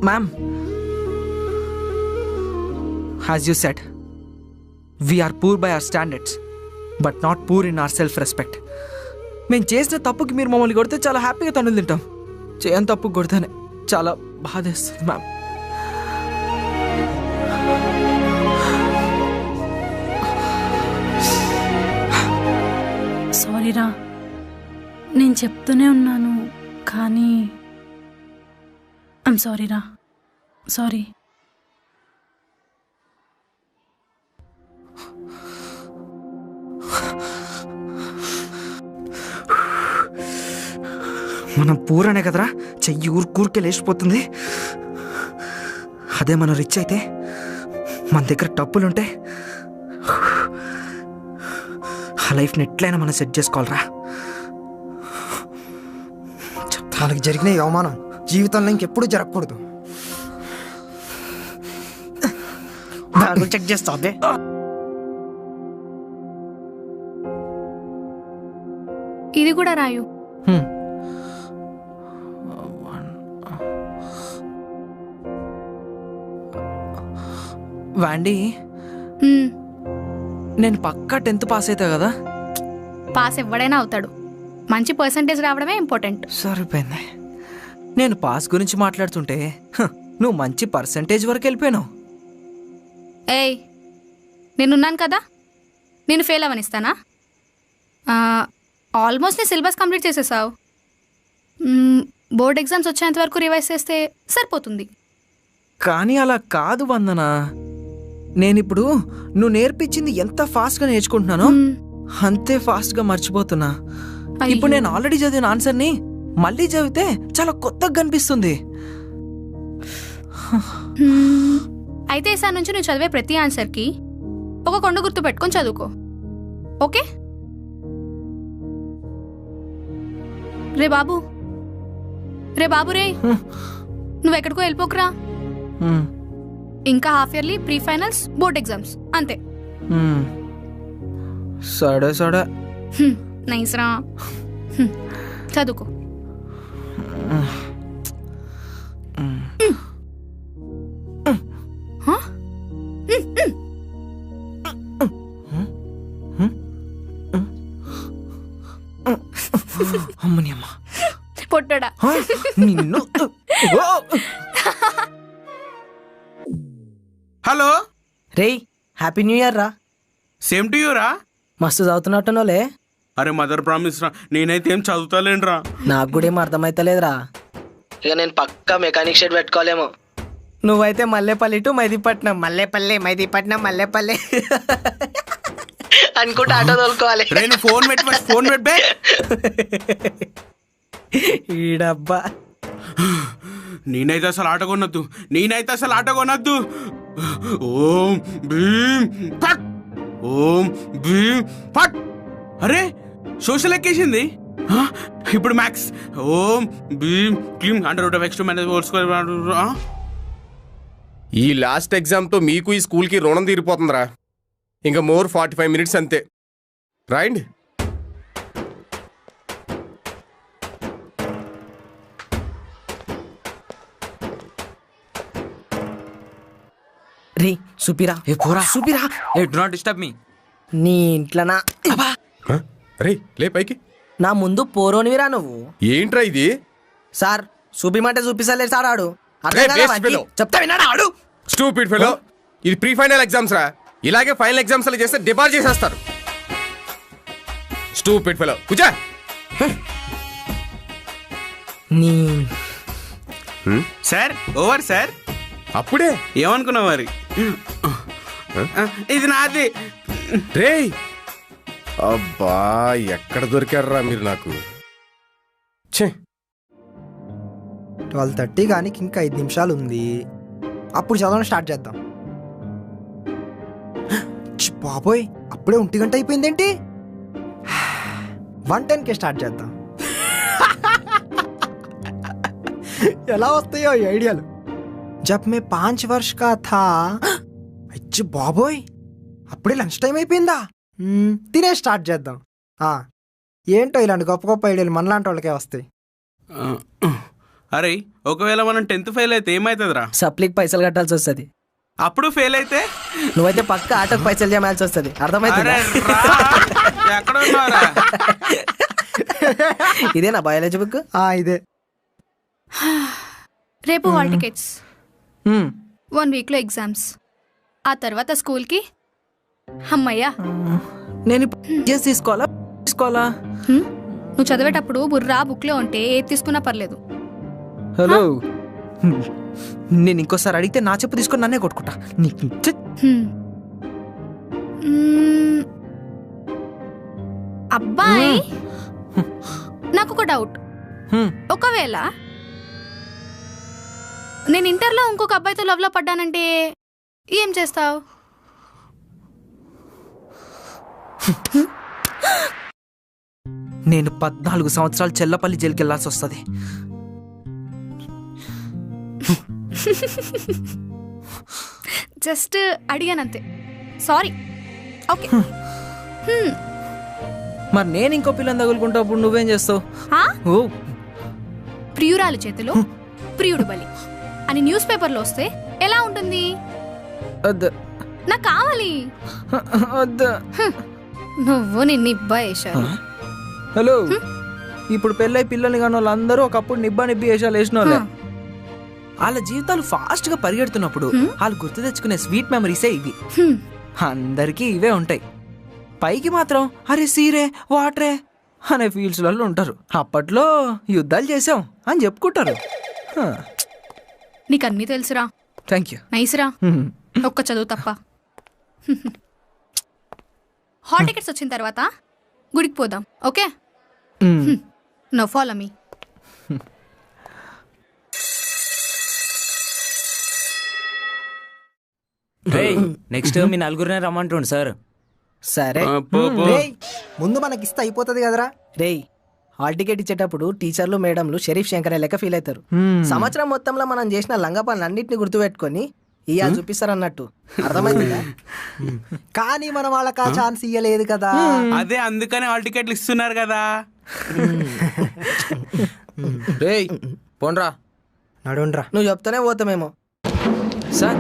ma'am, as you said, we are poor by our standards but not poor in our self respect. మేము చేసిన తప్పుకి మీరు మమ్మల్ని కొడితే చాలా హ్యాపీగా తన్నులు తింటాం. చేయని తప్పుకు కొడితేనే చాలా బాధేస్తుంది మ్యామ్. సారీరా, నేను చెప్తూనే ఉన్నాను కానీ ఐమ్ సారీరా, సారీ. మనం పూరనే కదరా చెయ్యి ఊరికే లేచిపోతుంది. అదే మనం రిచ్ అయితే, మన దగ్గర డబ్బులుంటే ఆ లైఫ్ని ఎట్లయినా మనం సెట్ చేసుకోవాలరా. మనకి జరిగిన ఈ అవమానం జీవితంలో ఇంకెప్పుడు జరగకూడదు. దాన్ని చెక్ చేస్తా. అదే ఇది కూడా రాయు. వాండి, నేను పక్కా 10th పాస్ అవుతా కదా? పాస్ ఎవడైనా అవుతాడు, మంచి పర్సంటేజ్ రావడమే ఇంపార్టెంట్. సరిపోయింది. నేను పాస్ గురించి మాట్లాడుతుంటే నువ్వు మంచి పర్సంటేజ్ వరకు వెళ్ళిపోయినావు. ఏయ్, నేనున్నాను కదా, నేను ఫెయిల్ అవనిస్తానా? ఆల్మోస్ట్ నీ సిలబస్ కంప్లీట్ చేసేసావు. బోర్డ్ ఎగ్జామ్స్ వచ్చేంత వరకు రివైజ్ చేస్తే సరిపోతుంది. కానీ అలా కాదు వందన. నేనిప్పుడు నువ్వు నేర్పించింది ఎంత ఫాస్ట్గా నేర్చుకుంటున్నానో అంతే ఫాస్ట్గా మర్చిపోతున్నా. ఇప్పుడు నేను ఆల్రెడీ చదివిన ఆన్సర్ని మళ్ళీ చదివితే చాలా కొత్తగా కనిపిస్తుంది. అయితే ఈసారి నుంచి నువ్వు చదివే ప్రతి ఆన్సర్కి ఒక కొండ గుర్తు పెట్టుకొని చదువుకో, ఓకే? రే బాబు, రే బాబు, రే నువ్వెక్కడికో వెళ్ళిపోకురా. ఇంకా half yearly, pre finals, board exams అంతే. సడే సడే, నైస్ రా, చదువుకో. అమ్మని అమ్మ పొట్టడా నిన్ను. హలో రే, హ్యాపీ న్యూ ఇయర్ రా. సేమ్ టు యూ రా. మస్తు చదువుతున్నట్టునోలే. అరే మదర్ ప్రామిస్ రా, నేనైతే ఏం చదువుతాలేనురా. నాకు కూడా ఏం అర్థమైతలేదురా. ఇక నేను పక్కా మెకానిక్ షెడ్ పెట్టుకోలేమో. నువ్వైతే మల్లేపల్లి టు మైదీపట్నం, మల్లేపల్లి మైదీపట్నం, మల్లేపల్లి అనుకుంటా ఆటో తోలుకోవాలి. ఫోన్ పెట్టి ఫోన్ పెట్టే ఈడబ్బా. నేనైతే అసలు ఆట కొనొద్దు, నేనైతే అసలు ఆట కొనొద్దు. ఓం భీమ్ ఫట్, ఓం భీమ్ ఫట్. అరే సోషల్ ఎక్కేసింది. ఇప్పుడు మ్యాథ్స్. ఓం భీమ్ క్లీమ్ √(x2 - ఈ లాస్ట్ ఎగ్జామ్తో మీకు ఈ స్కూల్కి రుణం తీరిపోతుందిరా. ఇంకా మోర్ 45 minutes అంతే. రాయండి. రే సుపిరా, సుపిరా, డు నాట్ డిస్టర్బ్ మీ. నీ ఇంట్లోనా? రే లే పైకి. నా ముందు పోరోనివిరా నువ్వు. ఏంట్రా ఇది? సార్ చూపిమంటే చూపిస్తలేదు సార్. ఆడు చెప్తా విన్నాడా? ఆడు స్టూపిడ్ ఫెలో. ఇది ప్రీ ఫైనల్ ఎగ్జామ్స్ రా. ఇలాగే ఫైనల్ ఎగ్జామ్స్ చేస్తే డిబార్ చేసేస్తారు. స్టూపిడ్ ఫెలో కూర్చో. నీ సార్ ఓవర్ సార్. అప్పుడే ఏమనుకున్నావు మరి? ఇది నాది. రేయ్ అబ్బా ఎక్కడ దొరికారా మీరు నాకు. 12:30 కానీ ఇంకా 5 నిమిషాలు ఉంది. అప్పుడు చదవడం స్టార్ట్ చేద్దాం. బాబోయ్ అప్పుడే 1 గంట అయిపోయిందేంటి? 1:10కే స్టార్ట్ చేద్దాం. ఎలా వస్తాయో ఈ ఐడియాలు. జబ్ మే 5 वर्ष का था. అచ్చి బాబోయ్ అప్పుడే లంచ్ టైం అయిపోయిందా? తినే స్టార్ట్ చేద్దాం. ఏంటో ఇలాంటి గొప్ప గొప్ప ఐడియాలు మనలాంటి వాళ్ళకే వస్తాయి. అరే ఒకవేళ మనం 10th ఫెయిల్ అయితే ఏమవుతుందిరా? సప్లీకి పైసలు కట్టాల్సి వస్తుంది. అప్పుడు ఫెయిల్ అయితే నువ్వైతే పక్క ఆటోకి పైసలు జమాల్సి వస్తుంది. అర్థమైంది? ఎక్కడ ఉన్నారా? ఇదేనా బయాలజీ బుక్? ఇదే. రేపు హాల్ టికెట్స్, 1 వీక్లో ఎగ్జామ్స్, ఆ తర్వాత స్కూల్కి. అమ్మయ్యా. నేను తీసుకోవాలా? నువ్వు చదివేటప్పుడు బుర్రా బుక్లో ఉంటే ఏది తీసుకున్నా పర్లేదు. హలో, నేను ఇంకోసారి అడిగితే నా చెప్పు తీసుకొని నన్నే కొట్టుకుంటా. అబ్బాయి నాకు ఒక డౌట్. ఒకవేళ నేను ఇంటర్లో ఇంకొక అబ్బాయితో లవ్లో పడ్డానంటే ఏం చేస్తావు? నేను 14 సంవత్సరాలు చెల్లపల్లి జైలుకి వెళ్ళాల్సి వస్తుంది. జస్ట్ అడిగానంతే. సారీ. ఓకే. మరి నేను ఇంకో పిల్లని తగులుకుంటా, అప్పుడు నువ్వేం చేస్తావు? ప్రియురాలు చేతిలో ప్రియుడు బలి అని న్యూస్ పేపర్లో వస్తే ఎలా ఉంటుంది? నాకు కావాలి. నువ్వు నిబ్బాయేశారు. హలో, ఇప్పుడు పెళ్ళై పిల్లల్ని కానీ వాళ్ళందరూ ఒకప్పుడు నిబ్బి వేషాలు వేసిన వాళ్ళే. వాళ్ళ జీవితాలు ఫాస్ట్ గా పరిగెడుతున్నప్పుడు వాళ్ళు గుర్తు తెచ్చుకునే స్వీట్ మెమరీసే ఇవి. అందరికీ ఇవే ఉంటాయి. పైకి మాత్రం అరే సీరే వాటరే అనే ఫీల్డ్స్ లలో ఉంటారు. అప్పట్లో యుద్ధాలు చేసాం అని చెప్పుకుంటారు. నీకు అన్నీ తెలుసురా. Thank you. నైస్రా. ఒక్క చదువు తప్ప. హాల్ టికెట్స్ వచ్చిన తర్వాత గుడికి పోదాం. Okay? No follow me. Next మీ నలుగురినే రమ్మంటుండు సార్. సరే, ముందు మనకిస్తే అయిపోతుంది కదరా. రేయ్, హాల్ టికెట్ ఇచ్చేటప్పుడు టీచర్లు మేడంలు షరీఫ్ శంకర్ లెక్క ఫీల్ అవుతారు. సంవత్సరం మొత్తంలో మనం చేసిన లంగా పనులు అన్నింటినీ గుర్తుపెట్టుకొని ఇవాళ చూపిస్తారన్నట్టు. అర్థమైందా? కానీ మనం వాళ్ళకి ఆ ఛాన్స్ ఇయ్యలేదు కదా. అదే అందుకని హాల్ టికెట్లు ఇస్తున్నారు కదా. పోన్రా, నడుండ్రా. నువ్వు చెప్తానే పోతామేమో. సార్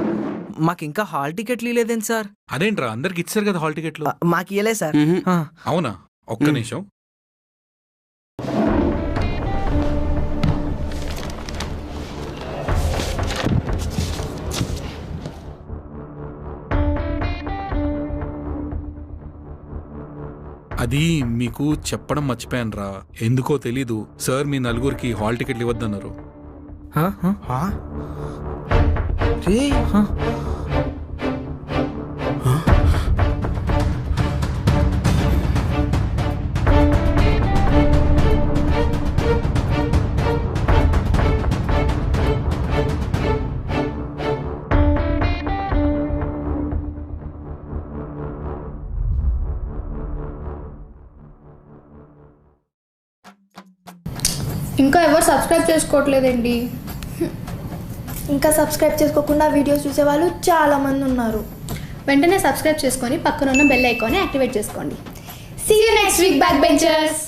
మాకు ఇంకా హాల్ టికెట్లు ఇలేదేంటి సార్? అదేంట్రా, అందరికి ఇచ్చారు కదా హాల్ టికెట్లు. మాకు ఇయ్యలే సార్. అవునా? ఒక్క నిమిషం. అది మీకు చెప్పడం మర్చిపోయాను రా. ఎందుకో తెలీదు, సార్ మీ నలుగురికి హాల్ టికెట్లు ఇవ్వద్దన్నారు. ఇంకా ఎవరు సబ్స్క్రైబ్ చేసుకోవట్లేదండి. ఇంకా సబ్స్క్రైబ్ చేసుకోకుండా వీడియోస్ చూసేవాళ్ళు చాలామంది ఉన్నారు. వెంటనే సబ్స్క్రైబ్ చేసుకొని పక్కన ఉన్న బెల్ ఐకాన్ని యాక్టివేట్ చేసుకోండి. See you next week back benchers.